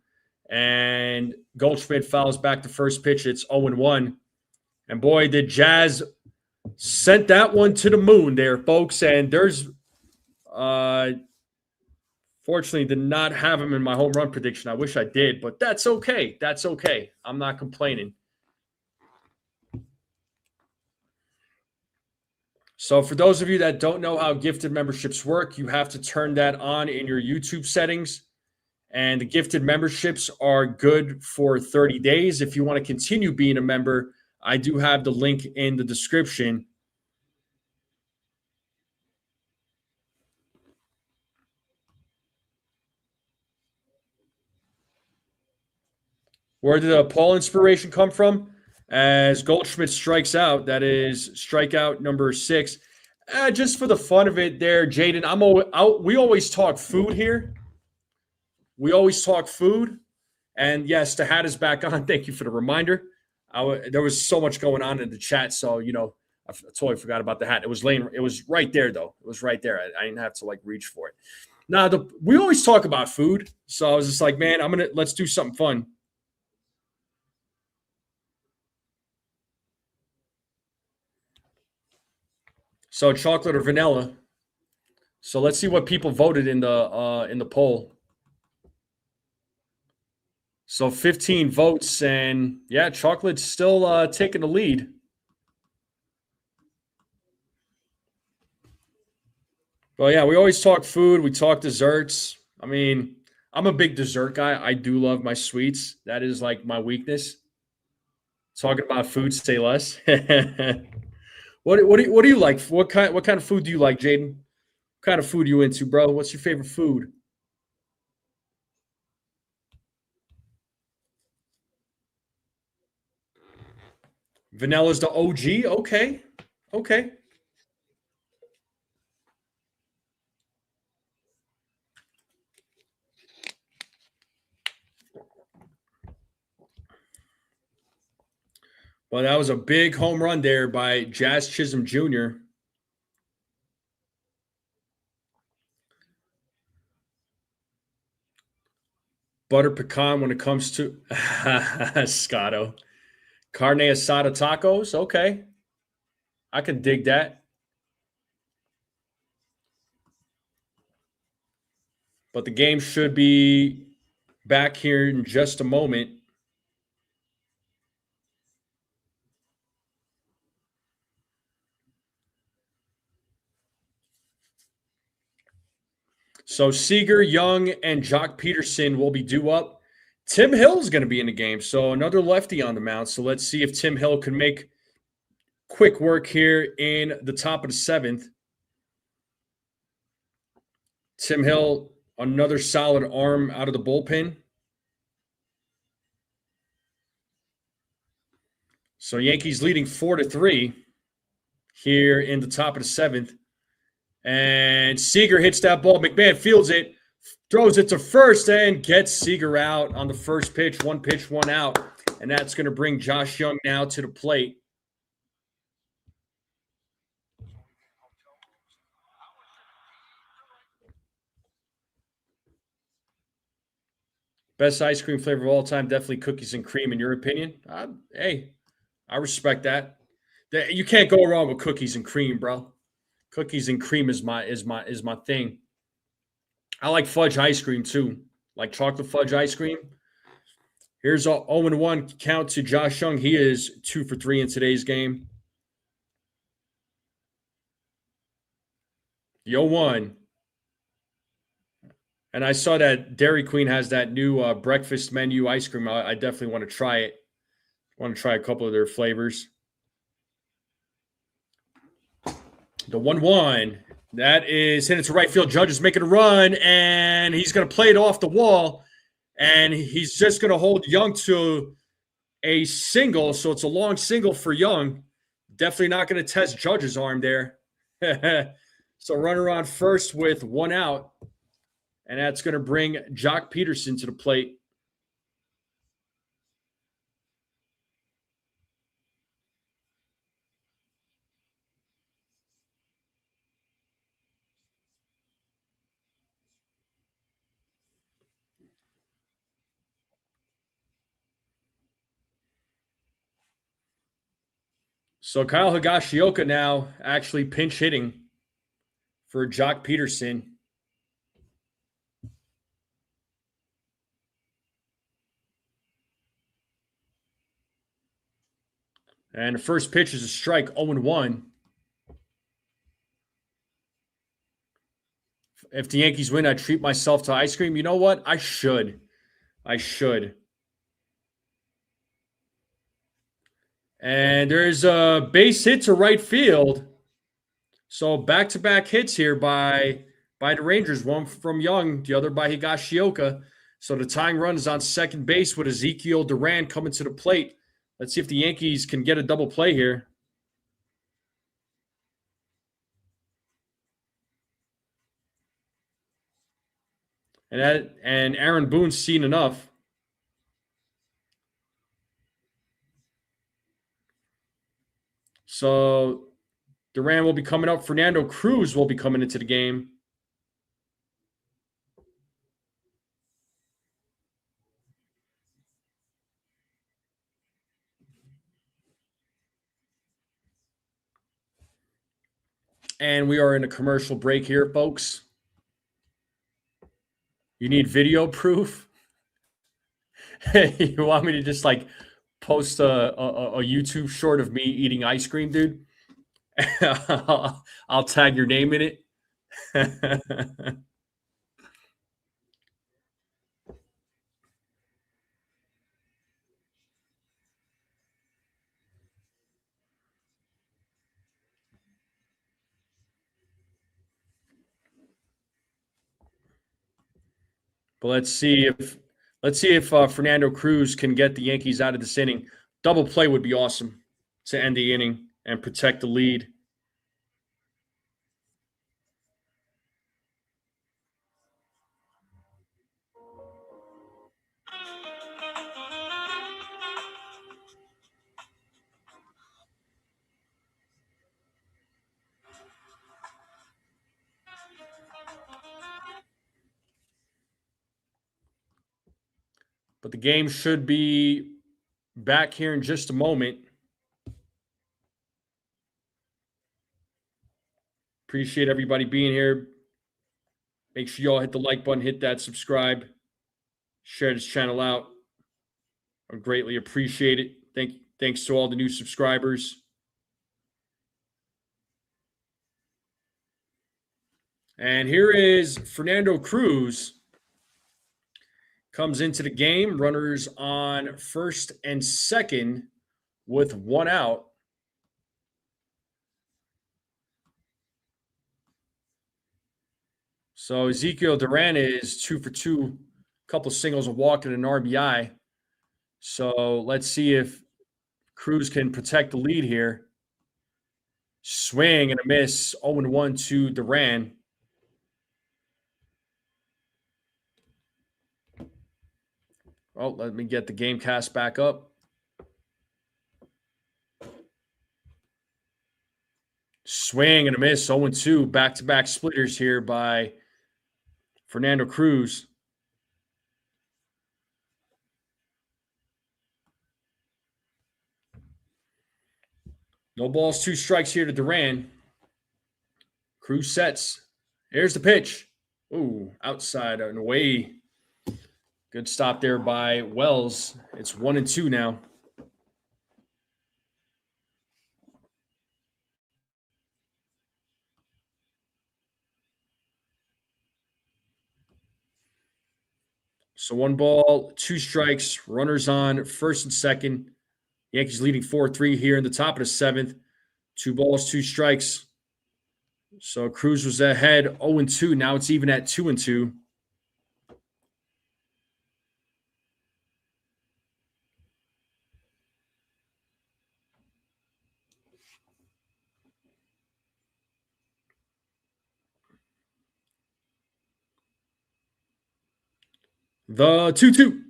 And Goldschmidt fouls back to first pitch. It's 0-1. And boy, did Jazz sent that one to the moon there, folks. And there's, fortunately, did not have him in my home run prediction. I wish I did, but that's okay. That's okay. I'm not complaining. So for those of you that don't know how gifted memberships work, you have to turn that on in your YouTube settings. And the gifted memberships are good for 30 days. If you want to continue being a member, I do have the link in the description. Where did the Paul inspiration come from? As Goldschmidt strikes out, that is strikeout number 6. Just for the fun of it there, Jaden, we always talk food here. We always talk food. And yes, the hat is back on. Thank you for the reminder. There was so much going on in the chat, so, I totally forgot about the hat. It was right there, though. It was right there. I didn't have to, reach for it. Now, we always talk about food, so I was just like, man, let's do something fun. So chocolate or vanilla. So let's see what people voted in the poll. So 15 votes, and yeah, chocolate's still taking the lead. Well, yeah, we always talk food. We talk desserts. I mean, I'm a big dessert guy. I do love my sweets. That is my weakness. Talking about food, say less. What do you like? What kind of food do you like, Jaden? What kind of food are you into, bro? What's your favorite food? Vanilla's the OG? Okay. Okay. Well, that was a big home run there by Jazz Chisholm Jr. Butter pecan when it comes to Scotto. Carne asada tacos. Okay. I can dig that. But the game should be back here in just a moment. So Seager, Young, and Jock Peterson will be due up. Tim Hill's going to be in the game, so another lefty on the mound. So let's see if Tim Hill can make quick work here in the top of the 7th. Tim Hill, another solid arm out of the bullpen. So Yankees leading 4-3. here in the top of the 7th. And Seager hits that ball. McMahon fields it, throws it to first, and gets Seager out on the first pitch. 1 pitch, 1 out. And that's going to bring Josh Jung now to the plate. Best ice cream flavor of all time, definitely cookies and cream, in your opinion? Hey, I respect that. You can't go wrong with cookies and cream, bro. Cookies and cream is my thing. I like fudge ice cream too, like chocolate fudge ice cream. Here's a 0-1 count to Josh Jung. He is 2 for 3 in today's game. The 0-1. And I saw that Dairy Queen has that new breakfast menu ice cream. I definitely want to try it. I want to try a couple of their flavors. The 1-1. That is hit into right field. Judge is making a run, and he's going to play it off the wall. And he's just going to hold Jung to a single. So it's a long single for Jung. Definitely not going to test Judge's arm there. So runner on first with 1 out. And that's going to bring Jock Peterson to the plate. So Kyle Higashioka now actually pinch hitting for Jock Peterson. And the first pitch is a strike, 0-1. If the Yankees win, I treat myself to ice cream. You know what? I should. And there's a base hit to right field. So back-to-back hits here by the Rangers. One from Jung, the other by Higashioka. So the tying run is on second base with Ezekiel Duran coming to the plate. Let's see if the Yankees can get a double play here. And Aaron Boone's seen enough. So Duran will be coming up. Fernando Cruz will be coming into the game. And we are in a commercial break here, folks. You need video proof? You want me to just like post a YouTube short of me eating ice cream, dude? I'll tag your name in it. But let's see if Fernando Cruz can get the Yankees out of this inning. Double play would be awesome to end the inning and protect the lead. But the game should be back here in just a moment. Appreciate everybody being here. Make sure you all hit the like button, hit that subscribe, share this channel out. I greatly appreciate it. Thanks to all the new subscribers. And here is Fernando Cruz. Comes into the game, runners on first and second with 1 out. So Ezekiel Duran is 2 for 2, a couple singles, a walk, and an RBI. So let's see if Cruz can protect the lead here. Swing and a miss. 0-1 to Duran. Oh, let me get the game cast back up. Swing and a miss. 0-2. Back-to-back splitters here by Fernando Cruz. No balls, 2 strikes here to Duran. Cruz sets. Here's the pitch. Ooh, outside and away. Good stop there by Wells. It's 1-2 now. So 1 ball, 2 strikes, runners on first and second. Yankees leading 4-3 here in the top of the 7th. 2 balls, 2 strikes. So Cruz was ahead 0-2. Now it's even at 2-2. The 2-2.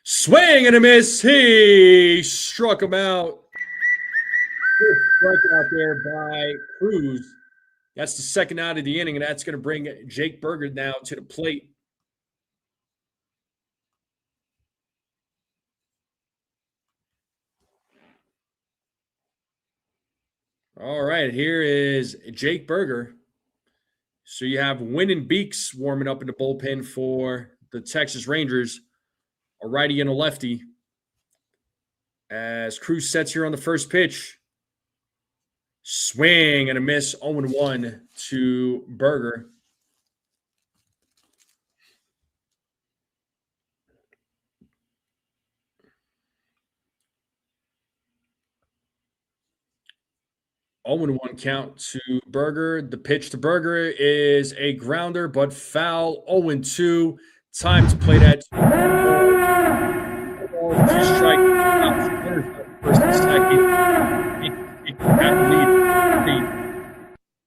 Swing and a miss. He struck him out. Good strikeout there by Cruz. That's the second out of the inning, and that's going to bring Jake Burger now to the plate. All right, here is Jake Burger. So you have Wynn and Beeks warming up in the bullpen for the Texas Rangers, a righty and a lefty. As Cruz sets here on the first pitch. Swing and a miss, 0-1 to Burger. One count to Burger. The pitch to Burger is a grounder, but foul. 0-2. Time to play that. 2 strike. First and second.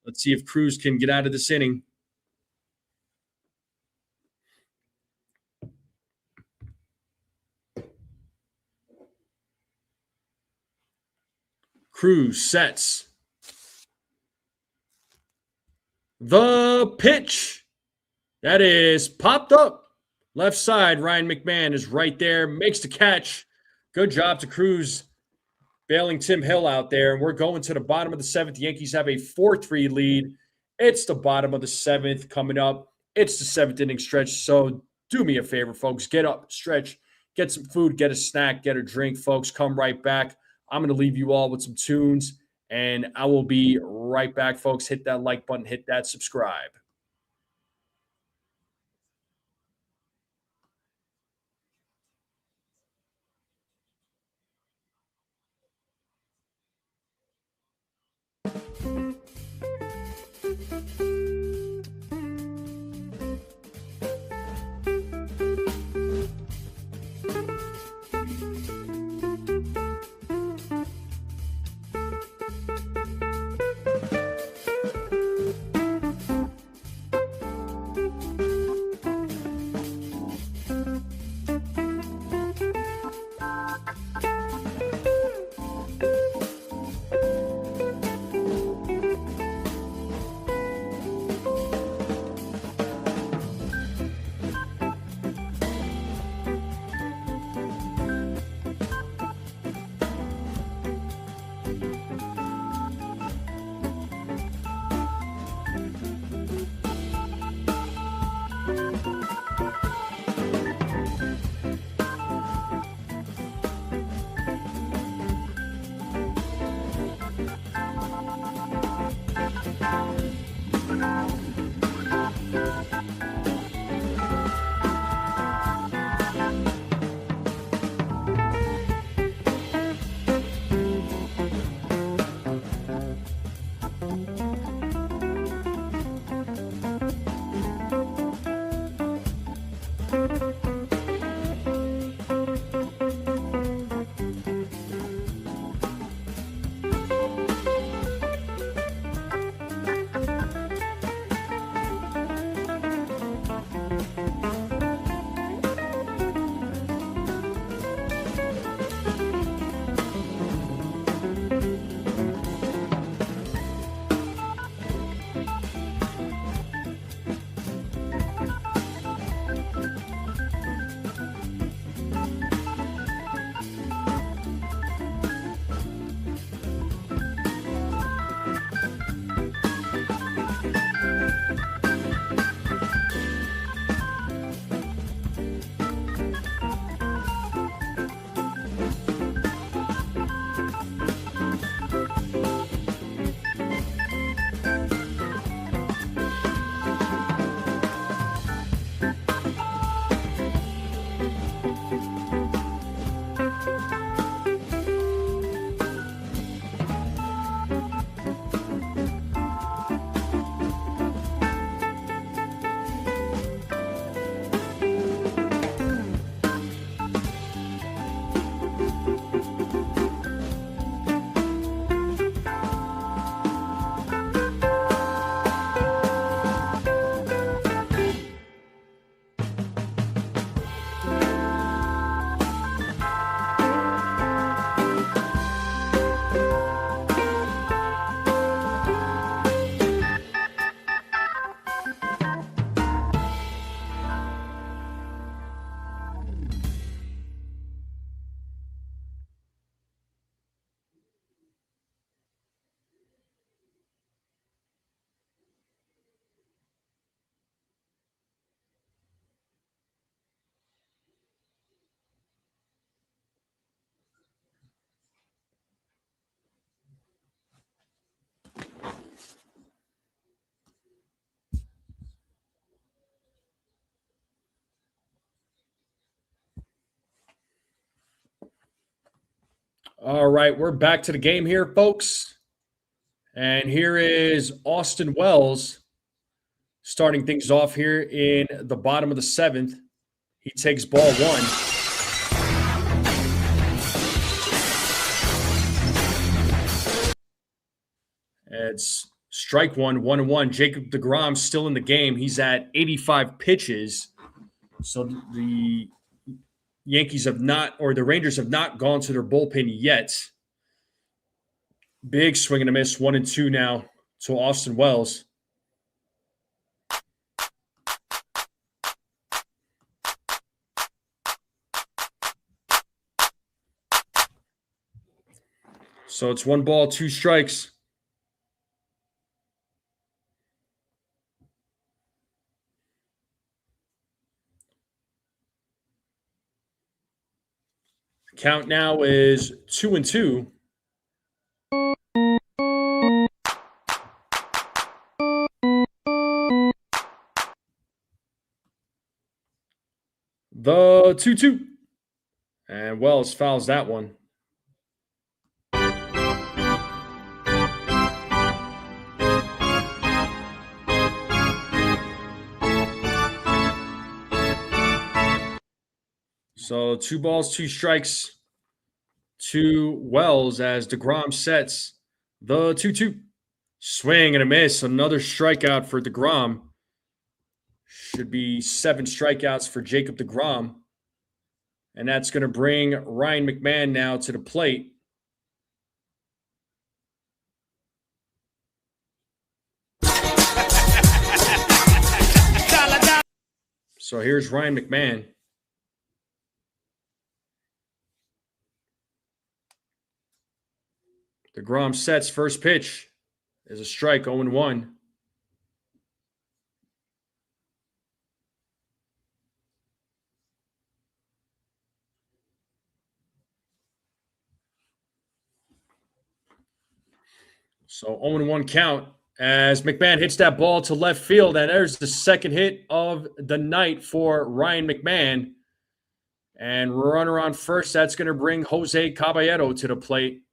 Let's see if Cruz can get out of this inning. Cruz sets. The pitch. That is popped up. Left side, Ryan McMahon is right there. Makes the catch. Good job to Cruz bailing Tim Hill out there. And we're going to the bottom of the 7th. The Yankees have a 4-3 lead. It's the bottom of the 7th coming up. It's the 7th inning stretch. So do me a favor, folks. Get up, stretch, get some food, get a snack, get a drink, folks. Come right back. I'm going to leave you all with some tunes, and I will be right back, folks. Hit that like button, hit that subscribe. All right, we're back to the game here, folks. And here is Austin Wells starting things off here in the bottom of the 7th. He takes ball 1. It's strike 1, 1-1. Jacob DeGrom still in the game. He's at 85 pitches. So the Yankees have not, or the Rangers have not gone to their bullpen yet. Big swing and a miss, 1-2 now to Austin Wells. So it's 1 ball, 2 strikes. Count now is 2-2. The 2-2. And Wells fouls that one. So 2 balls, 2 strikes to Wells as DeGrom sets the 2-2. Swing and a miss. Another strikeout for DeGrom. Should be 7 strikeouts for Jacob DeGrom. And that's going to bring Ryan McMahon now to the plate. So here's Ryan McMahon. DeGrom sets first pitch is a strike, 0-1. So 0-1 count as McMahon hits that ball to left field, and there's the second hit of the night for Ryan McMahon. And runner on first, that's going to bring Jose Caballero to the plate.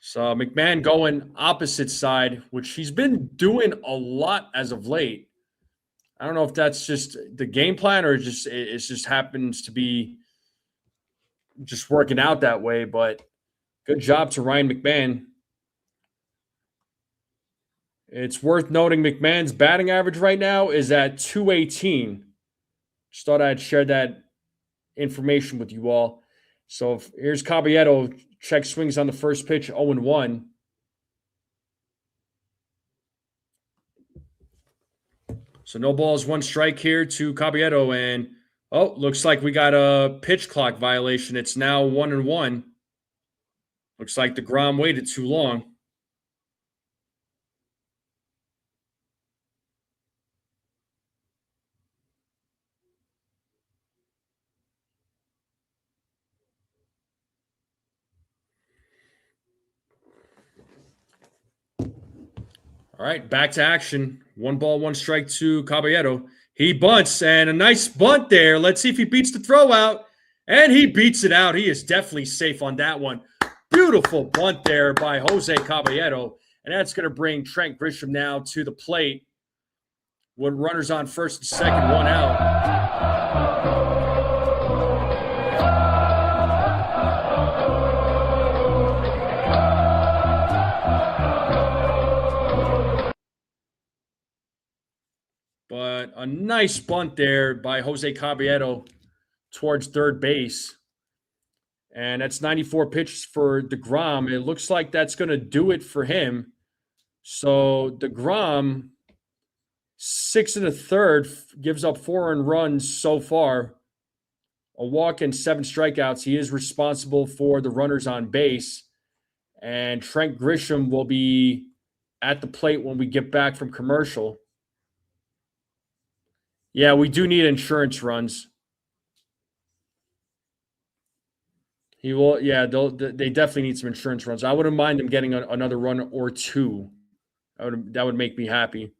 So McMahon going opposite side, which he's been doing a lot as of late. I don't know if that's just the game plan or it just happens to be just working out that way, but good job to Ryan McMahon. It's worth noting McMahon's batting average right now is at 218. Just thought I'd share that information with you all. So here's Caballero. Check swings on the first pitch, 0-1. So no balls, 1 strike here to Caballero. And, looks like we got a pitch clock violation. It's now 1-1. Looks like DeGrom waited too long. All right, back to action. 1 ball, 1 strike to Caballero. He bunts, and a nice bunt there. Let's see if he beats the throw out. And he beats it out. He is definitely safe on that one. Beautiful bunt there by Jose Caballero. And that's going to bring Trent Grisham now to the plate with runners on first and second, 1 out. But a nice bunt there by Jose Caballero towards third base. And that's 94 pitches for DeGrom. It looks like that's going to do it for him. So DeGrom, 6 1/3, gives up 4 earned runs so far. A walk and 7 strikeouts. He is responsible for the runners on base. And Trent Grisham will be at the plate when we get back from commercial. Yeah, we do need insurance runs. He will. Yeah, they definitely need some insurance runs. I wouldn't mind them getting another run or 2. That would make me happy.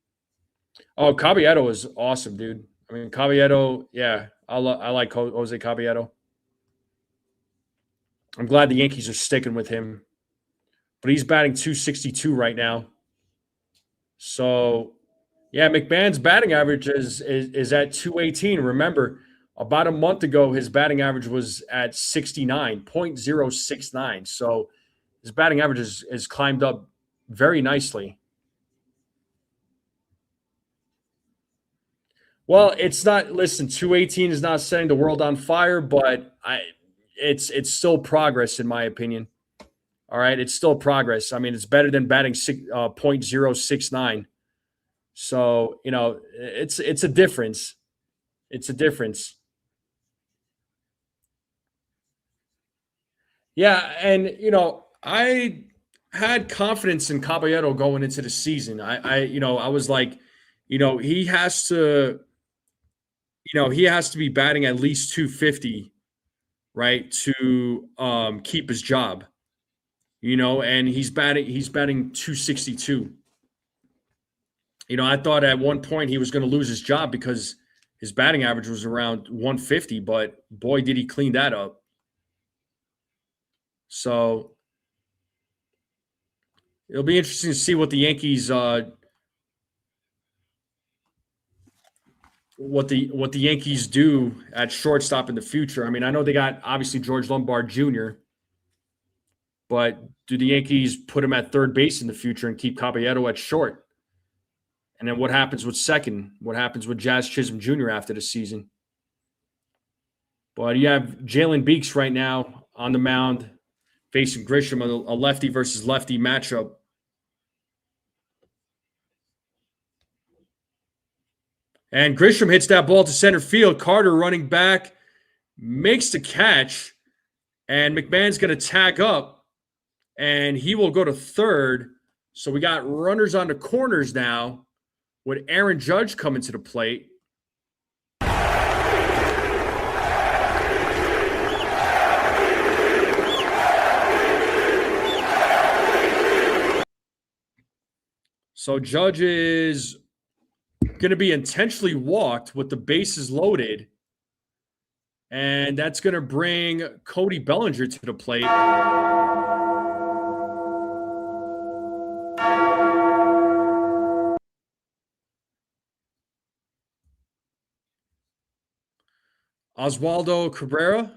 Oh, Caballero is awesome, dude. I mean, Caballero. Yeah, I like Jose Caballero. I'm glad the Yankees are sticking with him. But he's batting 262 right now. So, yeah, McMahon's batting average is at 218. Remember, about a month ago, his batting average was at 69.069. So his batting average has climbed up very nicely. Well, it's not. Listen, 218 is not setting the world on fire, but it's still progress in my opinion. All right, it's still progress. I mean, it's better than batting 0.069. So it's a difference. It's a difference. Yeah, and I had confidence in Caballero going into the season. I was like, he has to, he has to be batting at least 250, right, to keep his job. And he's batting 262. I thought at one point he was going to lose his job because his batting average was around 150, but boy, did he clean that up. So it'll be interesting to see what the Yankees what the Yankees do at shortstop in the future. I mean, I know they got obviously George Lombard Jr., but do the Yankees put him at third base in the future and keep Caballero at short? And then what happens with second? What happens with Jazz Chisholm Jr. after the season? But you have Jalen Beeks right now on the mound facing Grisham, a lefty versus lefty matchup. And Grisham hits that ball to center field. Carter running back makes the catch. And McMahon's going to tag up. And he will go to third. So we got runners on the corners now with Aaron Judge coming to the plate. So Judge is going to be intentionally walked with the bases loaded. And that's going to bring Cody Bellinger to the plate. Oswaldo Cabrera.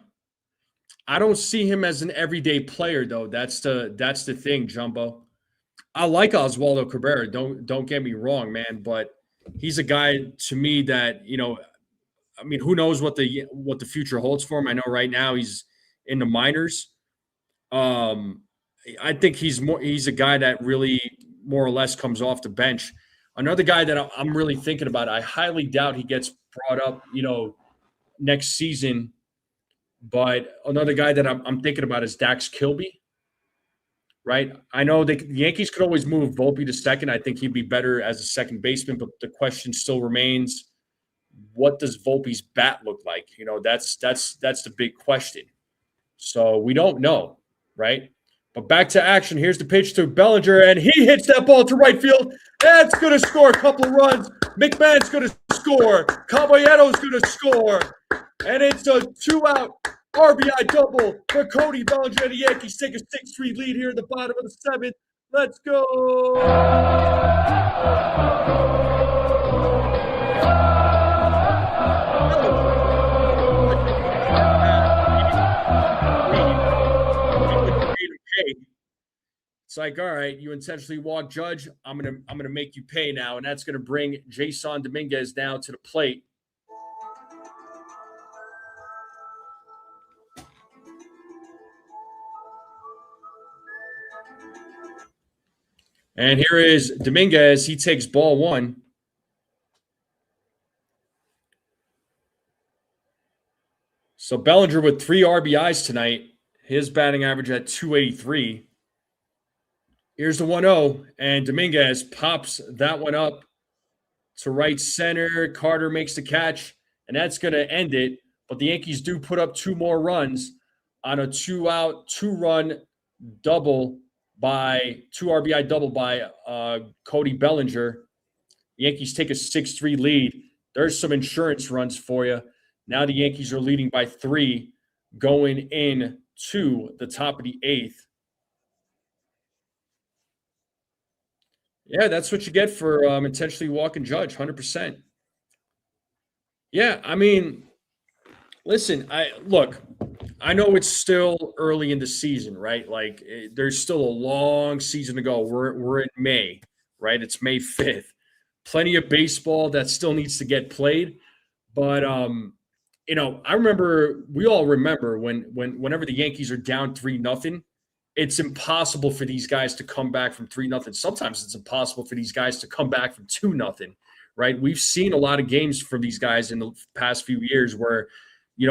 I don't see him as an everyday player, though. That's the thing, Jumbo. I like Oswaldo Cabrera. Don't get me wrong, man, but he's a guy to me that, I mean, who knows what the future holds for him. I know right now he's in the minors. I think he's a guy that really more or less comes off the bench. Another guy that I'm really thinking about, I highly doubt he gets brought up, next season. But another guy that I'm thinking about is Dax Kilby. Right. I know the Yankees could always move Volpe to second. I think he'd be better as a second baseman, but the question still remains, what does Volpe's bat look like? That's the big question. So we don't know, right? But back to action. Here's the pitch to Bellinger, and he hits that ball to right field. That's going to score a couple of runs. McMahon's going to score. Caballero's going to score. And it's a 2-out RBI double for Cody Bellinger. The Yankees take a 6-3 lead here in the bottom of the seventh. Let's go. It's like, all right, you intentionally walk Judge. I'm gonna make you pay now, and that's gonna bring Jason Dominguez down to the plate. And here is Dominguez. He takes ball one. So Bellinger with 3 RBIs tonight. His batting average at 283. Here's the 1-0, and Dominguez pops that one up to right center. Carter makes the catch, and that's going to end it. But the Yankees do put up 2 more runs on a 2-out, 2-run double by 2 RBI double by Cody Bellinger. The Yankees take a 6-3 lead. There's some insurance runs for you. Now the Yankees are leading by 3 going in to the top of the 8th. Yeah, that's what you get for intentionally walking Judge, 100%. Yeah, I mean, listen, I know it's still early in the season, right? Like there's still a long season to go. We're in May, right? It's May 5th. Plenty of baseball that still needs to get played, but I remember we all remember whenever the Yankees are down 3-0, it's impossible for these guys to come back from 3-0. Sometimes it's impossible for these guys to come back from 2-0, right? We've seen a lot of games from these guys in the past few years where,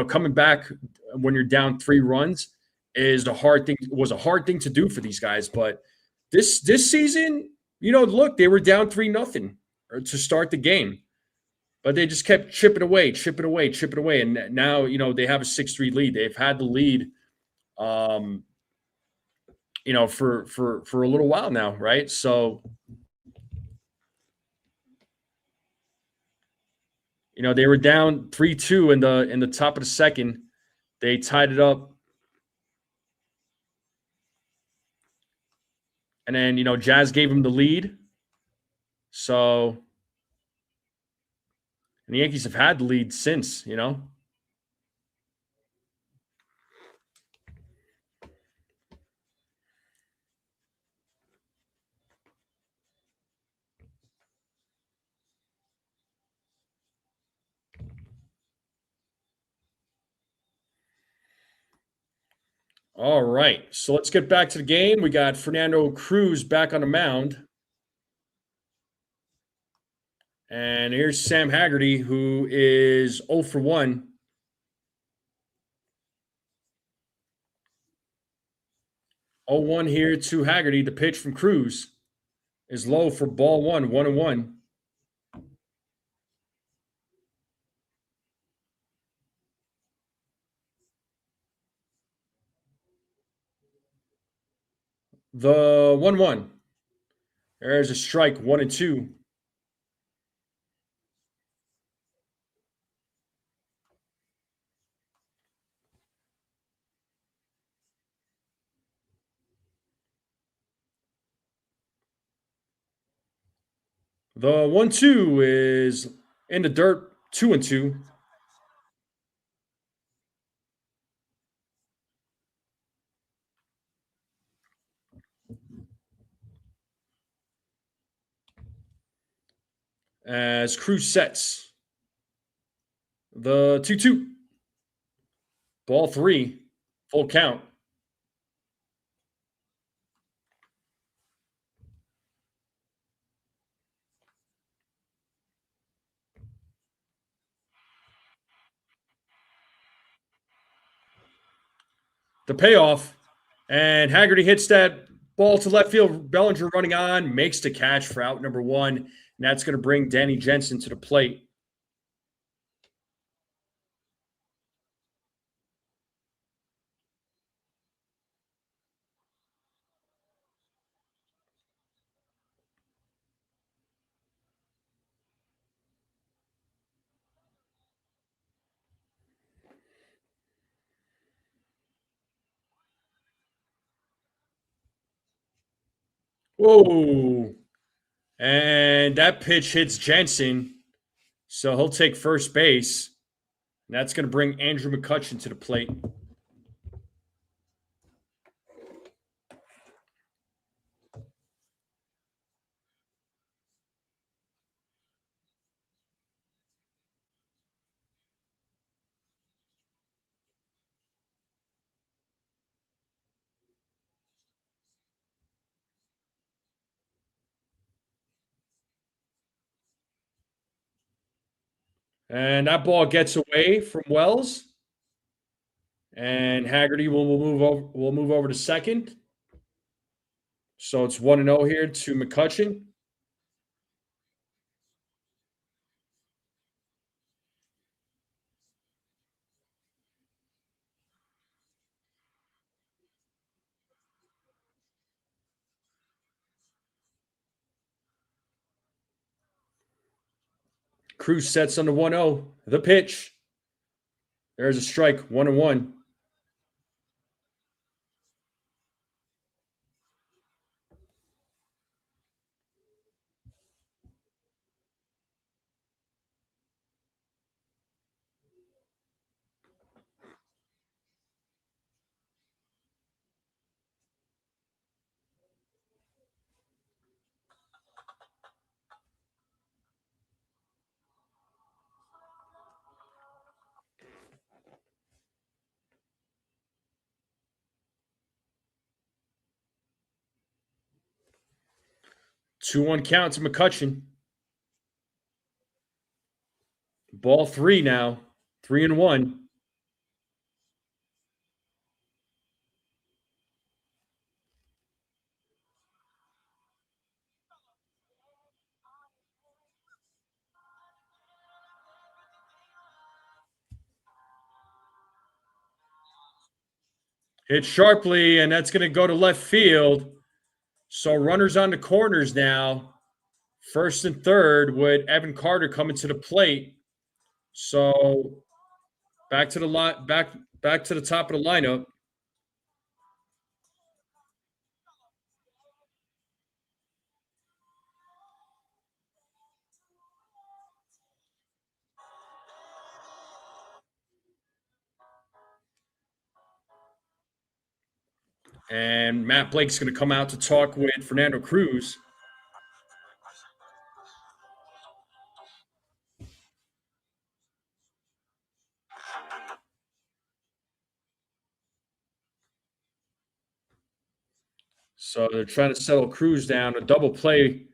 coming back when you're down 3 runs was a hard thing to do for these guys. But this season, look, they were down 3-0 to start the game, but they just kept chipping away, chipping away, chipping away. And now, they have a 6-3 lead. They've had the lead, for a little while now, right? So, they were down 3-2 in the top of the second. They tied it up. And then, Jazz gave him the lead. So, and the Yankees have had the lead since, All right. So let's get back to the game. We got Fernando Cruz back on the mound. And here's Sam Haggerty, who is 0 for 1. 0-1 here to Haggerty. The pitch from Cruz is low for ball 1, 1-1. The 1-1. There's a strike, 1-2. The 1-2 is in the dirt, 2-2. As Cruz sets the 2-2. Ball 3, full count. The payoff, and Haggerty hits that ball to left field. Bellinger running on, makes the catch for out number 1, and that's going to bring Danny Jensen to the plate. Whoa. And that pitch hits Jensen, so he'll take first base. And that's going to bring Andrew McCutchen to the plate. And that ball gets away from Wells. And Haggerty will move over to second. So it's 1-0 here to McCutchen. Cruz sets on the 1-0. The pitch. There's a strike, 1-1. Two-one count to McCutchen. Ball 3 now, 3-1. Hit sharply, and that's going to go to left field. So runners on the corners now. First and third with Evan Carter coming to the plate. So back to the line, back to the top of the lineup. And Matt Blake's going to come out to talk with Fernando Cruz. So they're trying to settle Cruz down. A double play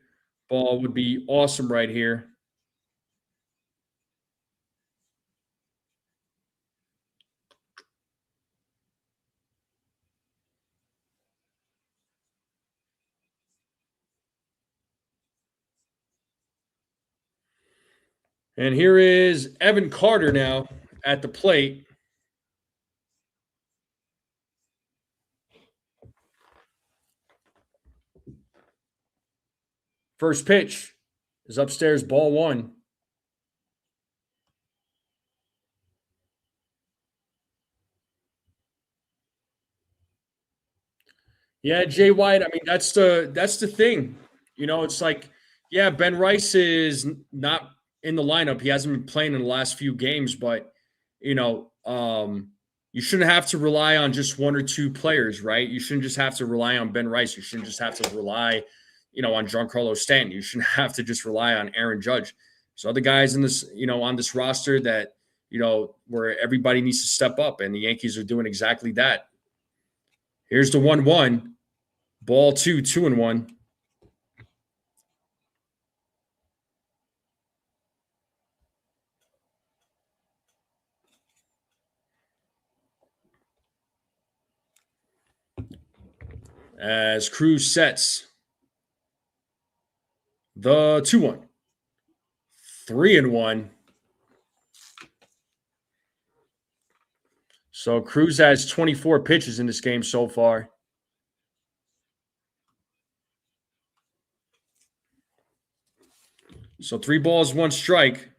ball would be awesome right here. And here is Evan Carter now at the plate. First pitch is upstairs, ball 1. Yeah, Jay White. I mean, that's the thing. It's like, yeah, Ben Rice is not in the lineup. He hasn't been playing in the last few games, but you know, um, you shouldn't have to rely on just one or two players, right? You shouldn't just have to rely on Ben Rice. You shouldn't just have to rely, on Giancarlo Stanton. You shouldn't have to just rely on Aaron Judge. So other guys in this, on this roster that, where everybody needs to step up, and the Yankees are doing exactly that. Here's the 1-1. Ball 2, 2-1. As Cruz sets the 2-1. 3-1. So Cruz has 24 pitches in this game so far. So 3 balls, 1 strike.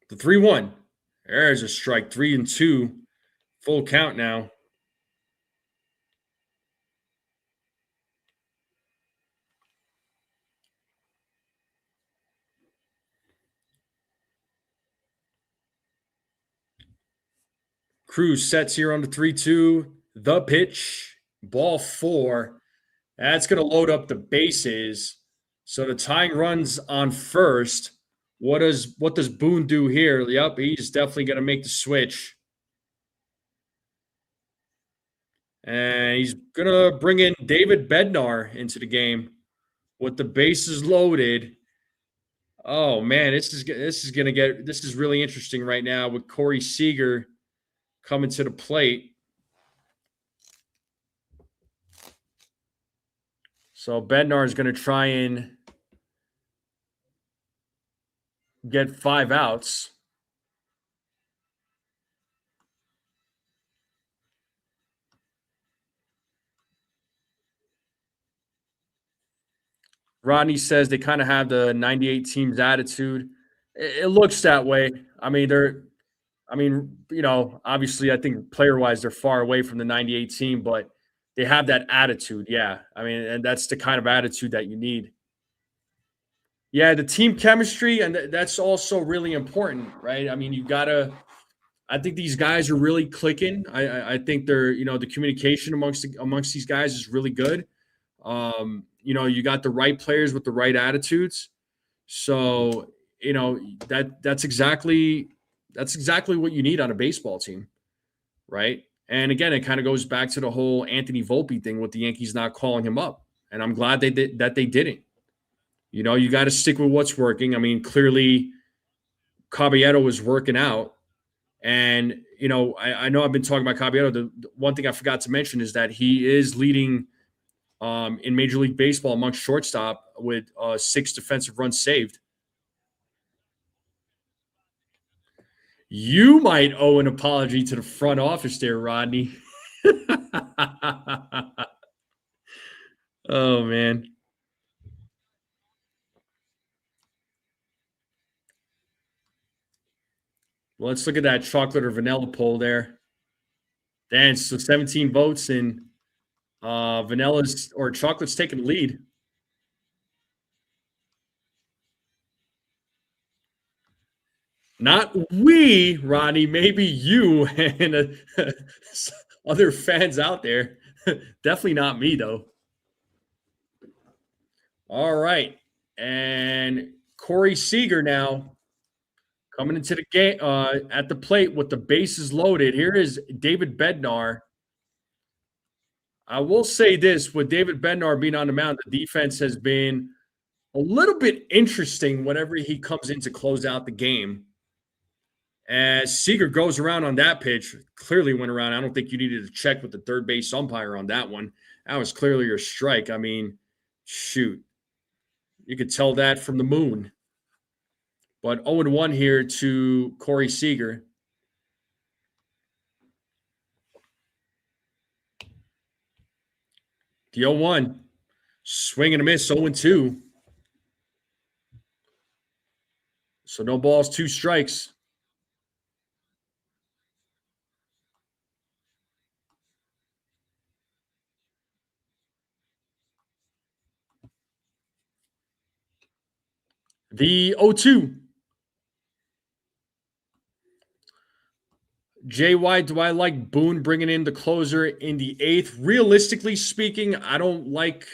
The 3-1. There's a strike. 3-2. Full count now. Cruz sets here on the 3-2. The pitch. Ball 4. That's going to load up the bases. So the tying runs on first. What does Boone do here? Yep, he's definitely going to make the switch. And he's going to bring in David Bednar into the game with the bases loaded. Oh man, this is really interesting right now with Corey Seager coming to the plate. So Bednar is going to try and get 5 outs. Rodney says they kind of have the 98 team's attitude. It looks that way. I mean, obviously I think player-wise they're far away from the 98 team, but they have that attitude. Yeah. I mean, and that's the kind of attitude that you need. Yeah, the team chemistry, and that's also really important, right? I mean, I think these guys are really clicking. I think they're, the communication amongst these guys is really good. You got the right players with the right attitudes. So, that's exactly what you need on a baseball team, right? And again, it kind of goes back to the whole Anthony Volpe thing with the Yankees not calling him up. And I'm glad they didn't. You got to stick with what's working. I mean, clearly Caballero was working out. And, I know I've been talking about Caballero. The one thing I forgot to mention is that he is leading in Major League Baseball amongst shortstop with 6 defensive runs saved. You might owe an apology to the front office there, Rodney. Oh, man. Well, let's look at that chocolate or vanilla poll there. Dan, so 17 votes, and vanilla's or chocolate's taking the lead. Not we, Ronnie, maybe you and other fans out there. Definitely not me, though. All right. And Corey Seager now coming into the game at the plate with the bases loaded. Here is David Bednar. I will say this, with David Bednar being on the mound, the defense has been a little bit interesting whenever he comes in to close out the game. As Seager goes around on that pitch, clearly went around. I don't think you needed to check with the third base umpire on that one. That was clearly your strike. I mean, shoot. You could tell that from the moon. But 0-1 here to Corey Seager. The 0-1. Swing and a miss, 0-2. So no balls, 2 strikes. The 0-2. Jay White, do I like Boone bringing in the closer in the 8th? Realistically speaking, I don't like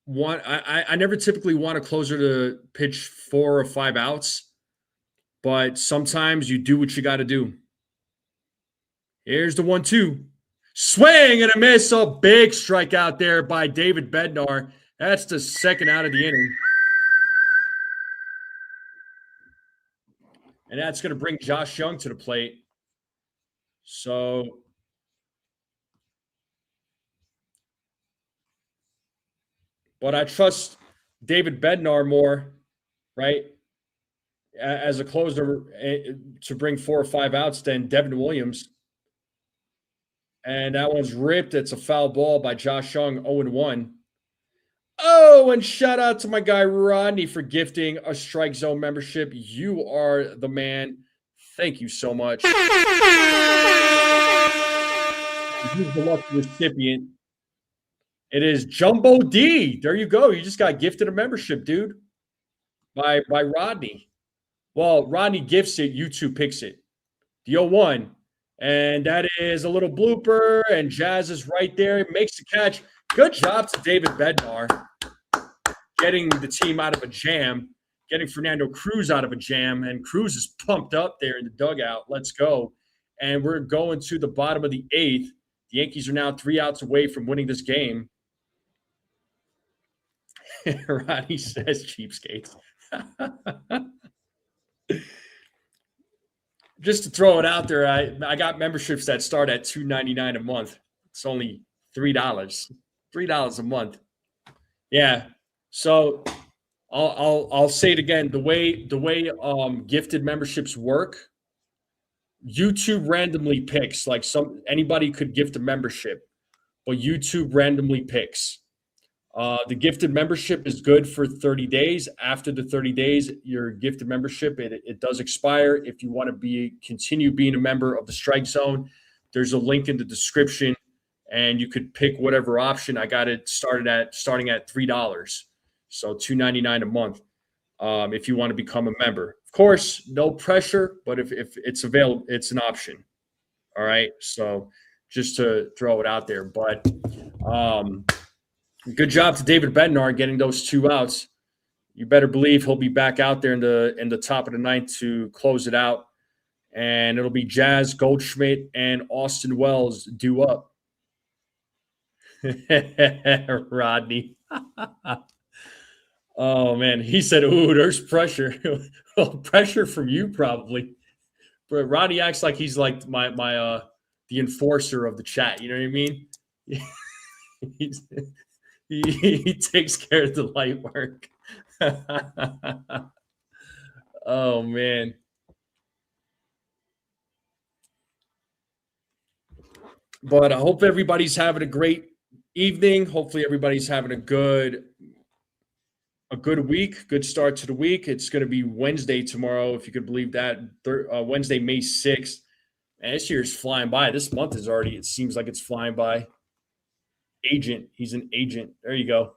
I never typically want a closer to pitch 4 or 5 outs, but sometimes you do what you got to do. Here's the 1-2. Swing and a miss. A big strikeout there by David Bednar. That's the second out of the inning. And that's going to bring Josh Young to the plate. So, but I trust David Bednar more, right, as a closer to bring 4 or 5 outs than Devin Williams. And that one's ripped. It's a foul ball by Josh Young, 0-1. Oh, and shout out to my guy Rodney for gifting a Strike Zone membership. You are the man. Thank you so much. He's the lucky recipient. It is Jumbo D. There you go. You just got gifted a membership, dude, by Rodney. Well, Rodney gifts it. YouTube picks it. The 0-1. And that is a little blooper, and Jazz is right there. It makes the catch. Good job to David Bednar getting the team out of a jam, getting Fernando Cruz out of a jam, and Cruz is pumped up there in the dugout. Let's go. And we're going to the bottom of the 8th. The Yankees are now 3 outs away from winning this game. Ronnie says cheapskates. Just to throw it out there, I got memberships that start at $2.99 a month. It's only $3. $3 a month. Yeah. So I'll say it again. The way gifted memberships work, YouTube randomly picks. Like anybody could gift a membership, but YouTube randomly picks. The gifted membership is good for 30 days. After the 30 days, your gifted membership, it does expire. If you want to continue being a member of the Strike Zone, there's a link in the description, and you could pick whatever option. I got it starting at $3, so $2.99 a month. If you want to become a member, of course, no pressure, but if it's available, it's an option. All right, so just to throw it out there, but good job to David Bednar getting those 2 outs. You better believe he'll be back out there in the top of the ninth to close it out, and it'll be Jazz, Goldschmidt, and Austin Wells due up. Rodney. Oh man, he said, "Ooh, there's pressure." Well, pressure from you probably. But Rodney acts like he's like my the enforcer of the chat. You know what I mean? He takes care of the light work. Oh man. But I hope everybody's having a great evening. Hopefully everybody's having a good week, good start to the week. It's going to be Wednesday tomorrow, if you could believe that. Wednesday, May 6th. And this year's flying by. This month is already, it seems like it's flying by. Agent. He's an agent. There you go.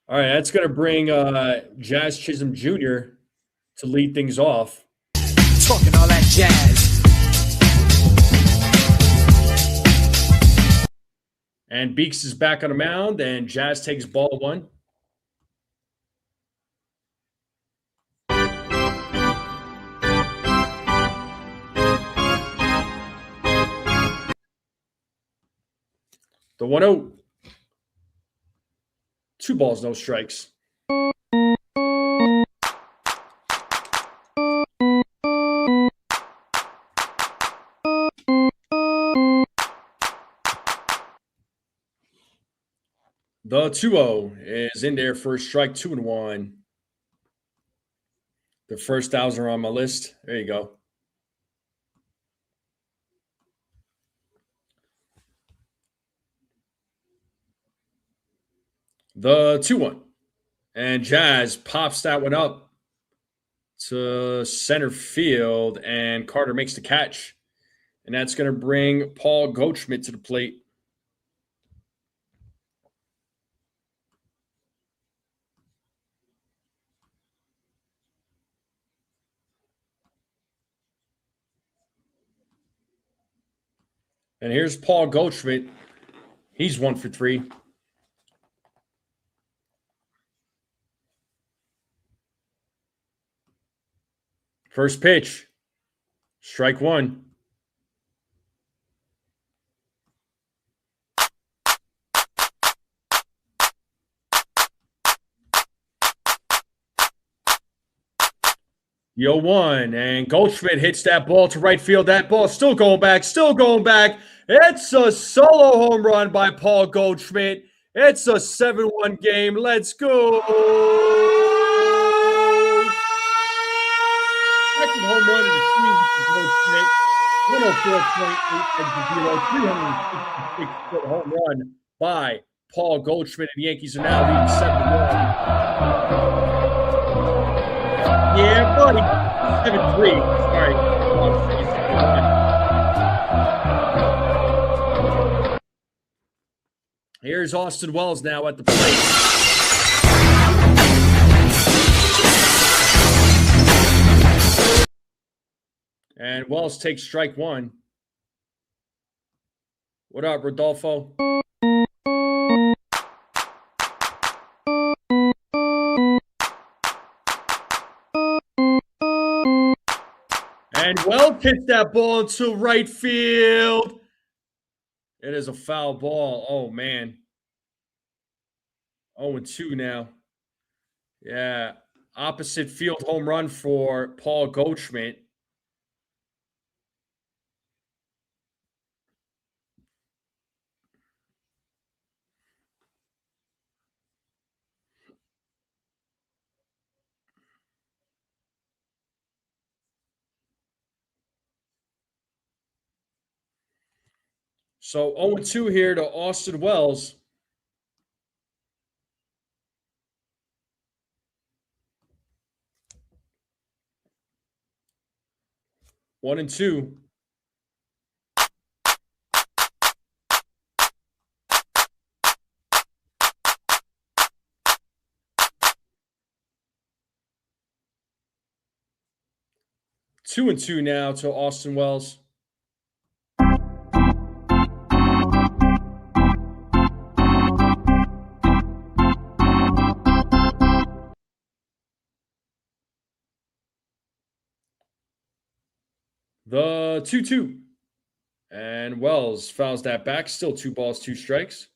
All right, that's going to bring Jazz Chisholm Jr. to lead things off. Talking all that jazz. And Beeks is back on the mound, and Jazz takes ball 1. The 1-0. 2 balls, no strikes. The 2-0 is in there for a strike, 2-1. The first 1,000 are on my list. There you go. The 2-1. And Jazz pops that one up to center field, and Carter makes the catch. And that's going to bring Paul Goldschmidt to the plate. And here's Paul Goldschmidt. He's 1 for 3. First pitch. Strike 1. Yo 1, and Goldschmidt hits that ball to right field. That ball still going back, still going back. It's a solo home run by Paul Goldschmidt. It's a 7-1 game. Let's go. Second home run of the season for Goldschmidt. 104.8 366-foot home run by Paul Goldschmidt. And the Yankees are now leading 7-1. Yeah, buddy. 7-3. Sorry. Here's Austin Wells now at the plate. And Wells takes strike 1. What up, Rodolfo? And Wells hits that ball into right field. It is a foul ball. Oh, man. 0-2 now. Yeah. Opposite field home run for Paul Goldschmidt. So 0-2 here to Austin Wells. 1-2. Two and two now to Austin Wells. The 2-2. And Wells fouls that back. Still 2 balls, 2 strikes.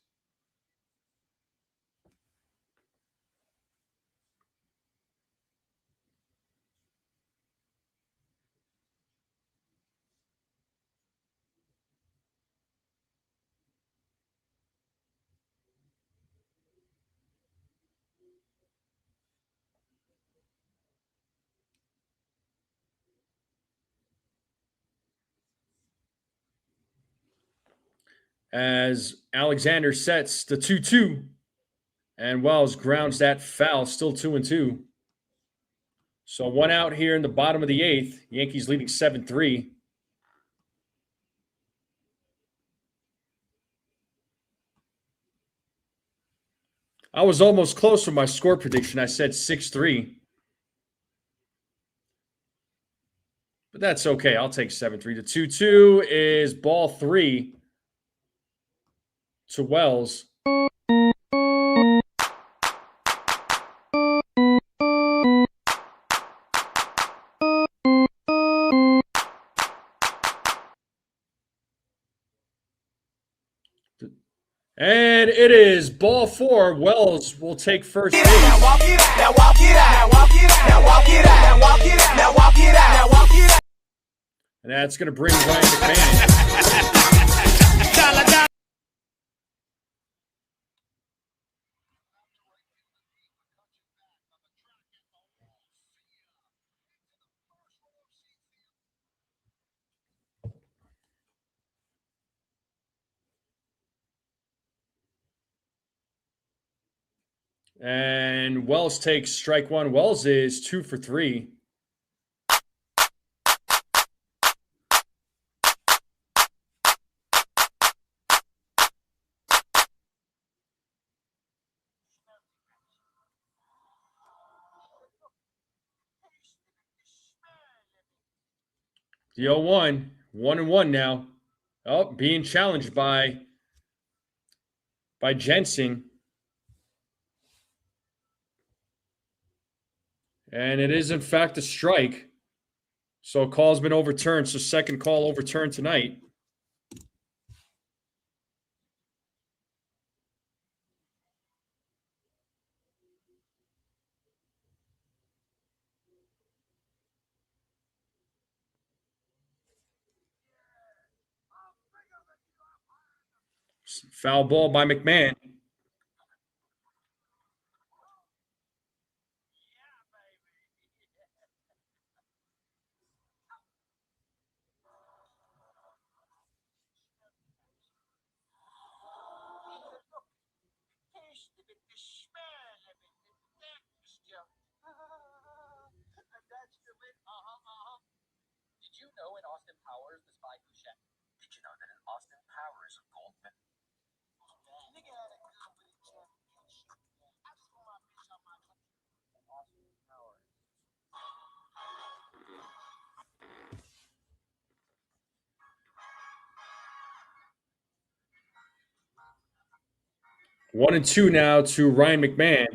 As Alexander sets the 2-2. And Wells grounds that foul. Still 2 and 2. So 1 out here in the bottom of the 8th. Yankees leading 7-3. I was almost close with my score prediction. I said 6-3. But that's okay. I'll take 7-3. The 2-2 is ball 3 to Wells. And it is ball 4. Wells will take first base. Now walk it out. Now walk it out. Now walk it out. Now walk it out. Now walk it out. Now walk it out. Now walk it out. And that's going to bring Ryan McMahon. And Wells takes strike 1. Wells is 2 for 3. The 0-1, 1-1 now. Oh, being challenged by Jensen. And it is, in fact, a strike. So a call's been overturned. So second call overturned tonight. Foul ball by McMahon. Did you know in Austin Powers, the spy who chef? Did you know that in Austin Powers, Goldman? Nigga had a comedy championship. I just want my bitch on my Austin Powers. 1-2 now to Ryan McMahon.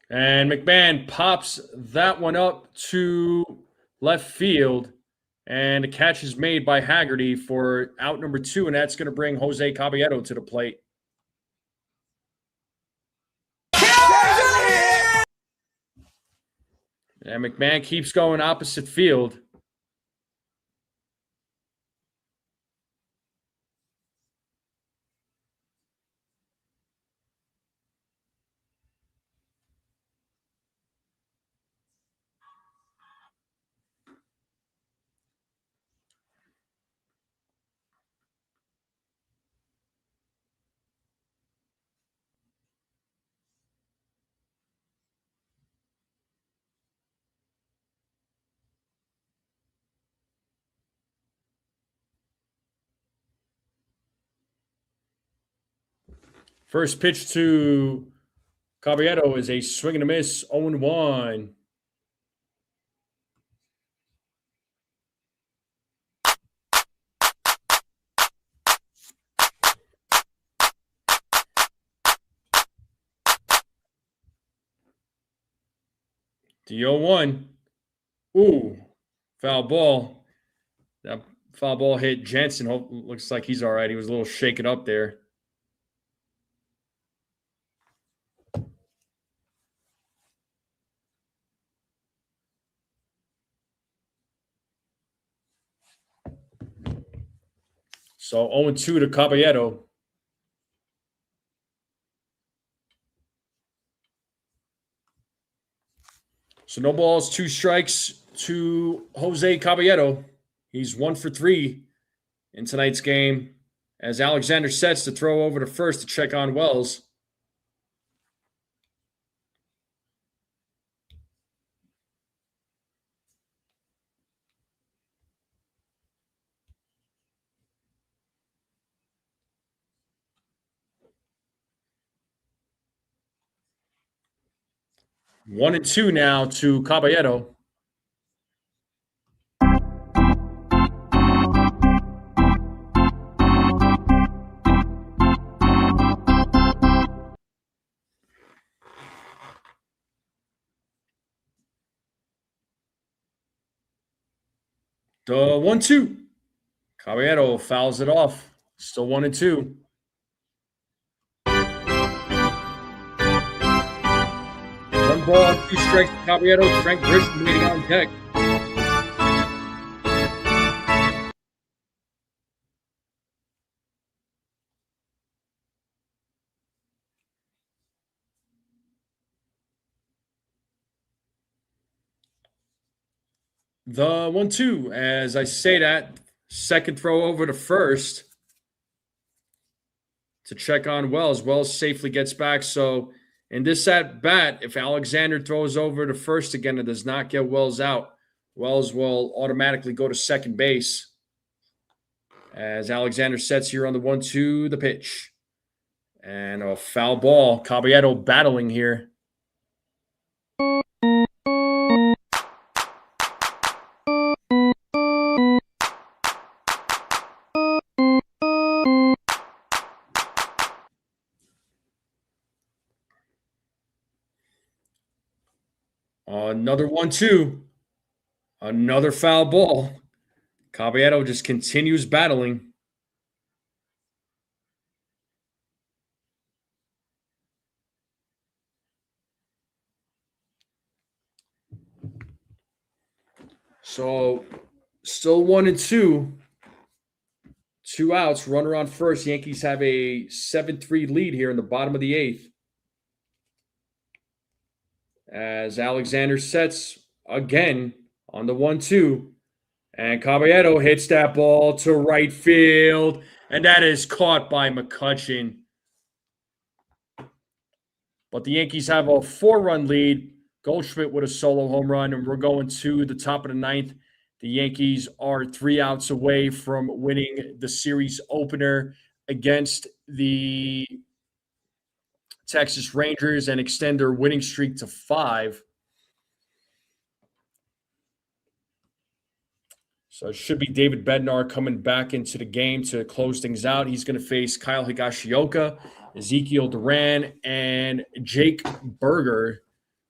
And McMahon pops that one up to left field. And a catch is made by Haggerty for out number 2. And that's going to bring Jose Caballero to the plate. And McMahon keeps going opposite field. First pitch to Caballero is a swing and a miss, 0-1. The 0-1. Ooh, foul ball. That foul ball hit Jansen. Looks like he's all right. He was a little shaken up there. So 0-2 to Caballero. So no balls, 2 strikes to Jose Caballero. He's 1 for 3 in tonight's game as Alexander sets to throw over to first to check on Wells. One and two now to Caballero. The 1-2. Caballero fouls it off. Still 1 and 2. One ball, 2 strikes to Caballero. Frank Grisham waiting on deck. The 1-2. As I say that, second throw over to first to check on Wells. Wells safely gets back. So in this at bat, if Alexander throws over to first again and does not get Wells out, Wells will automatically go to second base. As Alexander sets here on the 1-2, the pitch. And a foul ball. Caballero battling here. Another 1-2. Another foul ball. Caballero just continues battling. So still 1 and 2. 2 outs, runner on first. Yankees have a 7-3 lead here in the bottom of the 8th. As Alexander sets again on the 1-2. And Caballero hits that ball to right field. And that is caught by McCutchen. But the Yankees have a 4-run lead. Goldschmidt with a solo home run. And we're going to the top of the 9th. The Yankees are 3 outs away from winning the series opener against the Texas Rangers and extend their winning streak to 5. So it should be David Bednar coming back into the game to close things out. He's going to face Kyle Higashioka, Ezekiel Duran, and Jake Berger.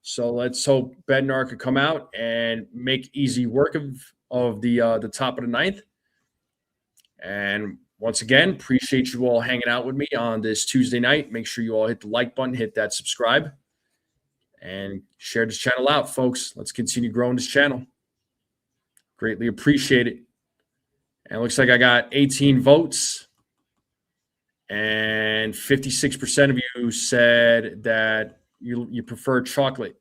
So let's hope Bednar could come out and make easy work of the top of the 9th. And once again, appreciate you all hanging out with me on this Tuesday night. Make sure you all hit the like button, hit that subscribe, and share this channel out, folks. Let's continue growing this channel. Greatly appreciate it. And it looks like I got 18 votes, and 56% of you said that you prefer chocolate.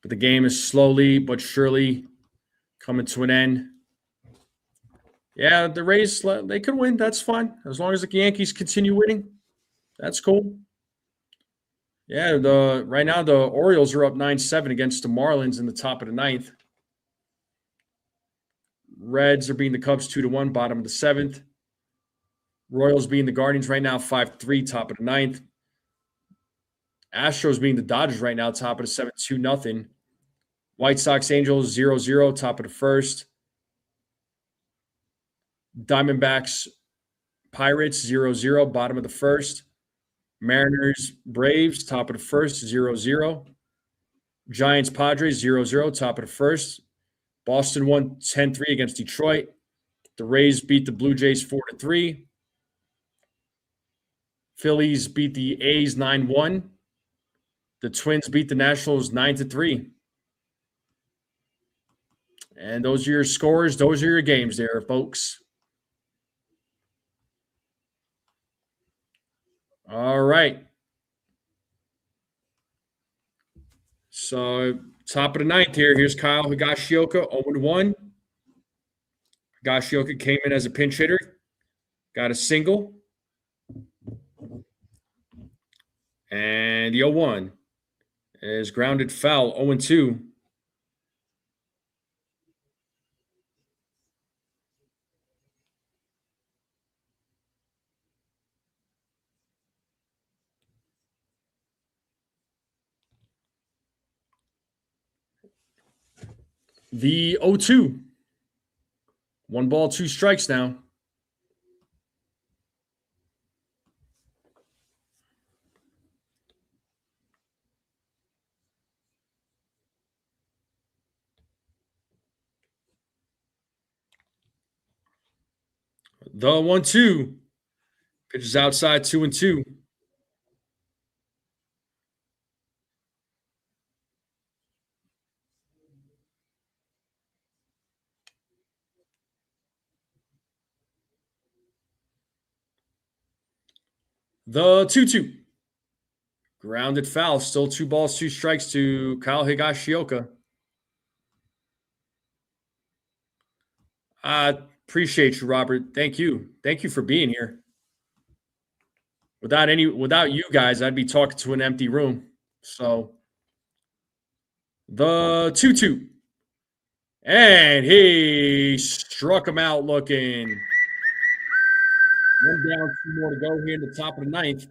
But the game is slowly but surely coming to an end. Yeah, the Rays, they could win. That's fine. As long as the Yankees continue winning, that's cool. Yeah, right now the Orioles are up 9-7 against the Marlins in the top of the 9th. Reds are beating the Cubs 2-1, bottom of the 7th. Royals beating the Guardians right now 5-3, top of the 9th. Astros beating the Dodgers right now, top of the 7th, 2-0. White Sox Angels 0-0, top of the 1st. Diamondbacks Pirates 0-0, bottom of the 1st. Mariners Braves, top of the 1st, 0-0. Giants Padres 0-0, top of the 1st. Boston won 10-3 against Detroit. The Rays beat the Blue Jays 4-3. Phillies beat the A's 9-1. The Twins beat the Nationals 9-3. And those are your scores. Those are your games there, folks. All right. So, top of the 9th here. Here's Kyle Higashioka, 0-1. Higashioka came in as a pinch hitter. Got a single. And the 0-1 is grounded foul, 0-2. The 0-2. 1 ball, 2 strikes now. The 1-2. Pitches outside, 2-2. The 2-2. Grounded foul. Still 2 balls, 2 strikes to Kyle Higashioka. Appreciate you, Robert. Thank you. Thank you for being here. Without you guys, I'd be talking to an empty room. So the 2-2. And he struck him out looking. 1 down, 2 more to go here in the top of the 9th.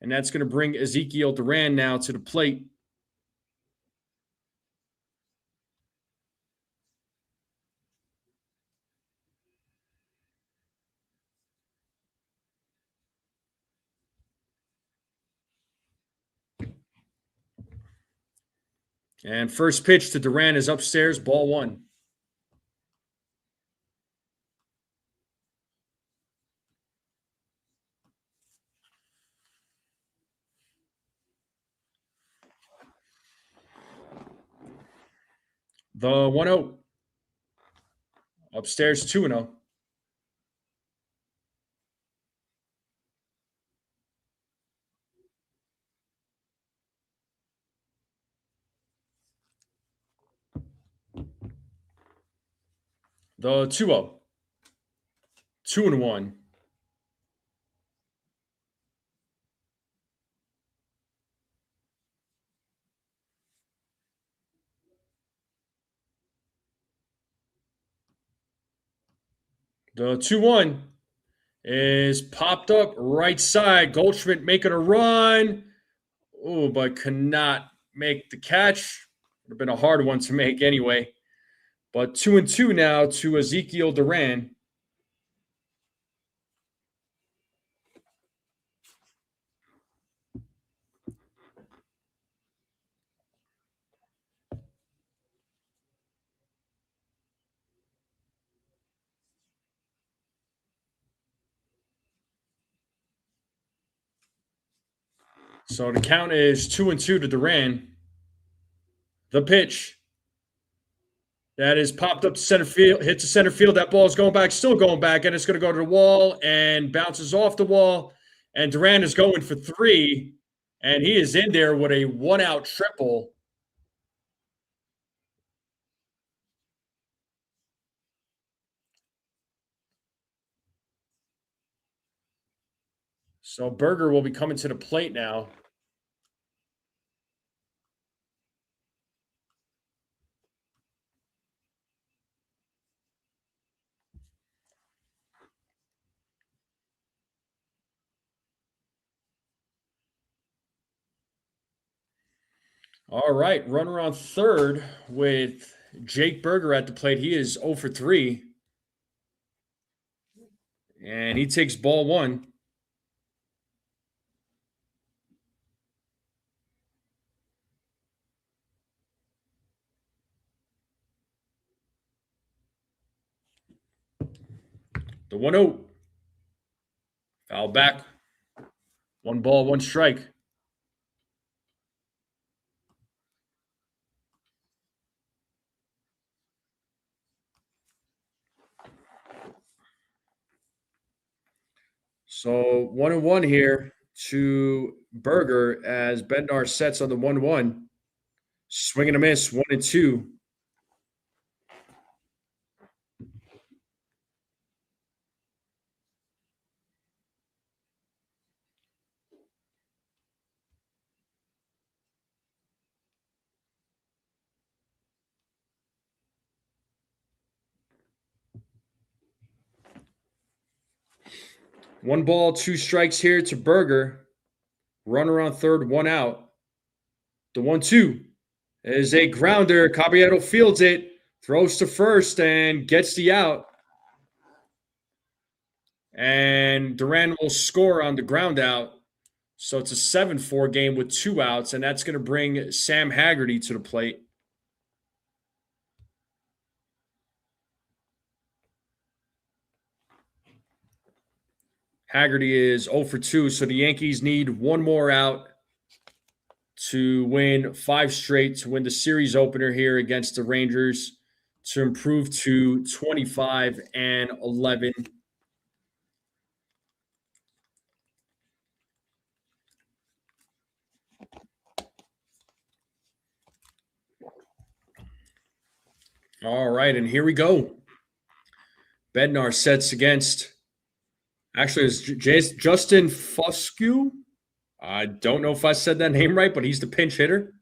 And that's going to bring Ezekiel Duran now to the plate. And first pitch to Duran is upstairs, ball 1. The 1-0. Upstairs 2-0. The 2-0. 2-1. The 2-1 is popped up right side. Goldschmidt making a run. Oh, but cannot make the catch. Would have been a hard one to make anyway. But 2-2 now to Ezekiel Duran. So the count is 2-2 to Duran. The pitch that is popped up to center field, hits the center field. That ball is going back, still going back, and it's going to go to the wall and bounces off the wall. And Duran is going for 3, and he is in there with a 1-out triple. So Berger will be coming to the plate now. All right, runner on third with Jake Berger at the plate. He is 0 for 3. And he takes ball one. The 1-0. Foul back. 1 ball, 1 strike. So 1-1 here to Berger as Bednar sets on the 1-1. Swing and a miss, 1-2. One ball, 2 strikes here to Berger. Runner on third, 1 out. The 1-2 is a grounder. Caballero fields it, throws to first, and gets the out. And Duran will score on the ground out. So it's a 7-4 game with 2 outs, and that's going to bring Sam Haggerty to the plate. Haggerty is 0 for 2, so the Yankees need 1 more out to win 5 straight to win the series opener here against the Rangers to improve to 25-11. All right, and here we go. Bednar sets against, actually, it's Justin Foscue. I don't know if I said that name right, but he's the pinch hitter.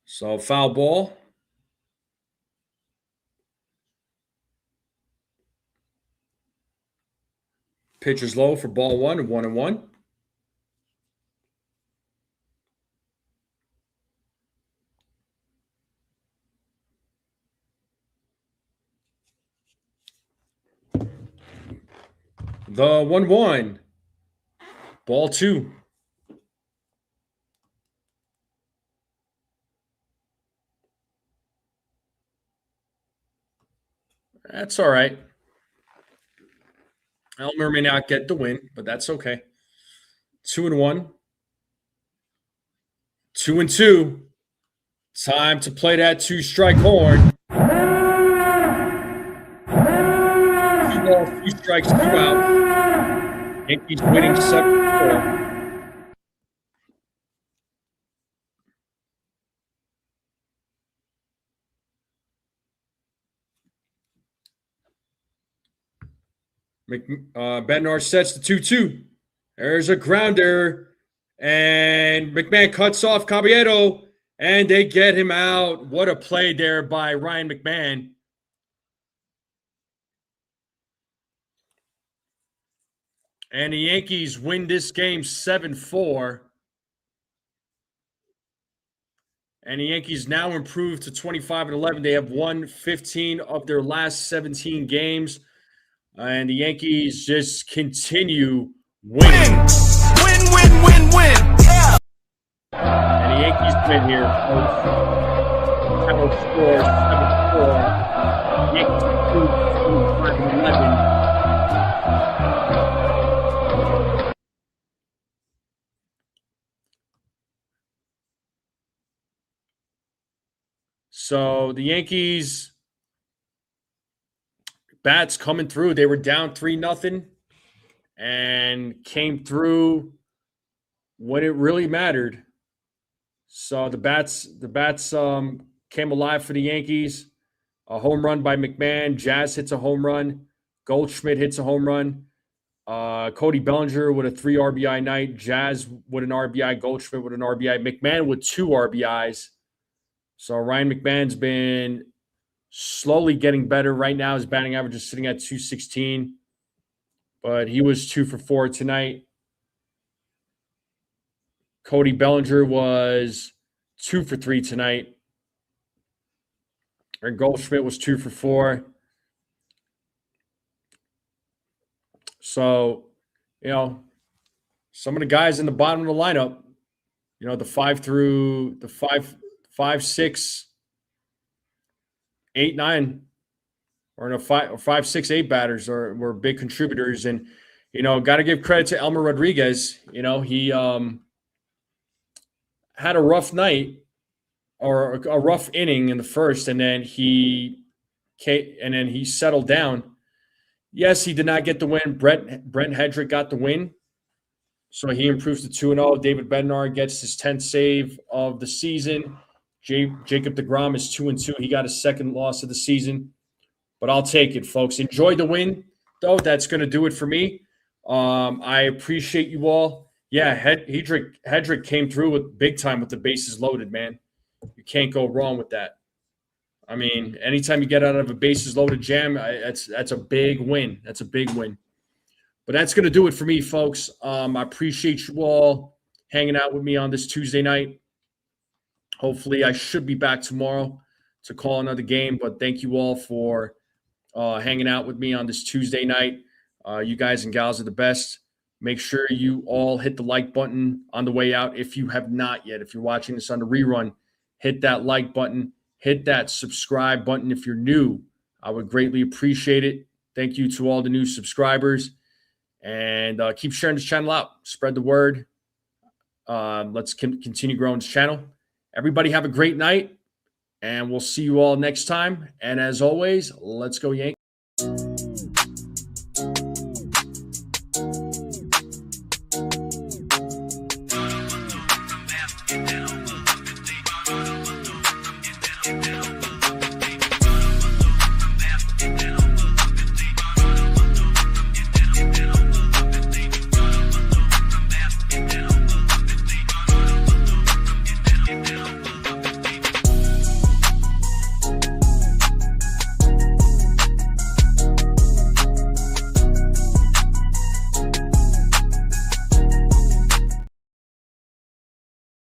So foul ball. Pitch is low for ball 1 and 1-1. The 1-1. Ball 2. That's all right. Elmer may not get the win, but that's okay. 2-1. 2-2. Time to play that 2-strike horn. 2 balls, 2 strikes, 2 out. Yankees winning 7-4. Bednar sets the 2-2. There's a grounder. And McMahon cuts off Caballero. And they get him out. What a play there by Ryan McMahon. And the Yankees win this game 7-4. And the Yankees now improve to 25-11. They have won 15 of their last 17 games. And the Yankees just continue winning. Win. Yeah. And the Yankees win here. Final score 7-4. Yankees improve to 25-11. So the Yankees bats coming through. They were down 3-0 and came through when it really mattered. So the bats came alive for the Yankees. A home run by McMahon. Jazz hits a home run. Goldschmidt hits a home run. Cody Bellinger with a 3 RBI night. Jazz with an RBI. Goldschmidt with an RBI. McMahon with 2 RBIs. So Ryan McMahon's been slowly getting better. Right now, his batting average is sitting at .216, but he was 2 for 4 tonight. Cody Bellinger was 2 for 3 tonight. And Goldschmidt was 2 for 4. So, some of the guys in the bottom of the lineup, the 5, 6, 8, 9, or 5, 6, 8 batters were big contributors. And, got to give credit to Elmer Rodriguez. He had a rough night or a rough inning in the first, and then he settled down. Yes, he did not get the win. Brent Hedrick got the win. So he improves to 2-0. David Bednar gets his 10th save of the season. Jacob DeGrom is 2-2. He got his second loss of the season. But I'll take it, folks. Enjoy the win, though. That's going to do it for me. I appreciate you all. Yeah, Hedrick came through with big time with the bases loaded, man. You can't go wrong with that. I mean, anytime you get out of a bases loaded jam, that's a big win. That's a big win. But that's going to do it for me, folks. I appreciate you all hanging out with me on this Tuesday night. Hopefully, I should be back tomorrow to call another game. But thank you all for hanging out with me on this Tuesday night. You guys and gals are the best. Make sure you all hit the like button on the way out if you have not yet. If you're watching this on the rerun, hit that like button. Hit that subscribe button if you're new. I would greatly appreciate it. Thank you to all the new subscribers. And keep sharing this channel out. Spread the word. Let's continue growing this channel. Everybody have a great night. And we'll see you all next time. And as always, let's go Yankees.